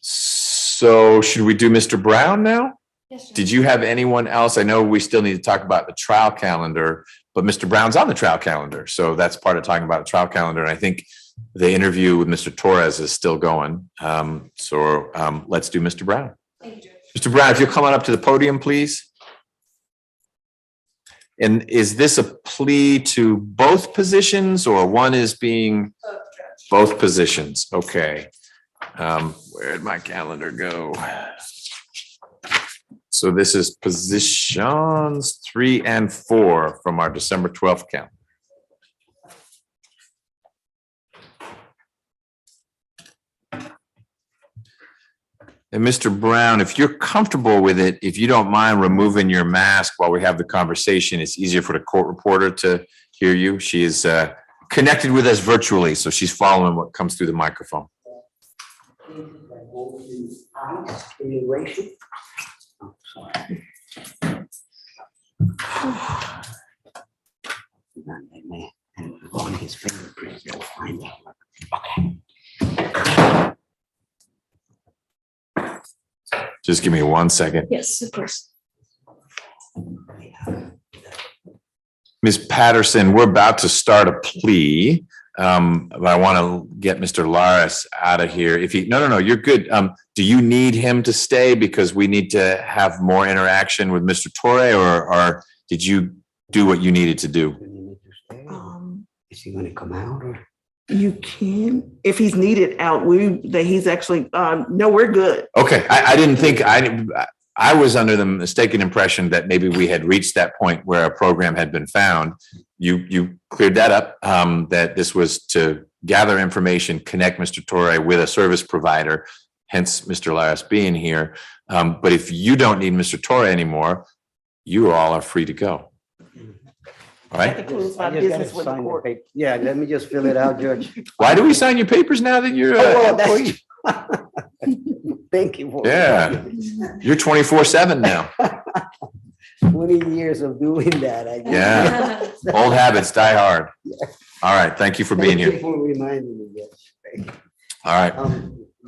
So should we do Mr. Brown now? Yes, sir. Did you have anyone else? I know we still need to talk about the trial calendar, but Mr. Brown's on the trial calendar. So that's part of talking about the trial calendar. And I think the interview with Mr. Torres is still going. So let's do Mr. Brown. Mr. Brown, if you'll come on up to the podium, please. And is this a plea to both positions or one is being both positions? Okay. Where'd my calendar go? So this is positions 3 and 4 from our December 12th count. And Mr. Brown, if you're comfortable with it, if you don't mind removing your mask while we have the conversation, it's easier for the court reporter to hear you. She is connected with us virtually, so she's following what comes through the microphone. On his fingerprints, you'll find out. Just give me 1 second. Yes, of course. Ms. Patterson, we're about to start a plea. But I want to get Mr. Laris out of here. If he, no, you're good. Do you need him to stay because we need to have more interaction with Mr. Torre, or did you do what you needed to do? Is he gonna come out or? You can, if he's needed out, he's actually, no, we're good. Okay, I didn't think, I was under the mistaken impression that maybe we had reached that point where a program had been found. You cleared that up, that this was to gather information, connect Mr. Torre with a service provider, hence Mr. Laris being here. But if you don't need Mr. Torre anymore, you all are free to go. All right? Yeah, let me just fill it out, Judge. Why do we sign your papers now that you're an employee? Thank you. For Yeah, you're 24/7 now. 20 years of doing that. I guess. Yeah, old habits die hard. All right, thank you for being Thank you here. for reminding me, Judge. Thank you. All right,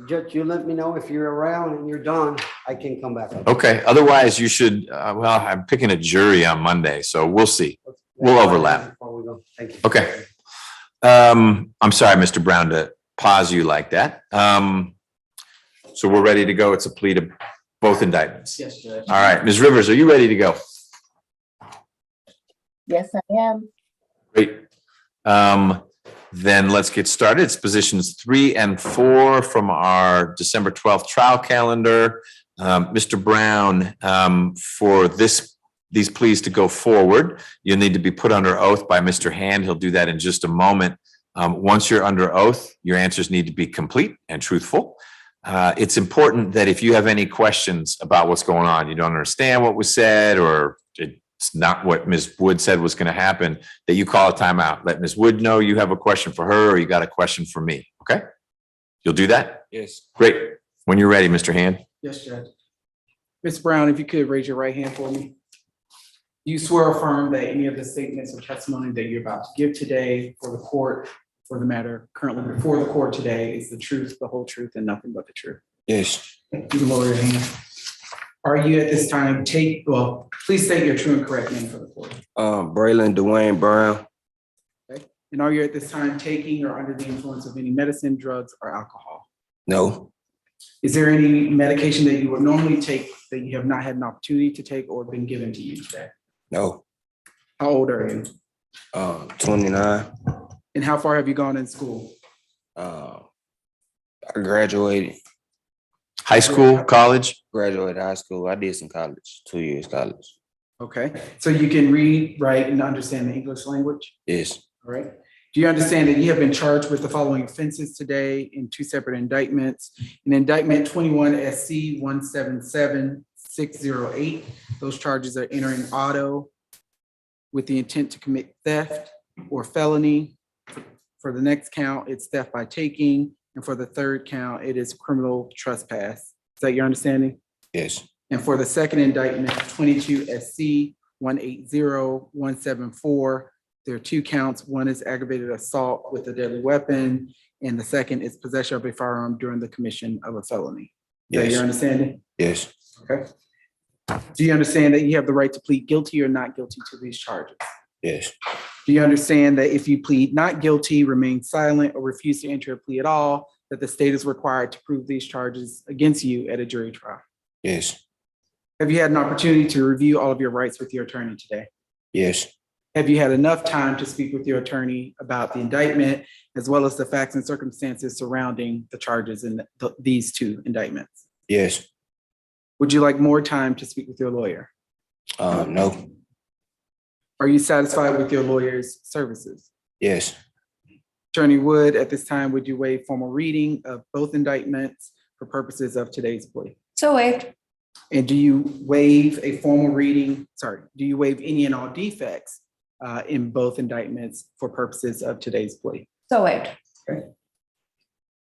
Judge, you let me know if you're around and you're done, I can come back. okay, otherwise you should, well, I'm picking a jury on Monday, so we'll see. We'll overlap. Before we go. Thank you. Okay. I'm sorry, Mr. Brown, to pause you like that. So we're ready to go. It's a plea to both indictments. Yes, Judge. All right, Ms. Rivers, are you ready to go? Yes, I am. Great. Then let's get started. It's positions 3 and 4 from our December 12th trial calendar. Mr. Brown, for these pleas to go forward, you'll need to be put under oath by Mr. Hand. He'll do that in just a moment. Once you're under oath, your answers need to be complete and truthful. It's important that if you have any questions about what's going on, you don't understand what was said, or it's not what Ms. Wood said was going to happen, that you call a timeout. Let Ms. Wood know you have a question for her or you got a question for me. Okay? You'll do that? Yes. Great. When you're ready, Mr. Hand. Yes, Judge. Ms. Brown, if you could raise your right hand for me. You swear or affirm that any of the statements or testimony that you're about to give today for the court, for the matter currently before the court today, is the truth, the whole truth, and nothing but the truth? Yes. You can lower your hand. Are you at this time please state your true and correct name for the court. Braylon Dwayne Brown. Okay. And are you at this time taking or under the influence of any medicine, drugs, or alcohol? No. Is there any medication that you would normally take that you have not had an opportunity to take or been given to you today? No. How old are you? 29. And how far have you gone in school? I graduated. High school, college? Graduated high school. I did some college, 2 years college. Okay, so you can read, write, and understand the English language? Yes. All right. Do you understand that you have been charged with the following offenses today in 2 separate indictments? In indictment 21 SC 177608, those charges are entering auto with the intent to commit theft or felony. For the next count, it's theft by taking. And for the third count, it is criminal trespass. Is that your understanding? Yes. And for the second indictment, 22 SC 180174, there are 2 counts. One is aggravated assault with a deadly weapon, and the second is possession of a firearm during the commission of a felony. Is that your understanding? Yes. Okay. Do you understand that you have the right to plead guilty or not guilty to these charges? Yes. Do you understand that if you plead not guilty, remain silent, or refuse to enter a plea at all, that the state is required to prove these charges against you at a jury trial? Yes. Have you had an opportunity to review all of your rights with your attorney today? Yes. Have you had enough time to speak with your attorney about the indictment, as well as the facts and circumstances surrounding the charges in these 2 indictments? Yes. Would you like more time to speak with your lawyer? No. Are you satisfied with your lawyer's services? Yes. Attorney Wood, at this time, would you waive formal reading of both indictments for purposes of today's plea? So waived. And do you waive a formal reading, do you waive any and all defects in both indictments for purposes of today's plea. So waived.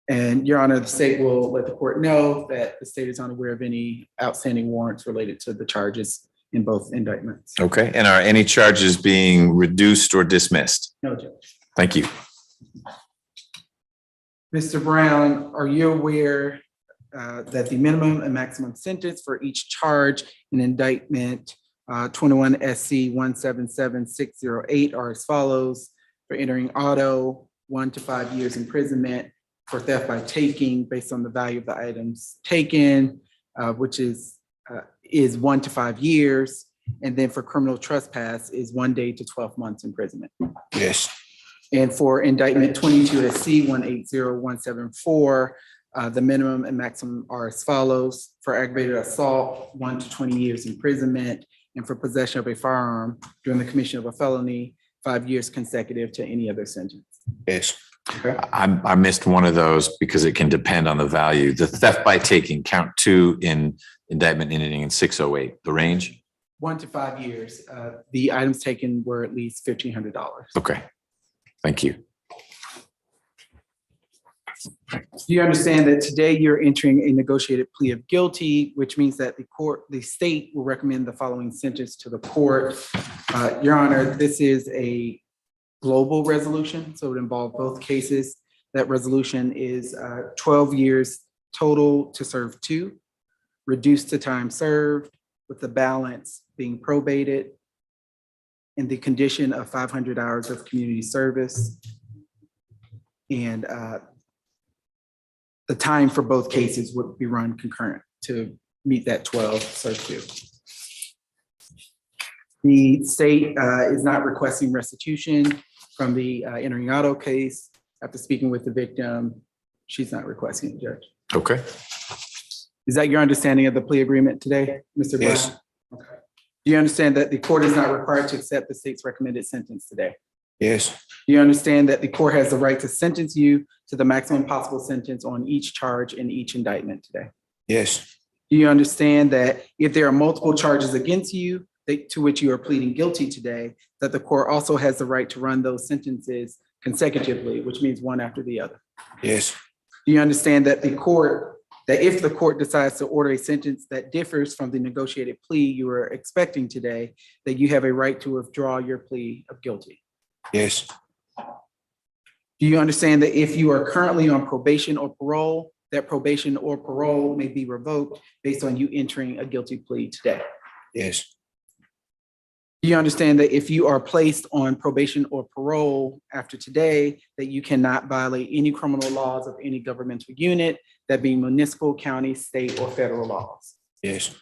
And Your Honor, the state will let the court know that the state is unaware of any outstanding warrants related to the charges in both indictments. Okay, and are any charges being reduced or dismissed? No, Judge. Thank you. Mr. Brown, are you aware that the minimum and maximum sentence for each charge in indictment 21 SC 177608 are as follows: for entering auto, 1 to 5 years imprisonment; for theft by taking based on the value of the items taken, which is 1 to 5 years. And then for criminal trespass is 1 day to 12 months imprisonment. Yes. And for indictment 22 SC 180174, the minimum and maximum are as follows: for aggravated assault, 1 to 20 years imprisonment; and for possession of a firearm during the commission of a felony, 5 years consecutive to any other sentence. Yes. I missed one of those because it can depend on the value. The theft by taking, count 2 in indictment ending in 608, the range? 1 to 5 years. The items taken were at least $1,500. Okay, thank you. Do you understand that today you're entering a negotiated plea of guilty, which means that the state will recommend the following sentence to the court? Your Honor, this is a global resolution, so it involves both cases. That resolution is 12 years total to serve 2, reduced to time served, with the balance being probated, and the condition of 500 hours of community service. And the time for both cases would be run concurrent to meet that 12 serve 2. The state is not requesting restitution from the entering auto case. After speaking with the victim, she's not requesting it, Judge. Okay. Is that your understanding of the plea agreement today, Mr. Brown? Yes. Okay. Do you understand that the court is not required to accept the state's recommended sentence today? Yes. Do you understand that the court has the right to sentence you to the maximum possible sentence on each charge in each indictment today? Yes. Do you understand that if there are multiple charges against you to which you are pleading guilty today, that the court also has the right to run those sentences consecutively, which means one after the other? Yes. Do you understand that if the court decides to order a sentence that differs from the negotiated plea you are expecting today, that you have a right to withdraw your plea of guilty? Yes. Do you understand that if you are currently on probation or parole, that probation or parole may be revoked based on you entering a guilty plea today? Yes. Do you understand that if you are placed on probation or parole after today, that you cannot violate any criminal laws of any governmental unit, that being municipal, county, state, or federal laws? Yes.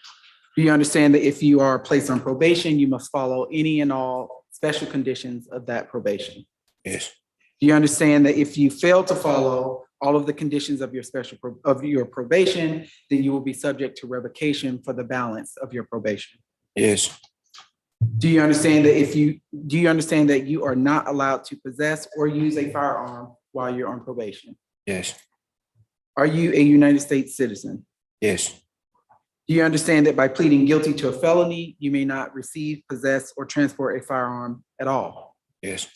Do you understand that if you are placed on probation, you must follow any and all special conditions of that probation? Yes. Do you understand that if you fail to follow all of the conditions of your probation, then you will be subject to revocation for the balance of your probation? Yes. Do you understand that you are not allowed to possess or use a firearm while you're on probation? Yes. Are you a United States citizen? Yes. Do you understand that by pleading guilty to a felony, you may not receive, possess, or transport a firearm at all? Yes.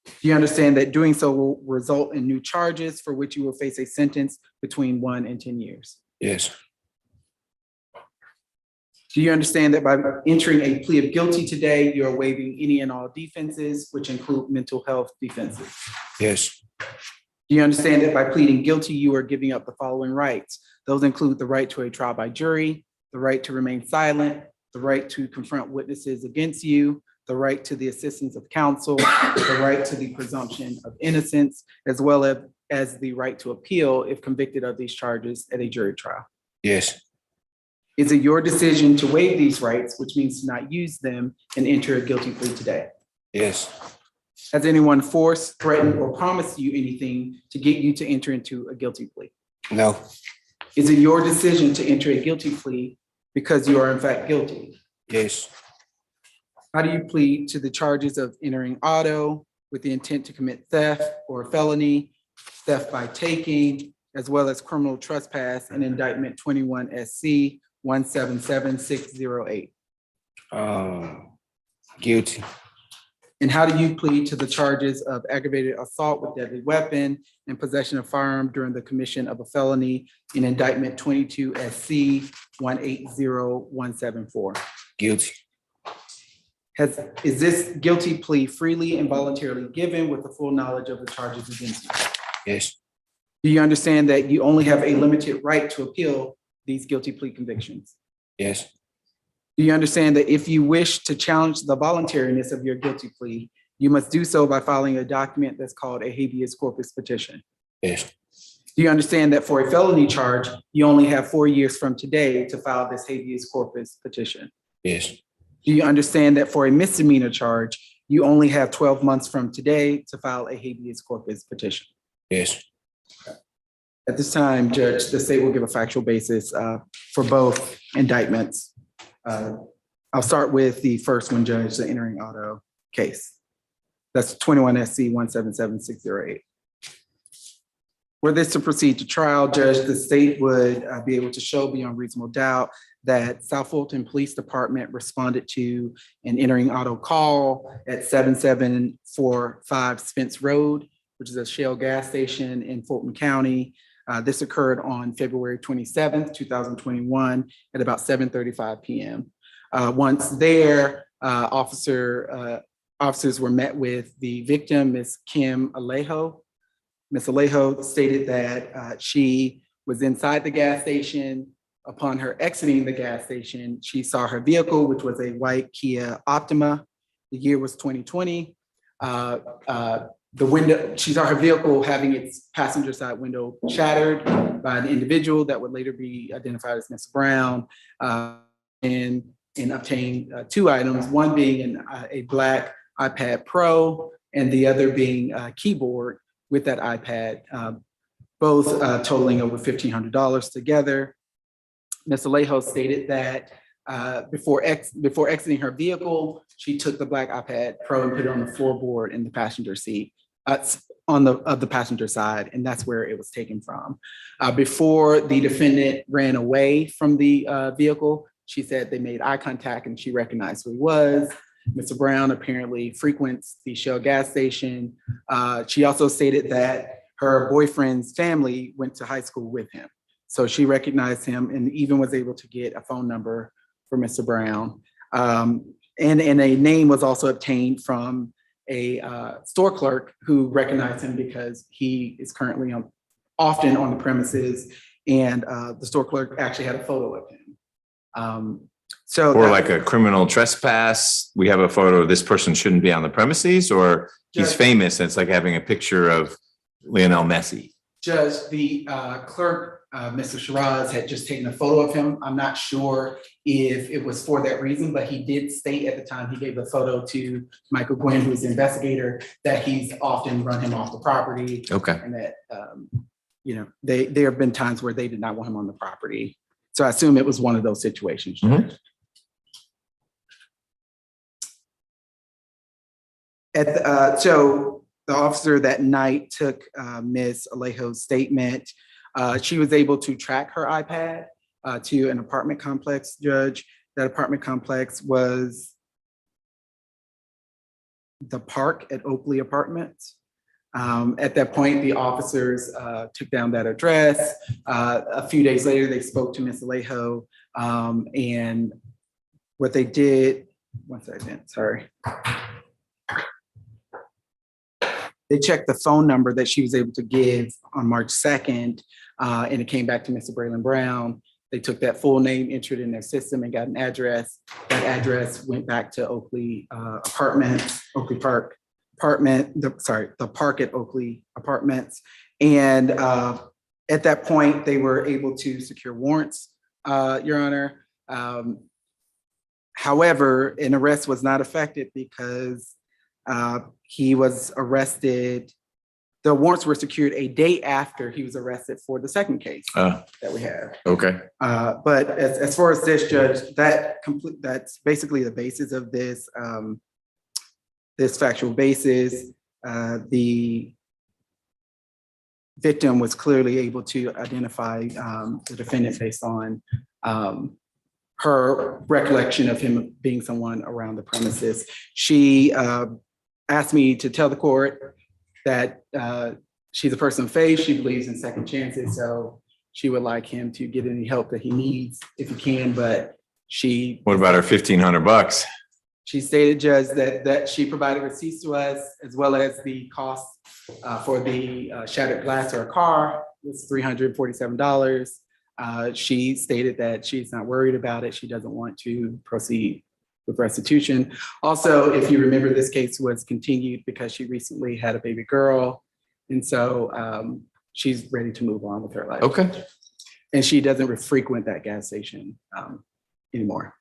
Do you understand that doing so will result in new charges for which you will face a sentence between 1 and 10 years? Yes. Do you understand that by entering a plea of guilty today, you are waiving any and all defenses, which include mental health defenses? Yes. Do you understand that by pleading guilty, you are giving up the following rights? Those include the right to a trial by jury, the right to remain silent, the right to confront witnesses against you, the right to the assistance of counsel, the right to the presumption of innocence, as well as the right to appeal if convicted of these charges at a jury trial. Yes. Is it your decision to waive these rights, which means to not use them, and enter a guilty plea today? Yes. Has anyone forced, threatened, or promised you anything to get you to enter into a guilty plea? No. Is it your decision to enter a guilty plea because you are in fact guilty? Yes. How do you plead to the charges of entering auto with the intent to commit theft or felony, theft by taking, as well as criminal trespass in indictment 21 SC 177608? Guilty. And how do you plead to the charges of aggravated assault with deadly weapon and possession of firearm during the commission of a felony in indictment 22 SC 180174? Guilty. Is this guilty plea freely and voluntarily given with the full knowledge of the charges against you? Yes. Do you understand that you only have a limited right to appeal these guilty plea convictions? Yes. Do you understand that if you wish to challenge the voluntariness of your guilty plea, you must do so by filing a document that's called a habeas corpus petition? Yes. Do you understand that for a felony charge, you only have 4 years from today to file this habeas corpus petition? Yes. Do you understand that for a misdemeanor charge, you only have 12 months from today to file a habeas corpus petition? Yes. At this time, Judge, the state will give a factual basis for both indictments. I'll start with the first one, Judge, the entering auto case. That's 21 SC 177608. Were this to proceed to trial, Judge, the state would be able to show beyond reasonable doubt that South Fulton Police Department responded to an entering auto call at 7745 Spence Road, which is a Shell gas station in Fulton County. This occurred on February 27th, 2021 at about 7:35 p.m. Once there, officers were met with the victim, Ms. Kim Alejo. Ms. Alejo stated that she was inside the gas station. Upon her exiting the gas station, she saw her vehicle, which was a white Kia Optima. The year was 2020. She saw her vehicle having its passenger side window shattered by an individual that would later be identified as Mr. Brown, and obtained two items, one being a black iPad Pro and the other being a keyboard with that iPad, both totaling over $1,500 together. Ms. Alejo stated that before exiting her vehicle, she took the black iPad Pro and put it on the floorboard in the passenger seat, on the passenger side, and that's where it was taken from. Before the defendant ran away from the vehicle, she said they made eye contact and she recognized who he was. Mr. Brown apparently frequents the Shell gas station. She also stated that her boyfriend's family went to high school with him. So she recognized him and even was able to get a phone number for Mr. Brown. And a name was also obtained from a store clerk who recognized him because he is currently often on the premises, and the store clerk actually had a photo of him. Or like a criminal trespass, we have a photo of this person shouldn't be on the premises, or he's famous and it's like having a picture of Lionel Messi. Judge, the clerk, Mr. Shiraz, had just taken a photo of him. I'm not sure if it was for that reason, but he did state at the time he gave the photo to Michael Gwynn, who's the investigator, that he's often run him off the property. Okay. And that, there have been times where they did not want him on the property. So I assume it was one of those situations. Mm-hmm. So the officer that night took Ms. Alejo's statement. She was able to track her iPad to an apartment complex, Judge. That apartment complex was the Park at Oakley Apartments. At that point, the officers took down that address. A few days later, they spoke to Ms. Alejo, and what they did, one second, sorry. They checked the phone number that she was able to give on March 2nd, and it came back to Mr. Braylon Brown. They took that full name, entered in their system, and got an address. That address went back to Oakley Apartments, Oakley Park Apartment, the Park at Oakley Apartments. And at that point, they were able to secure warrants, Your Honor. However, an arrest was not effected because he was arrested. The warrants were secured a day after he was arrested for the second case that we have. Okay. But as far as this, Judge, that's basically the basis of this, this factual basis. The victim was clearly able to identify the defendant based on her recollection of him being someone around the premises. She asked me to tell the court that she's a person of faith. She believes in second chances. So she would like him to get any help that he needs if he can, but What about her $1,500? she stated, Judge, that she provided receipts to us as well as the cost for the shattered glass of her car was $347. She stated that she's not worried about it. She doesn't want to proceed with restitution. Also, if you remember, this case was continued because she recently had a baby girl. And so she's ready to move on with her life. Okay. And she doesn't frequent that gas station anymore.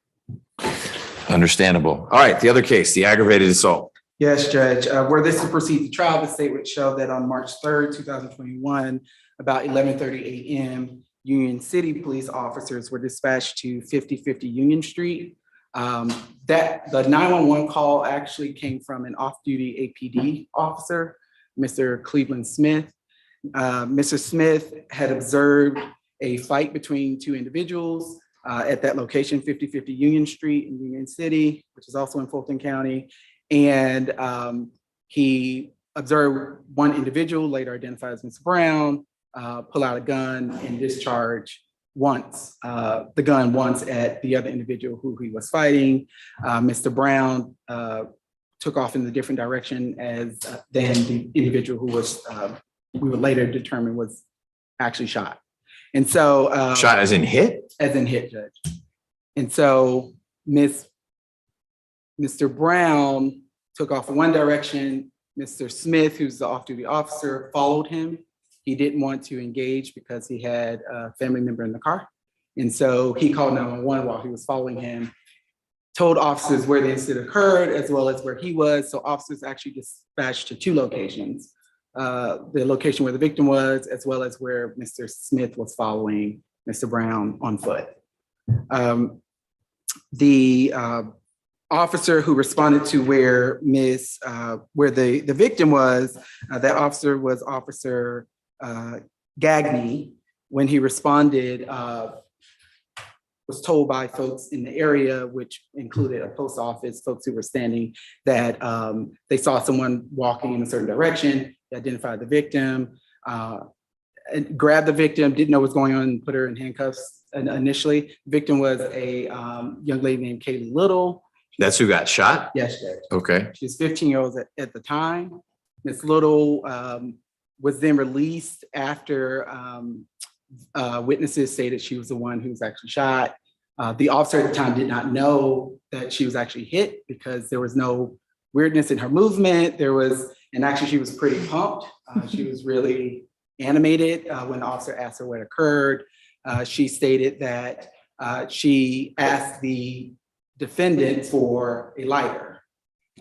Understandable. All right, the other case, the aggravated assault. Yes, Judge. Were this to proceed to trial, the state would show that on March 3rd, 2021, about 11:30 a.m., Union City police officers were dispatched to 5050 Union Street. That the 911 call actually came from an off-duty APD officer, Mr. Cleveland Smith. Mr. Smith had observed a fight between two individuals at that location, 5050 Union Street in Union City, which is also in Fulton County. And he observed one individual, later identified as Mr. Brown, pull out a gun and discharge the gun once at the other individual who he was fighting. Mr. Brown took off in a different direction than the individual who was, we would later determine was actually shot. And so Shot as in hit? As in hit, Judge. And so Mr. Brown took off in one direction. Mr. Smith, who's the off-duty officer, followed him. He didn't want to engage because he had a family member in the car. And so he called 911 while he was following him, told officers where the incident occurred as well as where he was. So officers actually dispatched to two locations. The location where the victim was, as well as where Mr. Smith was following Mr. Brown on foot. The officer who responded to where the victim was, that officer was Officer Gagney. When he responded, was told by folks in the area, which included a post office, folks who were standing, that they saw someone walking in a certain direction. They identified the victim, and grabbed the victim, didn't know what was going on, and put her in handcuffs initially. The victim was a young lady named Kaylee Little. That's who got shot? Yes, Judge. Okay. She was 15 years old at the time. Ms. Little was then released after witnesses stated she was the one who was actually shot. The officer at the time did not know that she was actually hit because there was no weirdness in her movement. And actually she was pretty pumped. She was really animated when the officer asked her what occurred. She stated that she asked the defendant for a lighter.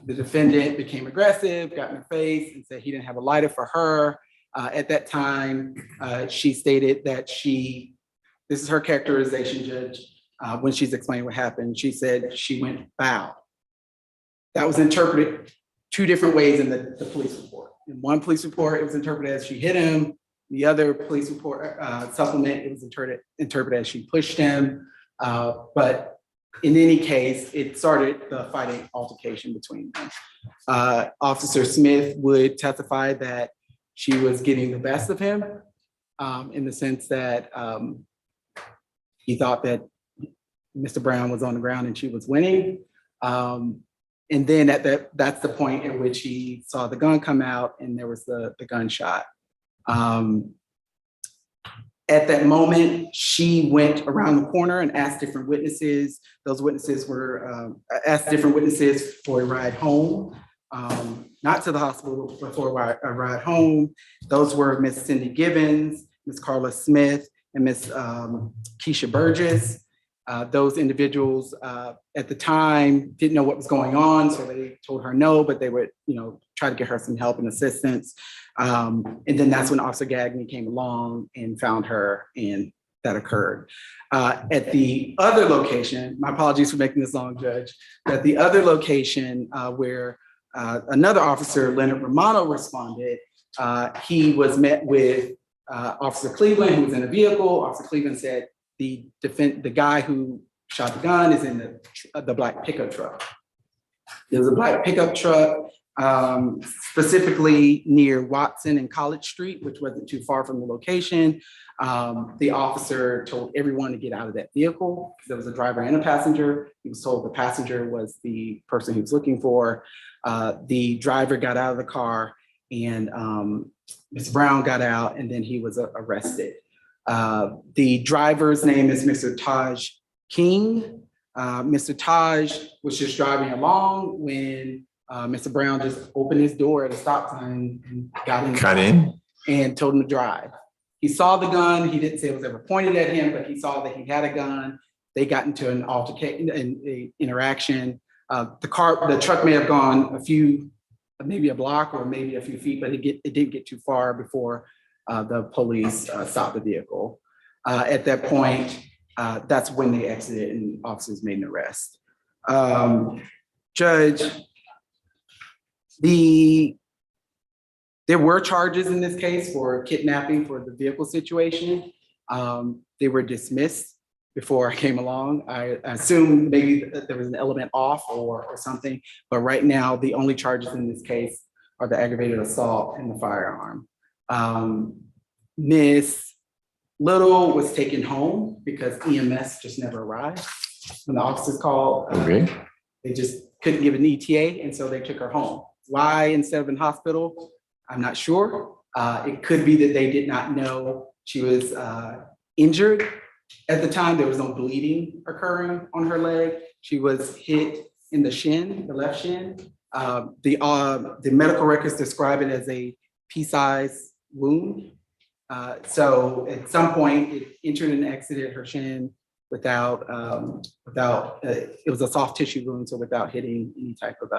The defendant became aggressive, got in her face, and said he didn't have a lighter for her. At that time, she stated that this is her characterization, Judge, when she's explaining what happened. She said she went foul. That was interpreted two different ways in the police report. In one police report, it was interpreted as she hit him. The other police report supplement, it was interpreted as she pushed him. But in any case, it started the fighting altercation between them. Officer Smith would testify that she was getting the best of him in the sense that he thought that Mr. Brown was on the ground and she was winning. And then that's the point at which he saw the gun come out and there was the gunshot. At that moment, she went around the corner and asked different witnesses. Those witnesses were asked different witnesses for a ride home, not to the hospital, but for a ride home. Those were Miss Cindy Gibbons, Miss Carla Smith, and Miss Keisha Burgess. Those individuals at the time didn't know what was going on, so they told her no, but they would, try to get her some help and assistance. And then that's when Officer Gagney came along and found her, and that occurred. At the other location, my apologies for making this long, Judge, at the other location where another officer, Leonard Romano, responded, he was met with Officer Cleveland, who was in a vehicle. Officer Cleveland said, the guy who shot the gun is in the black pickup truck. There was a black pickup truck. specifically near Watson and College Street, which wasn't too far from the location. The officer told everyone to get out of that vehicle. There was a driver and a passenger. He was told the passenger was the person he was looking for. The driver got out of the car and Mr. Brown got out and then he was arrested. The driver's name is Mr. Taj King. Mr. Taj was just driving along when Mr. Brown just opened his door at a stop sign and got in and told him to drive. He saw the gun. He didn't say it was ever pointed at him, but he saw that he had a gun. They got into an altercation, an interaction. The truck may have gone maybe a block or maybe a few feet, but it didn't get too far before the police stopped the vehicle. At that point, that's when they exited and officers made an arrest. Judge, there were charges in this case for kidnapping for the vehicle situation. They were dismissed before I came along. I assume maybe there was an element off or something, but right now the only charges in this case are the aggravated assault and the firearm. Miss Little was taken home because EMS just never arrived. When the officers called, they just couldn't give an ETA, and so they took her home. Why instead of in hospital? I'm not sure. It could be that they did not know she was injured. At the time, there was no bleeding occurring on her leg. She was hit in the shin, the left shin. The medical records describe it as a pea-sized wound. So at some point, it entered and exited her shin without it was a soft tissue wound, so without hitting any type of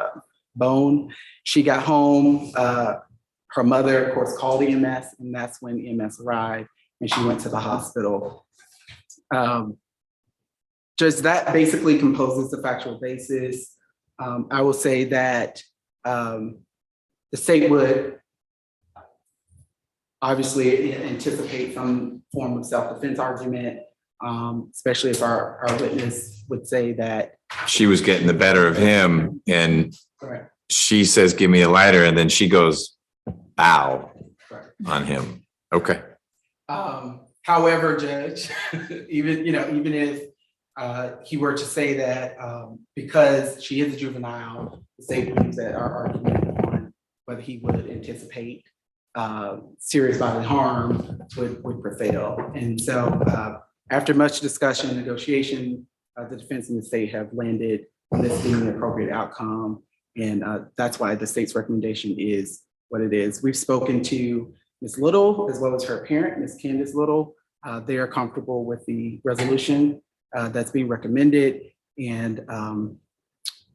bone. She got home. Her mother, of course, called EMS, and that's when EMS arrived, and she went to the hospital. Just that basically composes the factual basis. I will say that the state would obviously anticipate some form of self-defense argument, especially if our witness would say that she was getting the better of him and she says, give me a lighter. And then she goes, ow, on him. Okay. However, Judge, even if he were to say that because she is a juvenile, the state believes that our argument on whether he would anticipate serious bodily harm would prevail. And so after much discussion and negotiation, the defense and the state have landed on this being the appropriate outcome. And that's why the state's recommendation is what it is. We've spoken to Ms. Little as well as her parent, Ms. Candace Little. They are comfortable with the resolution that's being recommended and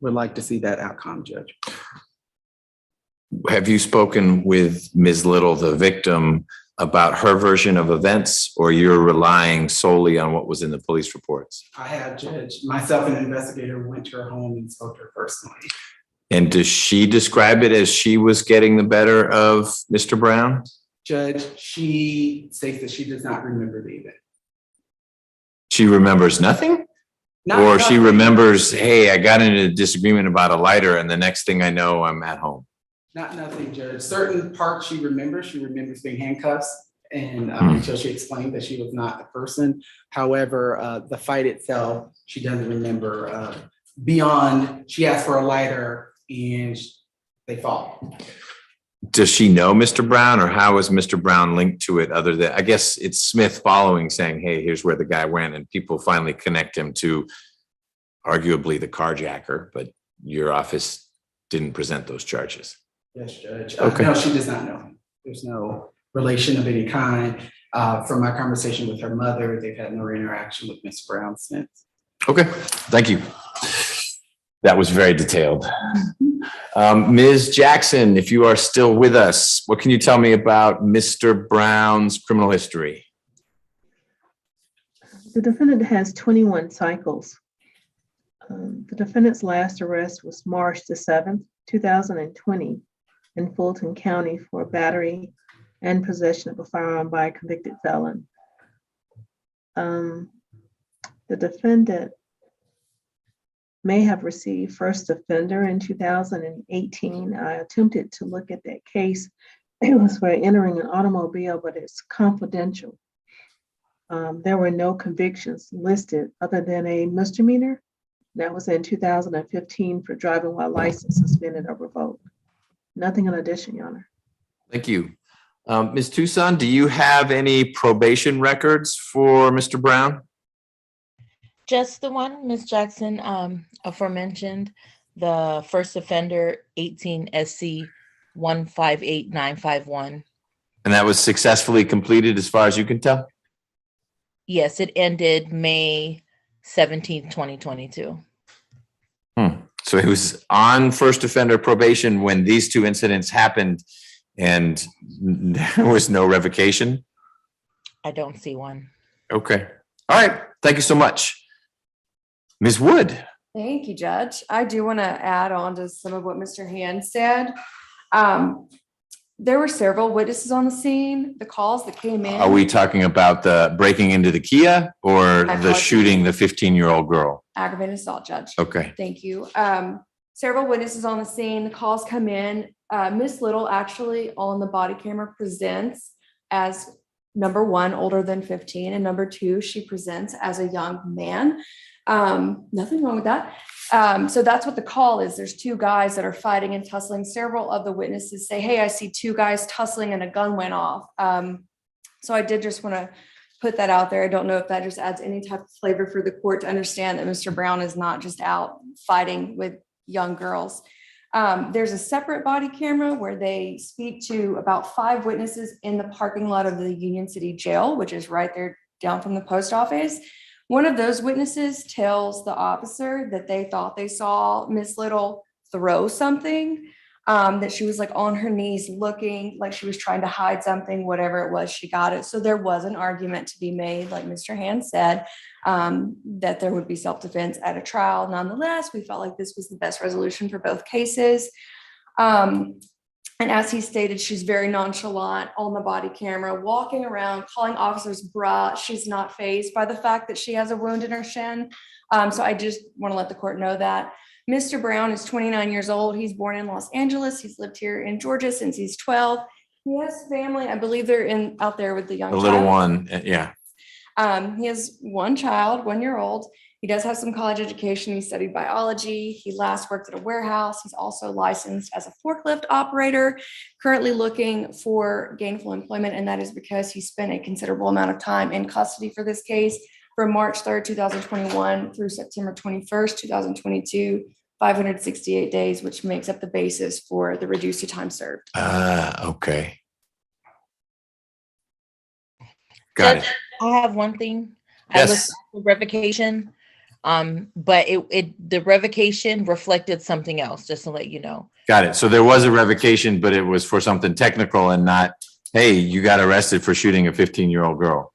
would like to see that outcome, Judge. Have you spoken with Ms. Little, the victim, about her version of events, or you're relying solely on what was in the police reports? I have, Judge. Myself and an investigator went to her home and spoke to her personally. And does she describe it as she was getting the better of Mr. Brown? Judge, she states that she does not remember the event. She remembers nothing? Or she remembers, hey, I got into a disagreement about a lighter and the next thing I know, I'm at home. Not nothing, Judge. Certain parts she remembers. She remembers being handcuffed and until she explained that she was not the person. However, the fight itself, she doesn't remember beyond, she asked for a lighter and they fought. Does she know Mr. Brown, or how is Mr. Brown linked to it other than, I guess it's Smith following saying, hey, here's where the guy went, and people finally connect him to arguably the carjacker, but your office didn't present those charges. Yes, Judge. Okay. No, she does not know him. There's no relation of any kind. From my conversation with her mother, they've had no interaction with Ms. Brown since. Okay, thank you. That was very detailed. Ms. Jackson, if you are still with us, what can you tell me about Mr. Brown's criminal history? The defendant has 21 cycles. The defendant's last arrest was March the 7th, 2020 in Fulton County for battery and possession of a firearm by a convicted felon. The defendant may have received first offender in 2018. I attempted to look at that case. It was for entering an automobile, but it's confidential. There were no convictions listed other than a misdemeanor. That was in 2015 for driving while license suspended or revoked. Nothing in addition, Your Honor. Thank you. Ms. Tucson, do you have any probation records for Mr. Brown? Just the one, Ms. Jackson, aforementioned, the first offender, 18 SC 158951. And that was successfully completed as far as you can tell? Yes, it ended May 17th, 2022. So he was on first offender probation when these two incidents happened and there was no revocation? I don't see one. Okay. All right. Thank you so much. Ms. Wood. Thank you, Judge. I do want to add on to some of what Mr. Hand said. There were several witnesses on the scene, the calls that came in. Are we talking about the breaking into the Kia or the apologize. shooting the 15-year-old girl? Aggravated assault, Judge. Okay. Thank you. Several witnesses on the scene, the calls come in. Miss Little actually on the body camera presents as number one, older than 15, and number two, she presents as a young man. Nothing wrong with that. So that's what the call is. There's two guys that are fighting and tussling. Several of the witnesses say, hey, I see two guys tussling and a gun went off. So I did just want to put that out there. I don't know if that just adds any type of flavor for the court to understand that Mr. Brown is not just out fighting with young girls. There's a separate body camera where they speak to about 5 witnesses in the parking lot of the Union City Jail, which is right there down from the post office. One of those witnesses tells the officer that they thought they saw Miss Little throw something, that she was like on her knees looking like she was trying to hide something, whatever it was, she got it. So there was an argument to be made, like Mr. Hand said, that there would be self-defense at a trial. Nonetheless, we felt like this was the best resolution for both cases. And as he stated, she's very nonchalant on the body camera, walking around, calling officers bruh. She's not fazed by the fact that she has a wound in her shin. So I just want to let the court know that. Mr. Brown is 29 years old. He's born in Los Angeles. He's lived here in Georgia since he's 12. He has family. I believe they're out there with the young The little child. one, yeah. He has one child, 1 year old. He does have some college education. He studied biology. He last worked at a warehouse. He's also licensed as a forklift operator, currently looking for gainful employment. And that is because he spent a considerable amount of time in custody for this case from March 3rd, 2021 through September 21st, 2022, 568 days, which makes up the basis for the reduced to time served. Okay. Got it. I have one thing. Yes. I looked at the revocation, but the revocation reflected something else, just to let you know. Got it. So there was a revocation, but it was for something technical and not, hey, you got arrested for shooting a 15-year-old girl.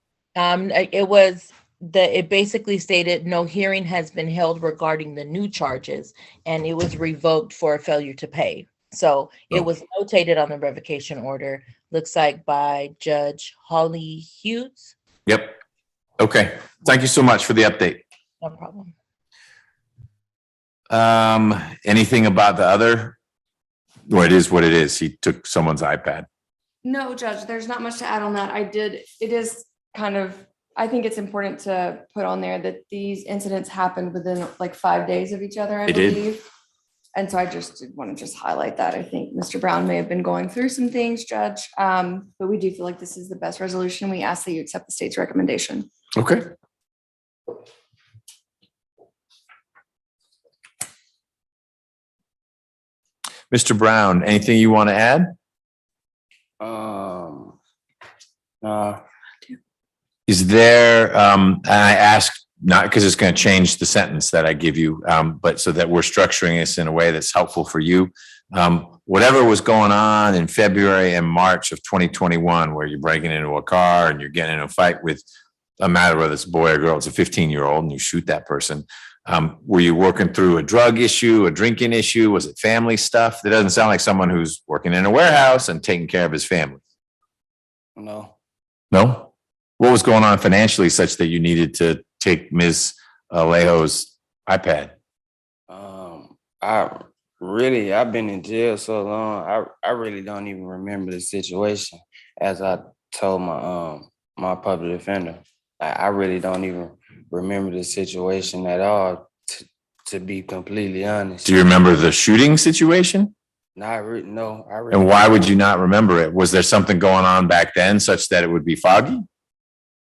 It basically stated no hearing has been held regarding the new charges, and it was revoked for a failure to pay. So it was notated on the revocation order, looks like by Judge Holly Hughes. Yep. Okay. Thank you so much for the update. No problem. Anything about the other? Well, it is what it is. He took someone's iPad. No, Judge, there's not much to add on that. It is kind of, I think it's important to put on there that these incidents happened within like 5 days of each other, I They did. believe. And so I just want to highlight that. I think Mr. Brown may have been going through some things, Judge, but we do feel like this is the best resolution. We ask that you accept the state's recommendation. Okay. Mr. Brown, anything you want to add? Is there, and I ask not because it's going to change the sentence that I give you, but so that we're structuring this in a way that's helpful for you. Whatever was going on in February and March of 2021, where you're breaking into a car and you're getting in a fight with a matter whether it's a boy or girl, it's a 15-year-old and you shoot that person. Were you working through a drug issue, a drinking issue? Was it family stuff? That doesn't sound like someone who's working in a warehouse and taking care of his family. No. No? What was going on financially such that you needed to take Ms. Alejo's iPad? I've been in jail so long. I really don't even remember the situation. As I told my public defender, I really don't even remember the situation at all. To be completely honest. Do you remember the shooting situation? No. And why would you not remember it? Was there something going on back then such that it would be foggy?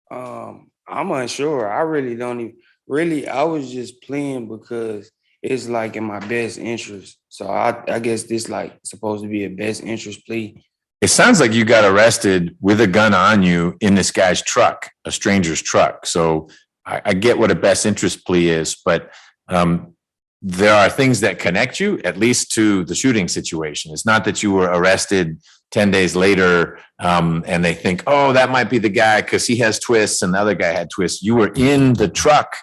I'm unsure. I really don't even really. I was just playing because it's like in my best interest. So I guess this like supposed to be a best interest plea. It sounds like you got arrested with a gun on you in this guy's truck, a stranger's truck. So I get what a best interest plea is, but there are things that connect you, at least to the shooting situation. It's not that you were arrested 10 days later and they think, oh, that might be the guy because he has twists and the other guy had twists. You were in the truck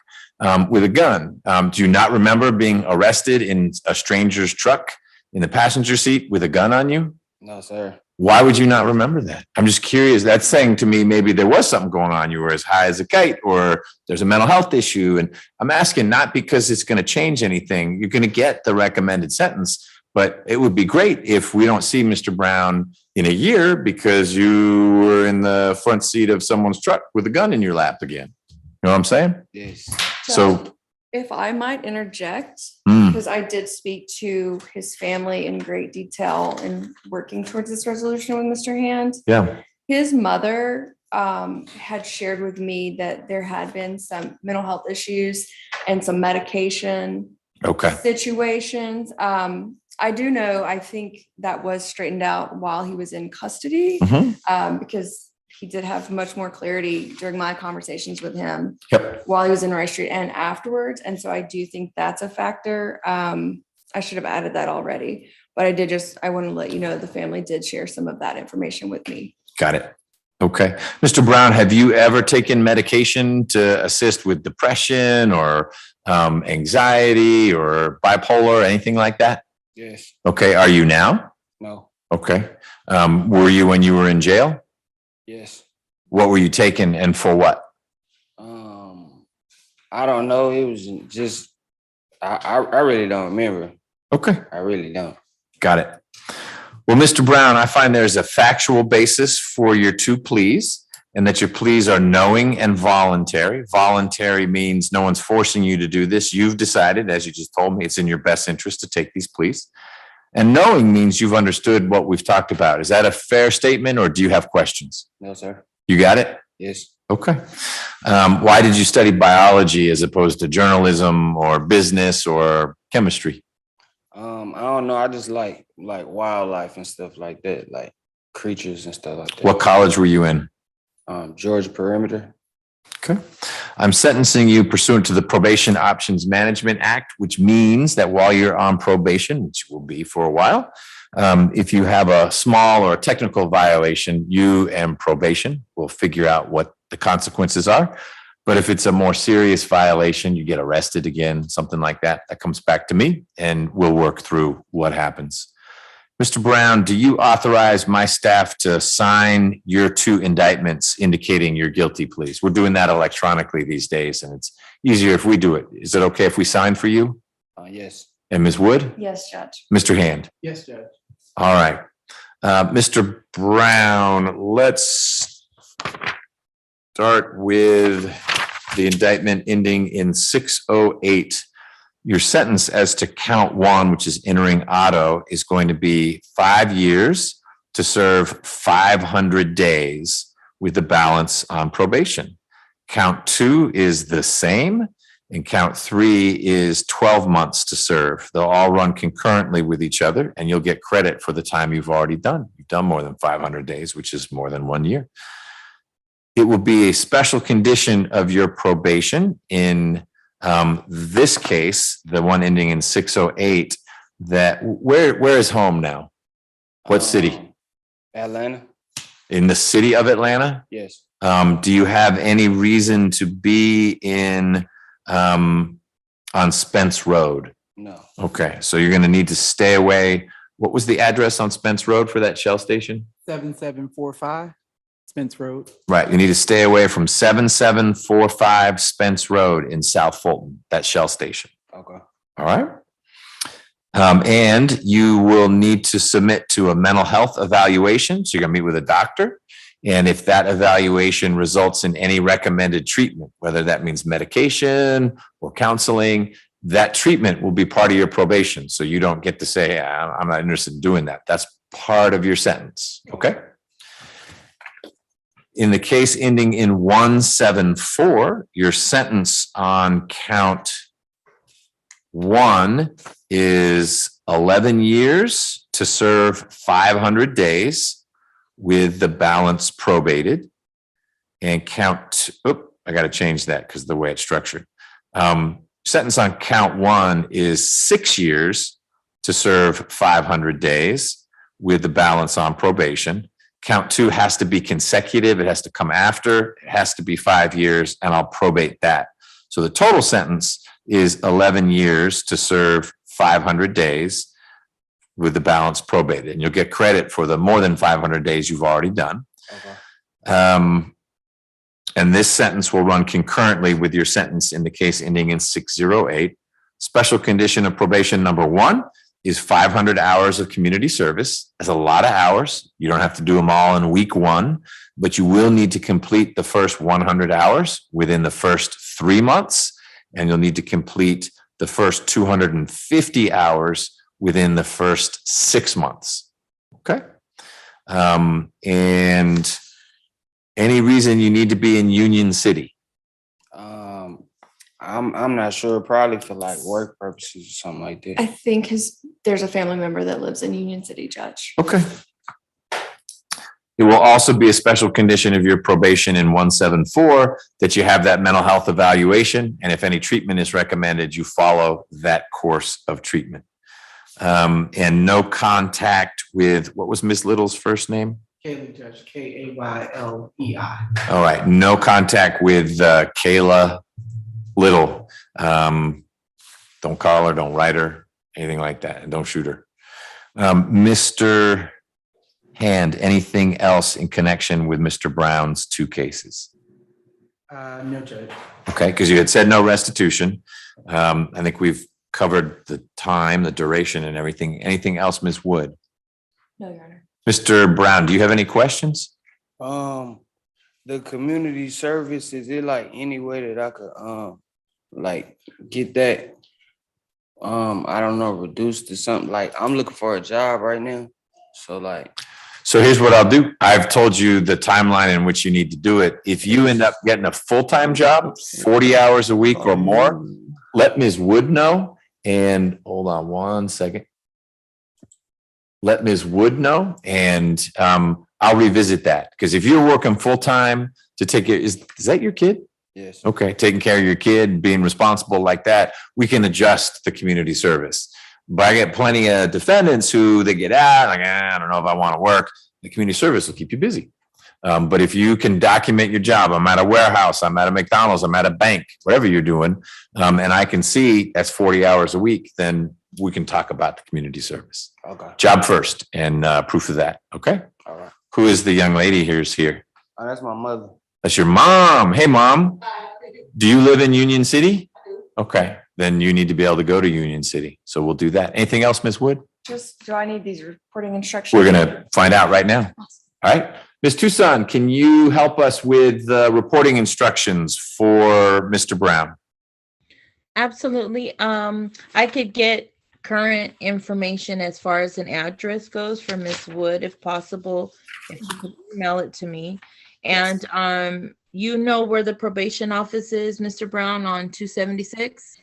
with a gun. Do you not remember being arrested in a stranger's truck in the passenger seat with a gun on you? No, sir. Why would you not remember that? I'm just curious. That's saying to me, maybe there was something going on. You were as high as a kite, or there's a mental health issue. And I'm asking not because it's going to change anything. You're going to get the recommended sentence, but it would be great if we don't see Mr. Brown in a year because you were in the front seat of someone's truck with a gun in your lap again. You know what I'm saying? Yes. So If I might interject, Mm. because I did speak to his family in great detail in working towards this resolution with Mr. Hand. yeah. His mother had shared with me that there had been some mental health issues and some medication Okay. situations. I do know, I think that was straightened out while he was in custody, because he did have much more clarity during my conversations with him while he was in Rice Street and afterwards. And so I do think that's a factor. I should have added that already, but I want to let you know the family did share some of that information with me. Got it. Okay. Mr. Brown, have you ever taken medication to assist with depression or anxiety or bipolar or anything like that? Yes. Okay. Are you now? No. Okay. Were you when you were in jail? Yes. What were you taking and for what? I don't know. It was just I really don't remember. Okay. I really don't. Got it. Well, Mr. Brown, I find there's a factual basis for your two pleas and that your pleas are knowing and voluntary. Voluntary means no one's forcing you to do this. You've decided, as you just told me, it's in your best interest to take these pleas. And knowing means you've understood what we've talked about. Is that a fair statement or do you have questions? No, sir. You got it? Yes. Okay. Why did you study biology as opposed to journalism or business or chemistry? I don't know. I just like wildlife and stuff like that, like creatures and stuff like that. What college were you in? Georgia Perimeter. Okay. I'm sentencing you pursuant to the Probation Options Management Act, which means that while you're on probation, which will be for a while, if you have a small or technical violation, you and probation will figure out what the consequences are. But if it's a more serious violation, you get arrested again, something like that, that comes back to me and we'll work through what happens. Mr. Brown, do you authorize my staff to sign your two indictments indicating your guilty pleas? We're doing that electronically these days and it's easier if we do it. Is it okay if we sign for you? Yes. And Ms. Wood? Yes, Judge. Mr. Hand? Yes, Judge. All right. Mr. Brown, let's start with the indictment ending in 608. Your sentence as to count one, which is entering auto, is going to be 5 years to serve 500 days with the balance on probation. Count two is the same, and count three is 12 months to serve. They'll all run concurrently with each other, and you'll get credit for the time you've already done. You've done more than 500 days, which is more than 1 year. It will be a special condition of your probation in this case, the one ending in 608, that where is home now? What city? Atlanta. In the city of Atlanta? Yes. Do you have any reason to be in on Spence Road? No. Okay, so you're going to need to stay away. What was the address on Spence Road for that Shell station? 7745 Spence Road. Right, you need to stay away from 7745 Spence Road in South Fulton, that Shell station. Okay. All right. And you will need to submit to a mental health evaluation. So you're gonna meet with a doctor. And if that evaluation results in any recommended treatment, whether that means medication or counseling, that treatment will be part of your probation. So you don't get to say, I'm not interested in doing that. That's part of your sentence, okay? In the case ending in 174, your sentence on count 1 is 11 years to serve 500 days with the balance probated. And count, I got to change that because of the way it's structured. Sentence on count 1 is 6 years to serve 500 days with the balance on probation. Count 2 has to be consecutive. It has to come after. It has to be 5 years, and I'll probate that. So the total sentence is 11 years to serve 500 days with the balance probated. And you'll get credit for the more than 500 days you've already done. Okay. And this sentence will run concurrently with your sentence in the case ending in 608. Special condition of probation number 1 is 500 hours of community service. That's a lot of hours. You don't have to do them all in week 1, but you will need to complete the first 100 hours within the first 3 months, and you'll need to complete the first 250 hours within the first 6 months. Okay. And any reason you need to be in Union City? I'm not sure, probably for like work purposes or something like that. I think there's a family member that lives in Union City, Judge. Okay. It will also be a special condition of your probation in 174 that you have that mental health evaluation. And if any treatment is recommended, you follow that course of treatment. And no contact with, what was Miss Little's first name? Kaylee, Judge, Kaylei. All right. No contact with Kayla Little. Don't call her, don't write her, anything like that. And don't shoot her. Mr. Hand, anything else in connection with Mr. Brown's 2 cases? No, Judge. Okay, because you had said no restitution. I think we've covered the time, the duration and everything. Anything else, Ms. Wood? No, Your Honor. Mr. Brown, do you have any questions? The community service, is it like any way that I could like get that I don't know, reduced to something? Like I'm looking for a job right now. So here's what I'll do. I've told you the timeline in which you need to do it. If you end up getting a full-time job, 40 hours a week or more, let Ms. Wood know. And hold on one second. Let Ms. Wood know, and I'll revisit that. Because if you're working full-time to take care, is that your kid? Yes. Okay, taking care of your kid, being responsible like that, we can adjust the community service. But I get plenty of defendants who they get out, like, I don't know if I want to work. The community service will keep you busy. But if you can document your job, I'm at a warehouse, I'm at a McDonald's, I'm at a bank, whatever you're doing, and I can see that's 40 hours a week, then we can talk about the community service. Okay. Job first and proof of that. Okay. All right. Who is the young lady here's here? Oh, that's my mother. That's your mom. Hey, Mom. Do you live in Union City? Okay. Then you need to be able to go to Union City. So we'll do that. Anything else, Ms. Wood? Just, do I need these reporting instructions? We're going to find out right now. All right. Ms. Tucson, can you help us with the reporting instructions for Mr. Brown? Absolutely. I could get current information as far as an address goes for Ms. Wood, if possible, if you could email it to me. And you know where the probation office is, Mr. Brown, on 276?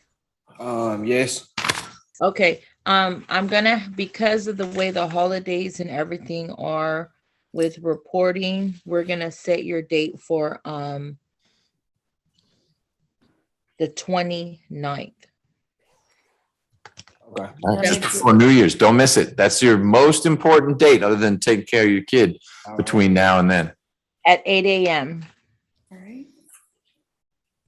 Yes. Okay. I'm gonna, because of the way the holidays and everything are with reporting, we're gonna set your date for the 29th. Okay. Just before New Year's. Don't miss it. That's your most important date other than taking care of your kid between now and then. At 8 a.m. All right.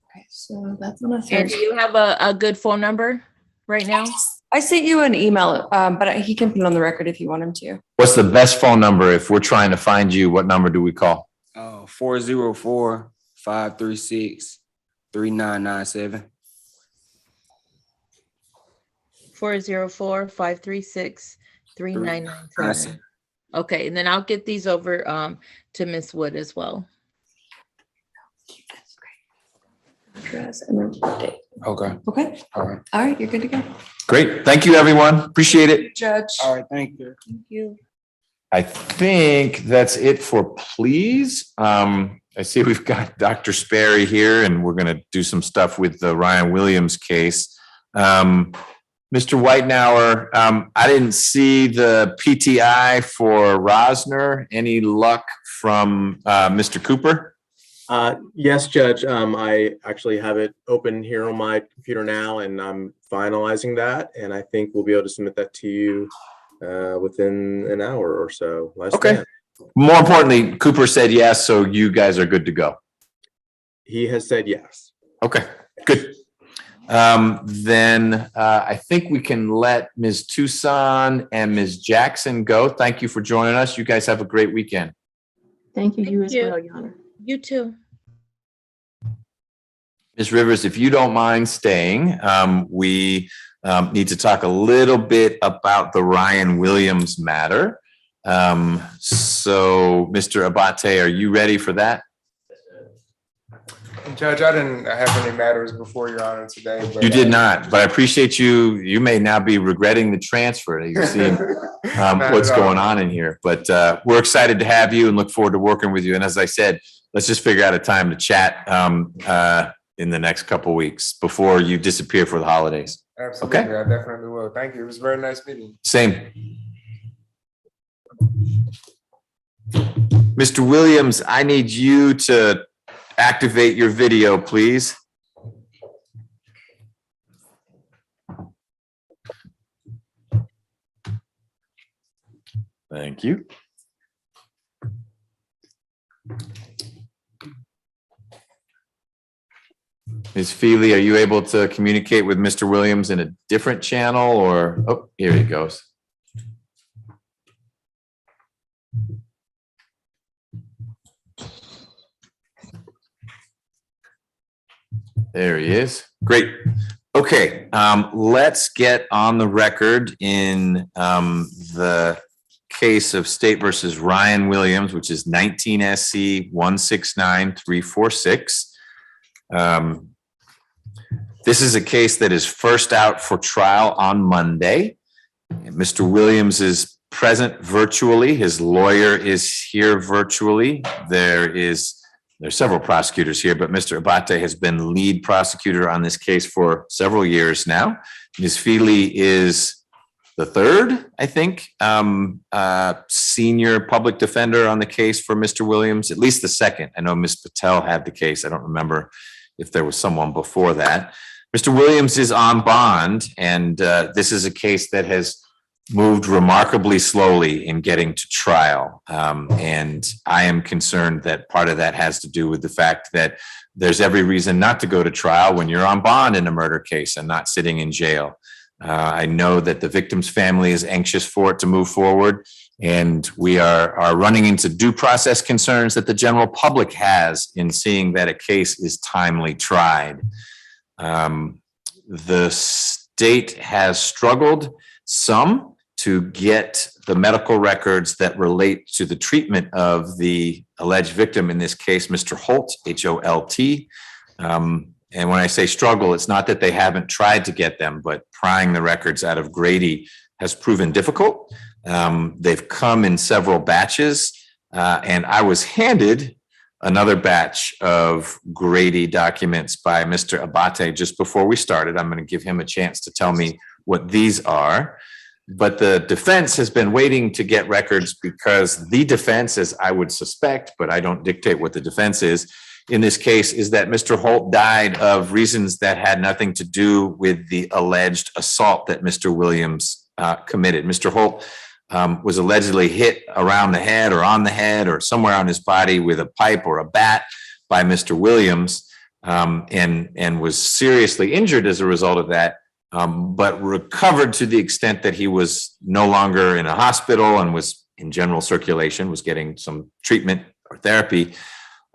Okay, so that's on a And Thursday. do you have a good phone number right now? I sent you an email, but he can put it on the record if you want him to. What's the best phone number? If we're trying to find you, what number do we call? 404-536-3997. 404-536-3997. Okay, and then I'll get these over to Ms. Wood as well. Address and then update. Okay. Okay. All right. All right, you're good to go. Great. Thank you, everyone. Appreciate it. Judge. All right, thank you. Thank you. I think that's it for pleas. I see we've got Dr. Sperry here, and we're going to do some stuff with the Ryan Williams case. Mr. Whitenauer, I didn't see the PTI for Rosner. Any luck from Mr. Cooper? Yes, Judge. I actually have it open here on my computer now, and I'm finalizing that. And I think we'll be able to submit that to you within an hour or so. Okay. More importantly, Cooper said yes, so you guys are good to go. He has said yes. Okay, good. Then I think we can let Ms. Tucson and Ms. Jackson go. Thank you for joining us. You guys have a great weekend. Thank you, you as you. well, Your Honor. You too. Ms. Rivers, if you don't mind staying, we need to talk a little bit about the Ryan Williams matter. So, Mr. Abate, are you ready for that? Judge, I didn't have any matters before Your Honor today. But You did not, but I appreciate you. You may now be regretting the transfer. You're seeing what's going on in here, but we're excited to have you and look forward to working with you. And as I said, let's just figure out a time to chat in the next couple of weeks before you disappear for the holidays. Absolutely, Okay. I definitely will. Thank you. It was a very nice meeting you. Same. Mr. Williams, I need you to activate your video, please. Thank you. Ms. Feely, are you able to communicate with Mr. Williams in a different channel or, oh, here he goes. There he is. Great. Okay, let's get on the record in the case of State versus Ryan Williams, which is 19 SC 169346. This is a case that is first out for trial on Monday. Mr. Williams is present virtually. His lawyer is here virtually. There's several prosecutors here, but Mr. Abate has been lead prosecutor on this case for several years now. Ms. Feely is the third, I think, senior public defender on the case for Mr. Williams, at least the second. I know Ms. Patel had the case. I don't remember if there was someone before that. Mr. Williams is on bond, and this is a case that has moved remarkably slowly in getting to trial. And I am concerned that part of that has to do with the fact that there's every reason not to go to trial when you're on bond in a murder case and not sitting in jail. I know that the victim's family is anxious for it to move forward, and we are running into due process concerns that the general public has in seeing that a case is timely tried. The state has struggled some to get the medical records that relate to the treatment of the alleged victim, in this case, Mr. Holt, H-O-L-T. And when I say struggle, it's not that they haven't tried to get them, but prying the records out of Grady has proven difficult. They've come in several batches, and I was handed another batch of Grady documents by Mr. Abate just before we started. I'm going to give him a chance to tell me what these are. But the defense has been waiting to get records because the defense, as I would suspect, but I don't dictate what the defense is in this case, is that Mr. Holt died of reasons that had nothing to do with the alleged assault that Mr. Williams committed. Mr. Holt was allegedly hit around the head or on the head or somewhere on his body with a pipe or a bat by Mr. Williams, and was seriously injured as a result of that. But recovered to the extent that he was no longer in a hospital and was in general circulation, was getting some treatment or therapy,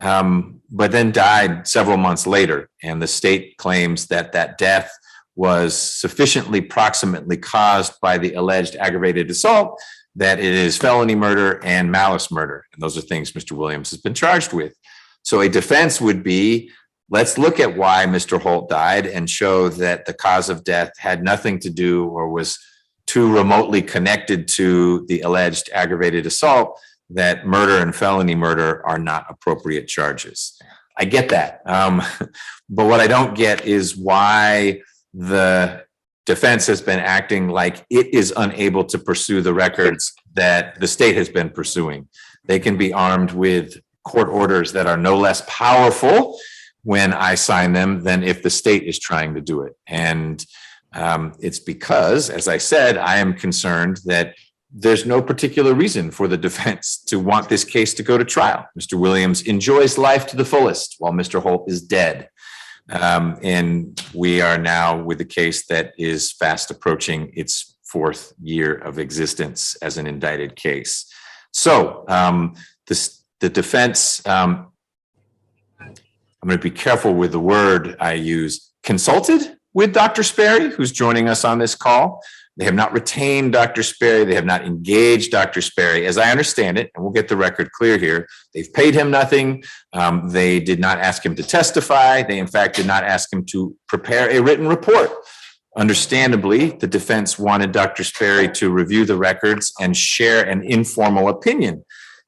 but then died several months later. And the state claims that that death was sufficiently proximately caused by the alleged aggravated assault that it is felony murder and malice murder. And those are things Mr. Williams has been charged with. So a defense would be, let's look at why Mr. Holt died and show that the cause of death had nothing to do or was too remotely connected to the alleged aggravated assault that murder and felony murder are not appropriate charges. I get that. But what I don't get is why the defense has been acting like it is unable to pursue the records that the state has been pursuing. They can be armed with court orders that are no less powerful when I sign them than if the state is trying to do it. And it's because, as I said, I am concerned that there's no particular reason for the defense to want this case to go to trial. Mr. Williams enjoys life to the fullest while Mr. Holt is dead. And we are now with a case that is fast approaching its 4th year of existence as an indicted case. So the defense, I'm going to be careful with the word I use, consulted with Dr. Sperry, who's joining us on this call. They have not retained Dr. Sperry. They have not engaged Dr. Sperry. As I understand it, and we'll get the record clear here, they've paid him nothing. They did not ask him to testify. They, in fact, did not ask him to prepare a written report. Understandably, the defense wanted Dr. Sperry to review the records and share an informal opinion.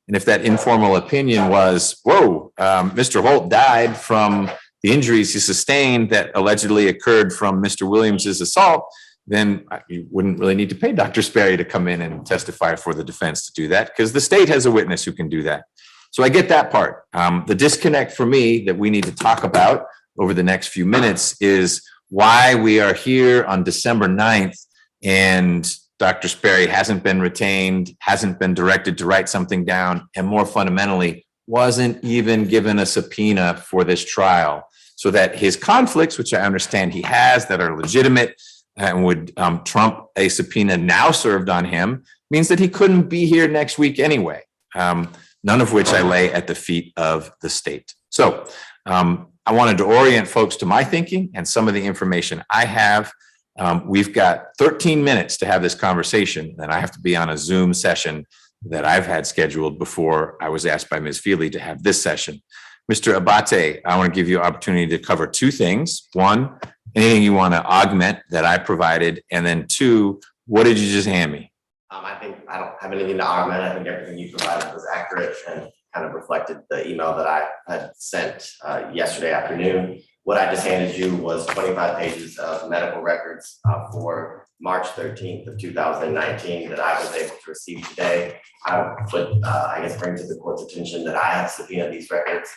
And if that informal opinion was, whoa, Mr. Holt died from the injuries he sustained that allegedly occurred from Mr. Williams's assault, then you wouldn't really need to pay Dr. Sperry to come in and testify for the defense to do that, because the state has a witness who can do that. So I get that part. The disconnect for me that we need to talk about over the next few minutes is why we are here on December 9th and Dr. Sperry hasn't been retained, hasn't been directed to write something down, and more fundamentally, wasn't even given a subpoena for this trial, so that his conflicts, which I understand he has that are legitimate and would trump a subpoena now served on him, means that he couldn't be here next week anyway, none of which I lay at the feet of the state. So I wanted to orient folks to my thinking and some of the information I have. We've got 13 minutes to have this conversation, and I have to be on a Zoom session that I've had scheduled before I was asked by Ms. Feely to have this session. Mr. Abate, I want to give you an opportunity to cover 2 things. 1, anything you want to augment that I provided, and then 2, what did you just hand me? I think I don't have anything to augment. I think everything you provided was accurate and kind of reflected the email that I had sent yesterday afternoon. What I just handed you was 25 pages of medical records for March 13th of 2019 that I was able to receive today. I would, I guess, bring to the court's attention that I have subpoenaed these records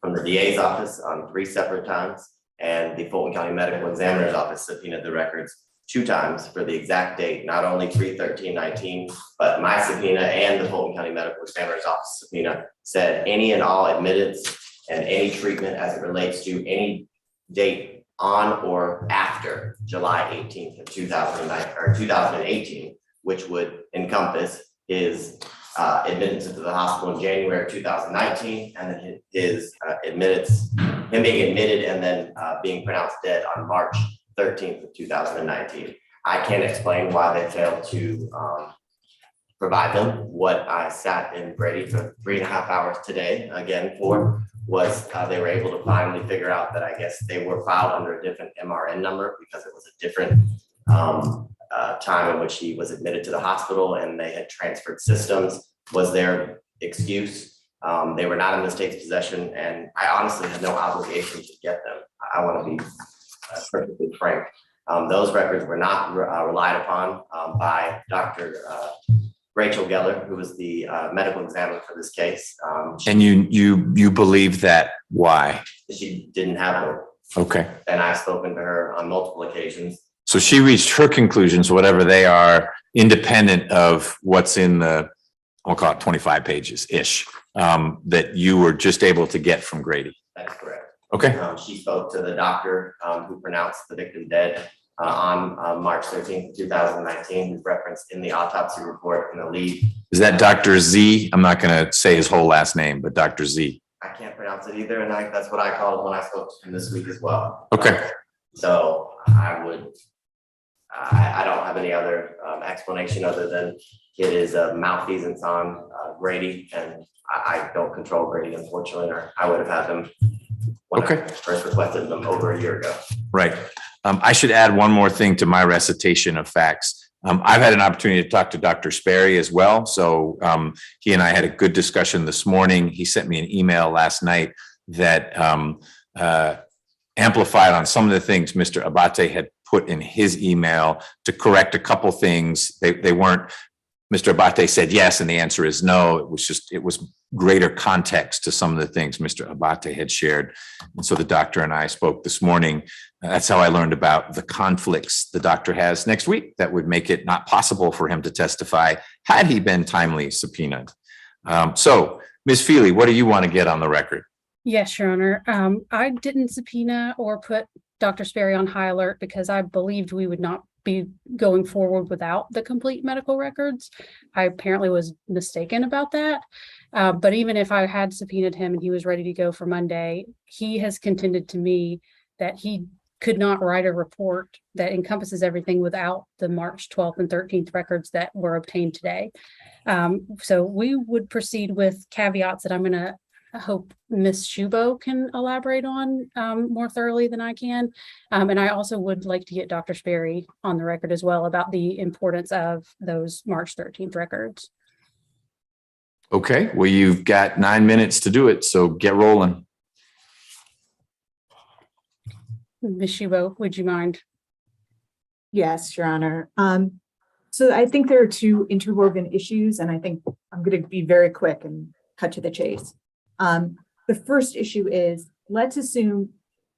from the DA's office on 3 separate times, and the Fulton County Medical Examiner's office subpoenaed the records 2 times for the exact date, not only 3/13/19, but my subpoena and the Fulton County Medical Examiner's office subpoena said any and all admittance and any treatment as it relates to any date on or after July 18th of 2009 or 2018, which would encompass his admittance into the hospital in January of 2019, and then his admittance, him being admitted and then being pronounced dead on March 13th of 2019. I can't explain why they failed to provide them. What I sat in Brady for 3.5 hours today, again, for was they were able to finally figure out that I guess they were filed under a different MRN number because it was a different time in which he was admitted to the hospital and they had transferred systems was their excuse. They were not in the state's possession, and I honestly had no obligation to get them. I want to be perfectly frank. Those records were not relied upon by Dr. Rachel Geller, who was the medical examiner for this case. And you believe that, why? She didn't have them. Okay. And I've spoken to her on multiple occasions. So she reached her conclusions, whatever they are, independent of what's in the, I'll call it 25 pages-ish, that you were just able to get from Grady. That's correct. Okay. She spoke to the doctor who pronounced the victim dead on March 13th, 2019, who's referenced in the autopsy report in the lead. Is that Dr. Z? I'm not going to say his whole last name, but Dr. Z. I can't pronounce it either, and that's what I called when I spoke to him this week as well. Okay. So I don't have any other explanation other than it is a malfeasance on Grady, and I don't control Grady, unfortunately, or I would have had them when I first requested them over a year ago. Right. I should add one more thing to my recitation of facts. I've had an opportunity to talk to Dr. Sperry as well. So he and I had a good discussion this morning. He sent me an email last night that amplified on some of the things Mr. Abate had put in his email to correct a couple things. They weren't, Mr. Abate said yes, and the answer is no. It was greater context to some of the things Mr. Abate had shared. And so the doctor and I spoke this morning. That's how I learned about the conflicts the doctor has next week that would make it not possible for him to testify had he been timely subpoenaed. So Ms. Feely, what do you want to get on the record? Yes, Your Honor. I didn't subpoena or put Dr. Sperry on high alert because I believed we would not be going forward without the complete medical records. I apparently was mistaken about that. But even if I had subpoenaed him and he was ready to go for Monday, he has contended to me that he could not write a report that encompasses everything without the March 12th and 13th records that were obtained today. So we would proceed with caveats that I'm going to hope Ms. Shubo can elaborate on more thoroughly than I can. And I also would like to get Dr. Sperry on the record as well about the importance of those March 13th records. Okay, well, you've got 9 minutes to do it, so get rolling. Ms. Shubo, would you mind? Yes, Your Honor. So I think there are two interwoven issues, and I think I'm going to be very quick and cut to the chase. The first issue is, let's assume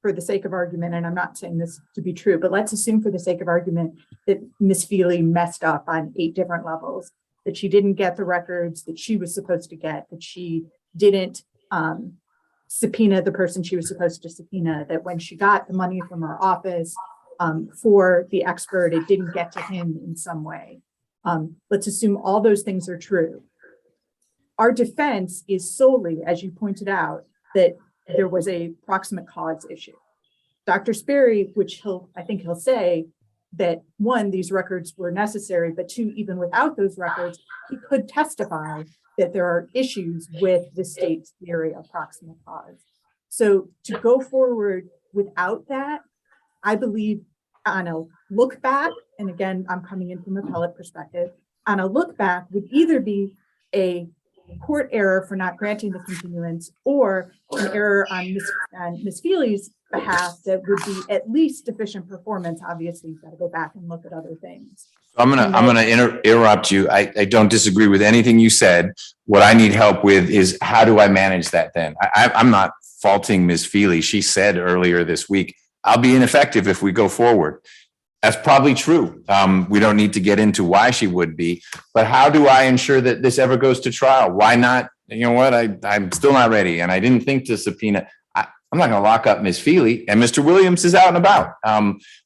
for the sake of argument, and I'm not saying this to be true, but let's assume for the sake of argument that Ms. Feely messed up on 8 different levels, that she didn't get the records that she was supposed to get, that she didn't subpoena the person she was supposed to subpoena, that when she got the money from her office for the expert, it didn't get to him in some way. Let's assume all those things are true. Our defense is solely, as you pointed out, that there was a proximate cause issue. Dr. Sperry, which I think he'll say that 1, these records were necessary, but 2, even without those records, he could testify that there are issues with the state's theory of proximate cause. So to go forward without that, I believe on a look back, and again, I'm coming in from an appellate perspective, on a look back would either be a court error for not granting the continuance or an error on Ms. Feely's behalf that would be at least deficient performance. Obviously, you've got to go back and look at other things. I'm gonna interrupt you. I don't disagree with anything you said. What I need help with is how do I manage that then? I'm not faulting Ms. Feely. She said earlier this week, I'll be ineffective if we go forward. That's probably true. We don't need to get into why she would be, but how do I ensure that this ever goes to trial? Why not? You know what? I'm still not ready, and I didn't think to subpoena. I'm not going to lock up Ms. Feely, and Mr. Williams is out and about.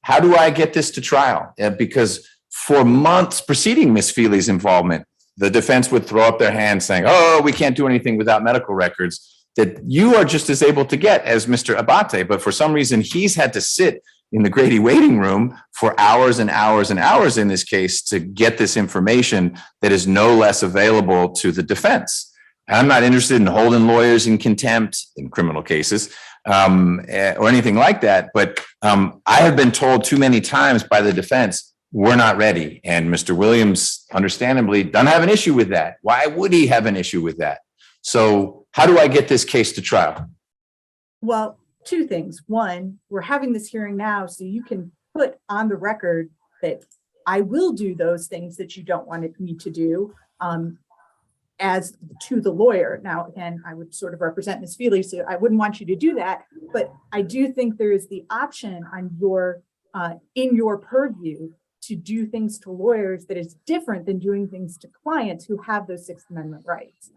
How do I get this to trial? Because for months preceding Ms. Feely's involvement, the defense would throw up their hands saying, oh, we can't do anything without medical records that you are just as able to get as Mr. Abate. But for some reason, he's had to sit in the Grady waiting room for hours and hours and hours in this case to get this information that is no less available to the defense. And I'm not interested in holding lawyers in contempt in criminal cases or anything like that. But I have been told too many times by the defense, we're not ready. And Mr. Williams, understandably, doesn't have an issue with that. Why would he have an issue with that? So how do I get this case to trial? Well, 2 things. 1, we're having this hearing now, so you can put on the record that I will do those things that you don't want me to do as to the lawyer. Now, again, I would sort of represent Ms. Feely, so I wouldn't want you to do that, but I do think there is the option on your in your purview to do things to lawyers that is different than doing things to clients who have those Sixth Amendment rights.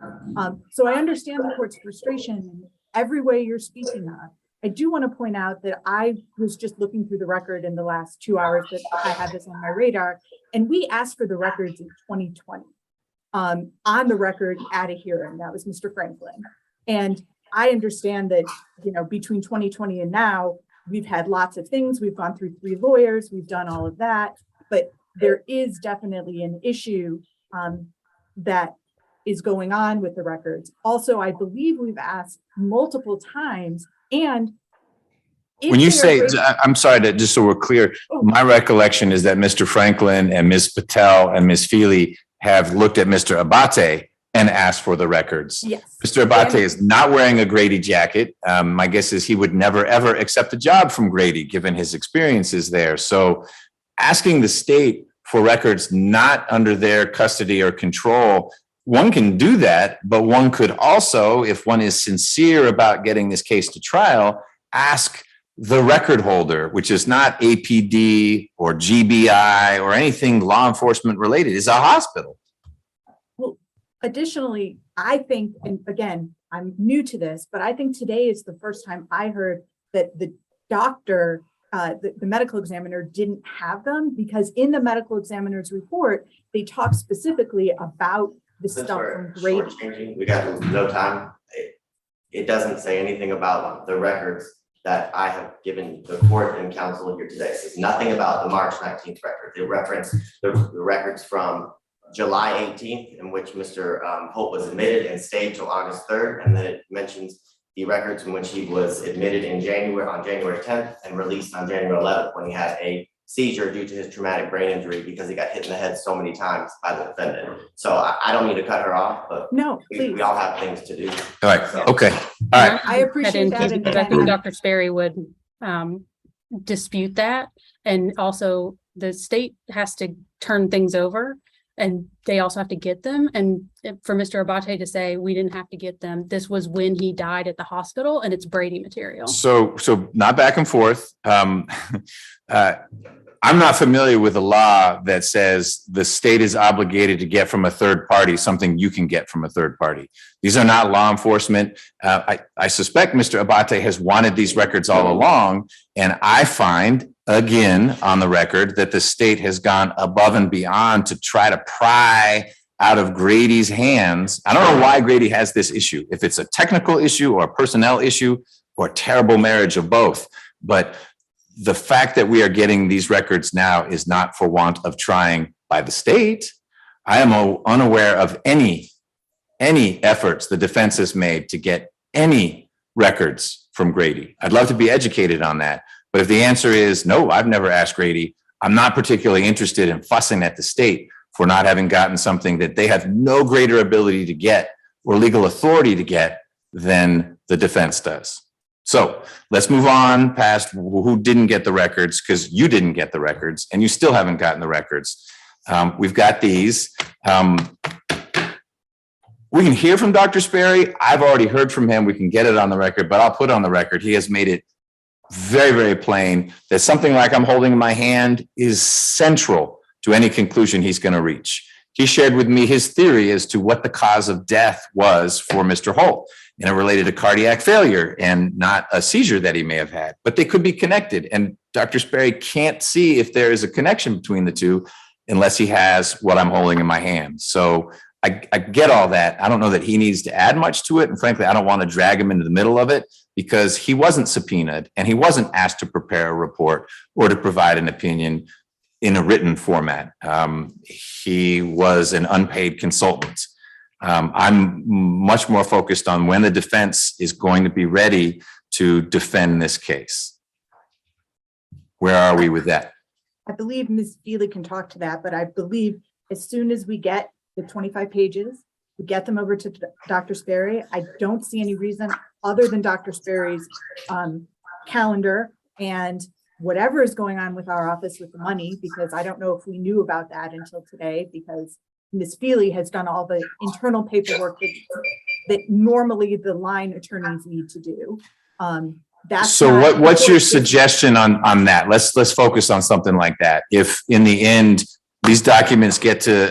So I understand the court's frustration in every way you're speaking of. I do want to point out that I was just looking through the record in the last 2 hours that I had this on my radar, and we asked for the records in 2020 on the record at a hearing. That was Mr. Franklin. And I understand that, you know, between 2020 and now, we've had lots of things. We've gone through 3 lawyers. We've done all of that. But there is definitely an issue that is going on with the records. Also, I believe we've asked multiple times, and if When you they are say, Grady- I'm sorry, that just so we're clear, my recollection is that Mr. Franklin and Ms. Patel and Ms. Feely have looked at Mr. Abate and asked for the records. Yes. Mr. Abate is not wearing a Grady jacket. My guess is he would never, ever accept a job from Grady, given his experiences there. So asking the state for records not under their custody or control, one can do that, but one could also, if one is sincere about getting this case to trial, ask the record holder, which is not APD or GBI or anything law enforcement related, is a hospital. Well, additionally, I think, and again, I'm new to this, but I think today is the first time I heard that the doctor, the medical examiner didn't have them, because in the medical examiner's report, they talk specifically about the Since stuff we're from Grady. shortchanging, we got no time. It doesn't say anything about the records that I have given the court and counsel here today. It says nothing about the March 19th record. They reference the records from July 18th, in which Mr. Holt was admitted and stayed till August 3rd. And then it mentions the records in which he was admitted on January 10th and released on January 11th, when he had a seizure due to his traumatic brain injury because he got hit in the head so many times by the defendant. So I don't mean to cut her off, but no, we all have things to do. All right. Okay. All right. I appreciate that. Because I think Dr. Sperry would dispute that. And also the state has to turn things over, and they also have to get them. And for Mr. Abate to say, we didn't have to get them, this was when he died at the hospital, and it's Brady material. So not back and forth. I'm not familiar with a law that says the state is obligated to get from a third party something you can get from a third party. These are not law enforcement. I suspect Mr. Abate has wanted these records all along. And I find, again, on the record, that the state has gone above and beyond to try to pry out of Grady's hands. I don't know why Grady has this issue, if it's a technical issue or a personnel issue or a terrible marriage of both. But the fact that we are getting these records now is not for want of trying by the state. I am unaware of any efforts the defense has made to get any records from Grady. I'd love to be educated on that. But if the answer is no, I've never asked Grady, I'm not particularly interested in fussing at the state for not having gotten something that they have no greater ability to get or legal authority to get than the defense does. So let's move on past who didn't get the records, because you didn't get the records and you still haven't gotten the records. We've got these. We can hear from Dr. Sperry. I've already heard from him. We can get it on the record, but I'll put on the record. He has made it very, very plain that something like I'm holding in my hand is central to any conclusion he's going to reach. He shared with me his theory as to what the cause of death was for Mr. Holt. And it related to cardiac failure and not a seizure that he may have had, but they could be connected. And Dr. Sperry can't see if there is a connection between the two unless he has what I'm holding in my hand. So I get all that. I don't know that he needs to add much to it. And frankly, I don't want to drag him into the middle of it, because he wasn't subpoenaed and he wasn't asked to prepare a report or to provide an opinion in a written format. He was an unpaid consultant. I'm much more focused on when the defense is going to be ready to defend this case. Where are we with that? I believe Ms. Feely can talk to that, but I believe as soon as we get the 25 pages, we get them over to Dr. Sperry. I don't see any reason other than Dr. Sperry's calendar and whatever is going on with our office with the money, because I don't know if we knew about that until today, because Ms. Feely has done all the internal paperwork that normally the line attorneys need to do. So what's your suggestion on that? Let's focus on something like that. If in the end, these documents get to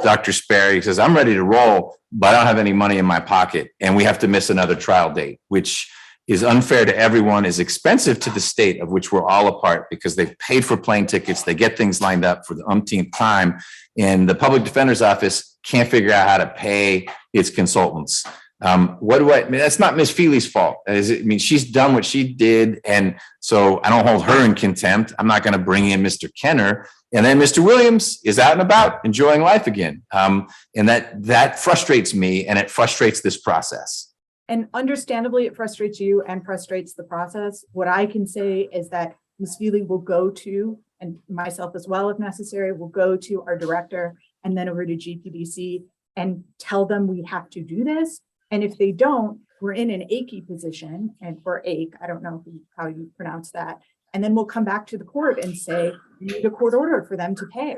Dr. Sperry, he says, I'm ready to roll, but I don't have any money in my pocket, and we have to miss another trial date, which is unfair to everyone, is expensive to the state, of which we're all a part, because they've paid for plane tickets, they get things lined up for the umpteenth time, and the public defender's office can't figure out how to pay its consultants. What do I mean? That's not Miss Feely's fault. I mean, she's done what she did. And so I don't hold her in contempt. I'm not going to bring in Mr. Kenner. And then Mr. Williams is out and about enjoying life again. And that frustrates me, and it frustrates this process. And understandably, it frustrates you and frustrates the process. What I can say is that Ms. Feely will go to, and myself as well, if necessary, will go to our director and then over to GPDC and tell them we have to do this. And if they don't, we're in an achy position, and for AIC, I don't know how you pronounce that. And then we'll come back to the court and say, we need a court order for them to pay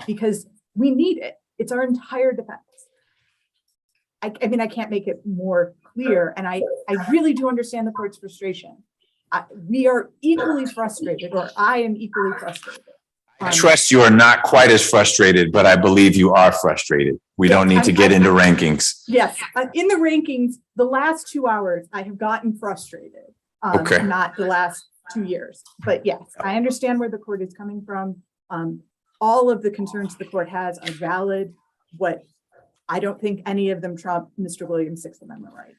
because we need it. It's our entire defense. I mean, I can't make it more clear. And I really do understand the court's frustration. We are equally frustrated, or I am equally frustrated. I trust you are not quite as frustrated, but I believe you are frustrated. We don't need to get into rankings. Yes, in the rankings, the last 2 hours, I have gotten frustrated. Okay. Not the last 2 years, but yes, I understand where the court is coming from. All of the concerns the court has are valid. What I don't think any of them trump Mr. Williams' Sixth Amendment right.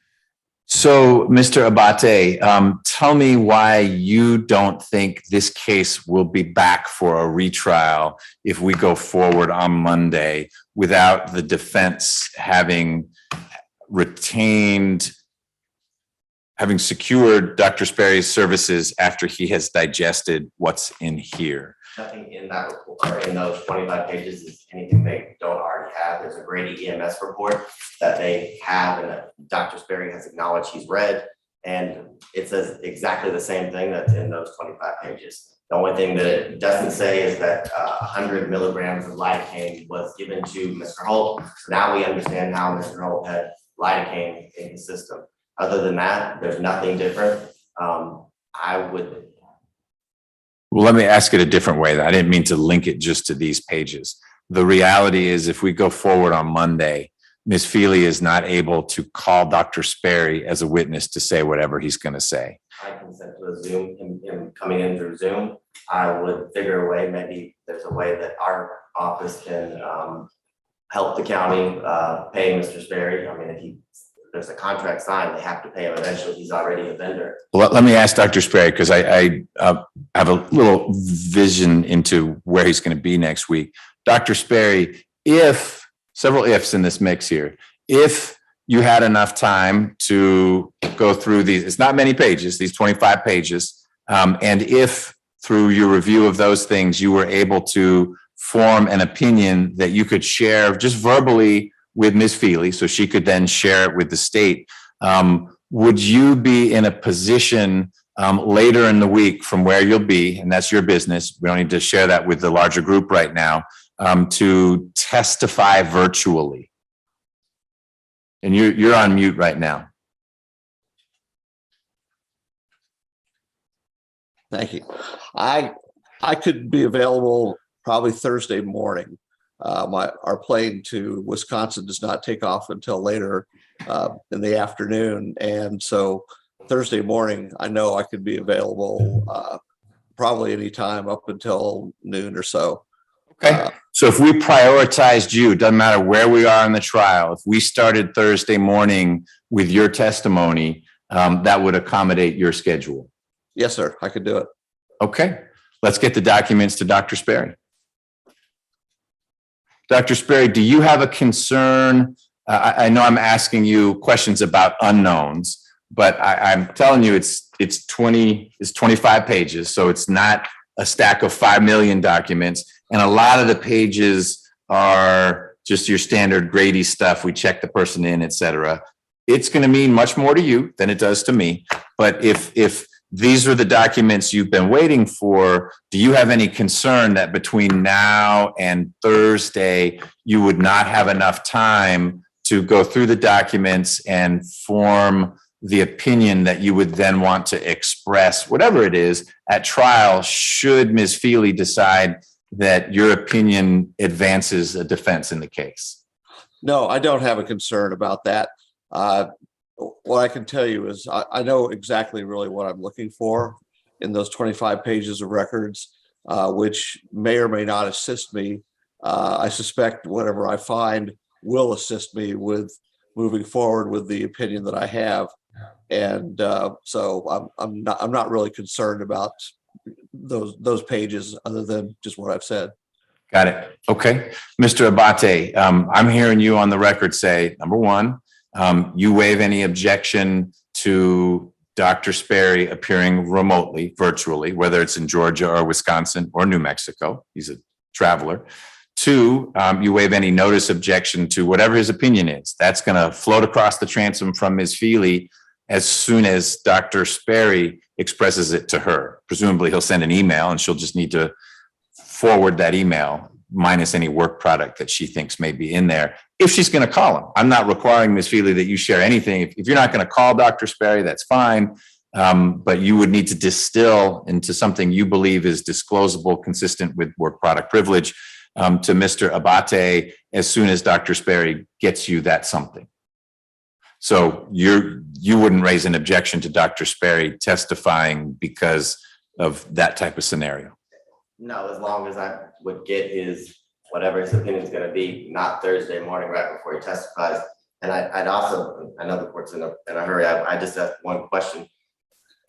So, Mr. Abate, tell me why you don't think this case will be back for a retrial if we go forward on Monday without the defense having secured Dr. Sperry's services after he has digested what's in here. Nothing in that report or in those 25 pages is anything they don't already have. There's a Grady EMS report that they have and that Dr. Sperry has acknowledged he's read, and it says exactly the same thing that's in those 25 pages. The only thing that it doesn't say is that 100 milligrams of lidocaine was given to Mr. Holt. Now we understand how Mr. Holt had lidocaine in his system. Other than that, there's nothing different. Well, let me ask it a different way. I didn't mean to link it just to these pages. The reality is, if we go forward on Monday, Ms. Feely is not able to call Dr. Sperry as a witness to say whatever he's going to say. I consent to a Zoom, him coming in through Zoom. I would figure a way, maybe there's a way that our office can help the county pay Mr. Sperry. I mean, if there's a contract signed, they have to pay him eventually. He's already a vendor. Well, let me ask Dr. Sperry, because I have a little vision into where he's going to be next week. Dr. Sperry, if several ifs in this mix here, if you had enough time to go through these, it's not many pages, these 25 pages, and if through your review of those things, you were able to form an opinion that you could share just verbally with Ms. Feely, so she could then share it with the state. Would you be in a position later in the week from where you'll be, and that's your business, we don't need to share that with the larger group right now, to testify virtually? And you're on mute right now. Thank you. I could be available probably Thursday morning. Our plane to Wisconsin does not take off until later in the afternoon. And so Thursday morning, I know I could be available probably any time up until noon or so. Okay. So if we prioritized you, doesn't matter where we are in the trial, if we started Thursday morning with your testimony, that would accommodate your schedule. Yes, sir. I could do it. Okay. Let's get the documents to Dr. Sperry. Dr. Sperry, do you have a concern? I know I'm asking you questions about unknowns, but I'm telling you it's 25 pages, so it's not a stack of 5 million documents, and a lot of the pages are just your standard Grady stuff. We check the person in, etc. It's going to mean much more to you than it does to me. But if these are the documents you've been waiting for, do you have any concern that between now and Thursday, you would not have enough time to go through the documents and form the opinion that you would then want to express, whatever it is, at trial, should Ms. Feely decide that your opinion advances a defense in the case? No, I don't have a concern about that. What I can tell you is I know exactly really what I'm looking for in those 25 pages of records, which may or may not assist me. I suspect whatever I find will assist me with moving forward with the opinion that I have. And so I'm not really concerned about those pages other than just what I've said. Got it. Okay. Mr. Abate, I'm hearing you on the record say, number one, you waive any objection to Dr. Sperry appearing remotely, virtually, whether it's in Georgia or Wisconsin or New Mexico. He's a traveler. Two, you waive any notice objection to whatever his opinion is. That's going to float across the transom from Ms. Feely as soon as Dr. Sperry expresses it to her. Presumably he'll send an email and she'll just need to forward that email minus any work product that she thinks may be in there, if she's going to call him. I'm not requiring, Ms. Feely, that you share anything. If you're not going to call Dr. Sperry, that's fine. But you would need to distill into something you believe is disclosable, consistent with work product privilege, to Mr. Abate as soon as Dr. Sperry gets you that something. So you wouldn't raise an objection to Dr. Sperry testifying because of that type of scenario? No, as long as I would get whatever his opinion is going to be, not Thursday morning right before he testifies. And I'd also, I know the court's in a hurry. I just have one question.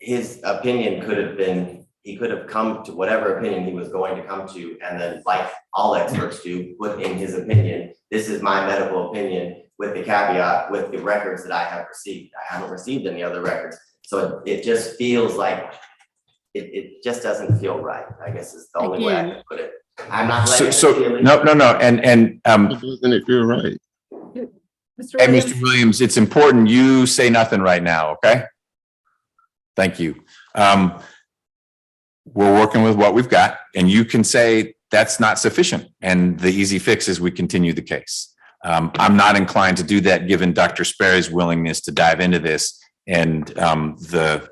His opinion could have been, he could have come to whatever opinion he was going to come to, and then, like all experts do, put in his opinion, this is my medical opinion, with the caveat, with the records that I have received. I haven't received any other records. So it just feels like, it just doesn't feel right, I guess is the only way I can put it. I'm not letting no. And doesn't it feel right? Hey, Mr. Williams, it's important you say nothing right now, okay? Thank you. We're working with what we've got, and you can say that's not sufficient. And the easy fix is we continue the case. I'm not inclined to do that given Dr. Sperry's willingness to dive into this and the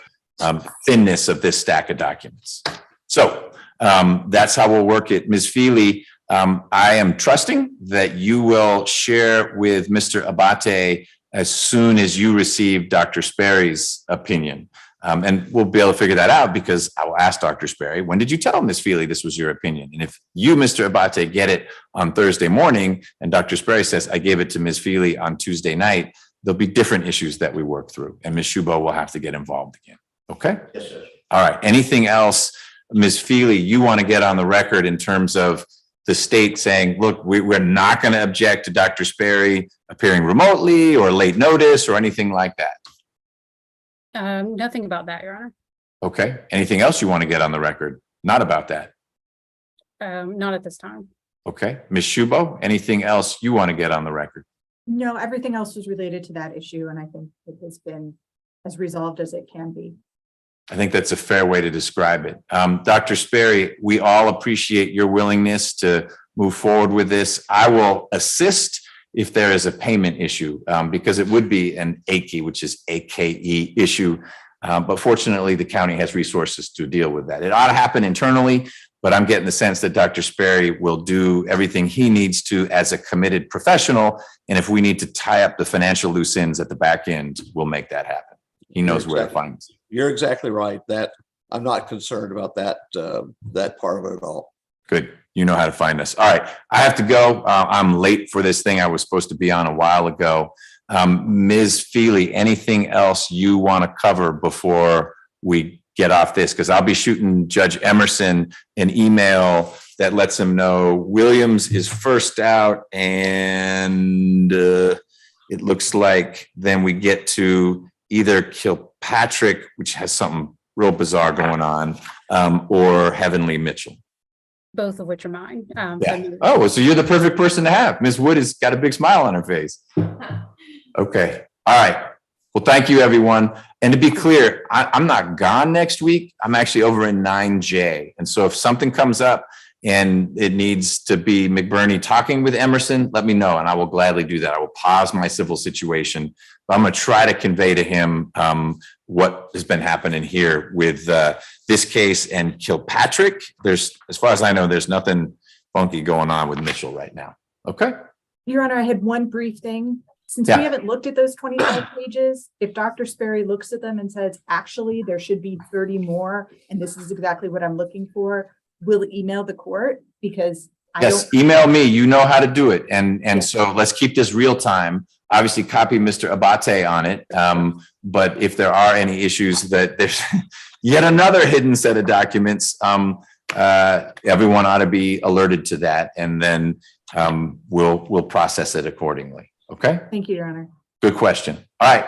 thinness of this stack of documents. So that's how we'll work it. Ms. Feely, I am trusting that you will share with Mr. Abate as soon as you receive Dr. Sperry's opinion. And we'll be able to figure that out because I will ask Dr. Sperry, when did you tell Ms. Feely this was your opinion? And if you, Mr. Abate, get it on Thursday morning and Dr. Sperry says, I gave it to Ms. Feely on Tuesday night, there'll be different issues that we work through and Ms. Shubo will have to get involved again. Okay? Yes, sir. All right. Anything else, Ms. Feely, you want to get on the record in terms of the state saying, look, we're not going to object to Dr. Sperry appearing remotely or late notice or anything like that? Nothing about that, Your Honor. Okay. Anything else you want to get on the record? Not about that. Not at this time. Okay. Ms. Shubo, anything else you want to get on the record? No, everything else was related to that issue, and I think it has been as resolved as it can be. I think that's a fair way to describe it. Dr. Sperry, we all appreciate your willingness to move forward with this. I will assist if there is a payment issue, because it would be an AKE, which is AKE issue. But fortunately, the county has resources to deal with that. It ought to happen internally, but I'm getting the sense that Dr. Sperry will do everything he needs to as a committed professional. And if we need to tie up the financial loose ends at the back end, we'll make that happen. He knows where to find us. You're exactly right. That I'm not concerned about that part of it at all. Good. You know how to find us. All right. I have to go. I'm late for this thing I was supposed to be on a while ago. Ms. Feely, anything else you want to cover before we get off this? Because I'll be shooting Judge Emerson an email that lets him know Williams is first out, and it looks like then we get to either Kilpatrick, which has something real bizarre going on, or Heavenly Mitchell. Both of which are mine. Yeah. Oh, so you're the perfect person to have. Ms. Wood has got a big smile on her face. Okay. All right. Well, thank you, everyone. And to be clear, I'm not gone next week. I'm actually over in 9J. And so if something comes up and it needs to be McBurney talking with Emerson, let me know and I will gladly do that. I will pause my civil situation. But I'm going to try to convey to him what has been happening here with this case and Kilpatrick. There's, as far as I know, there's nothing funky going on with Mitchell right now. Okay. Your Honor, I had one brief thing. Since we haven't looked at those 25 pages, if Dr. Sperry looks at them and says, actually, there should be 30 more, and this is exactly what I'm looking for, we'll email the court because Yes, email me. You know how to do it. And so let's keep this real time. Obviously, copy Mr. Abate on it. But if there are any issues that there's yet another hidden set of documents, everyone ought to be alerted to that. And then we'll process it accordingly. Okay? Thank you, Your Honor. Good question. All right.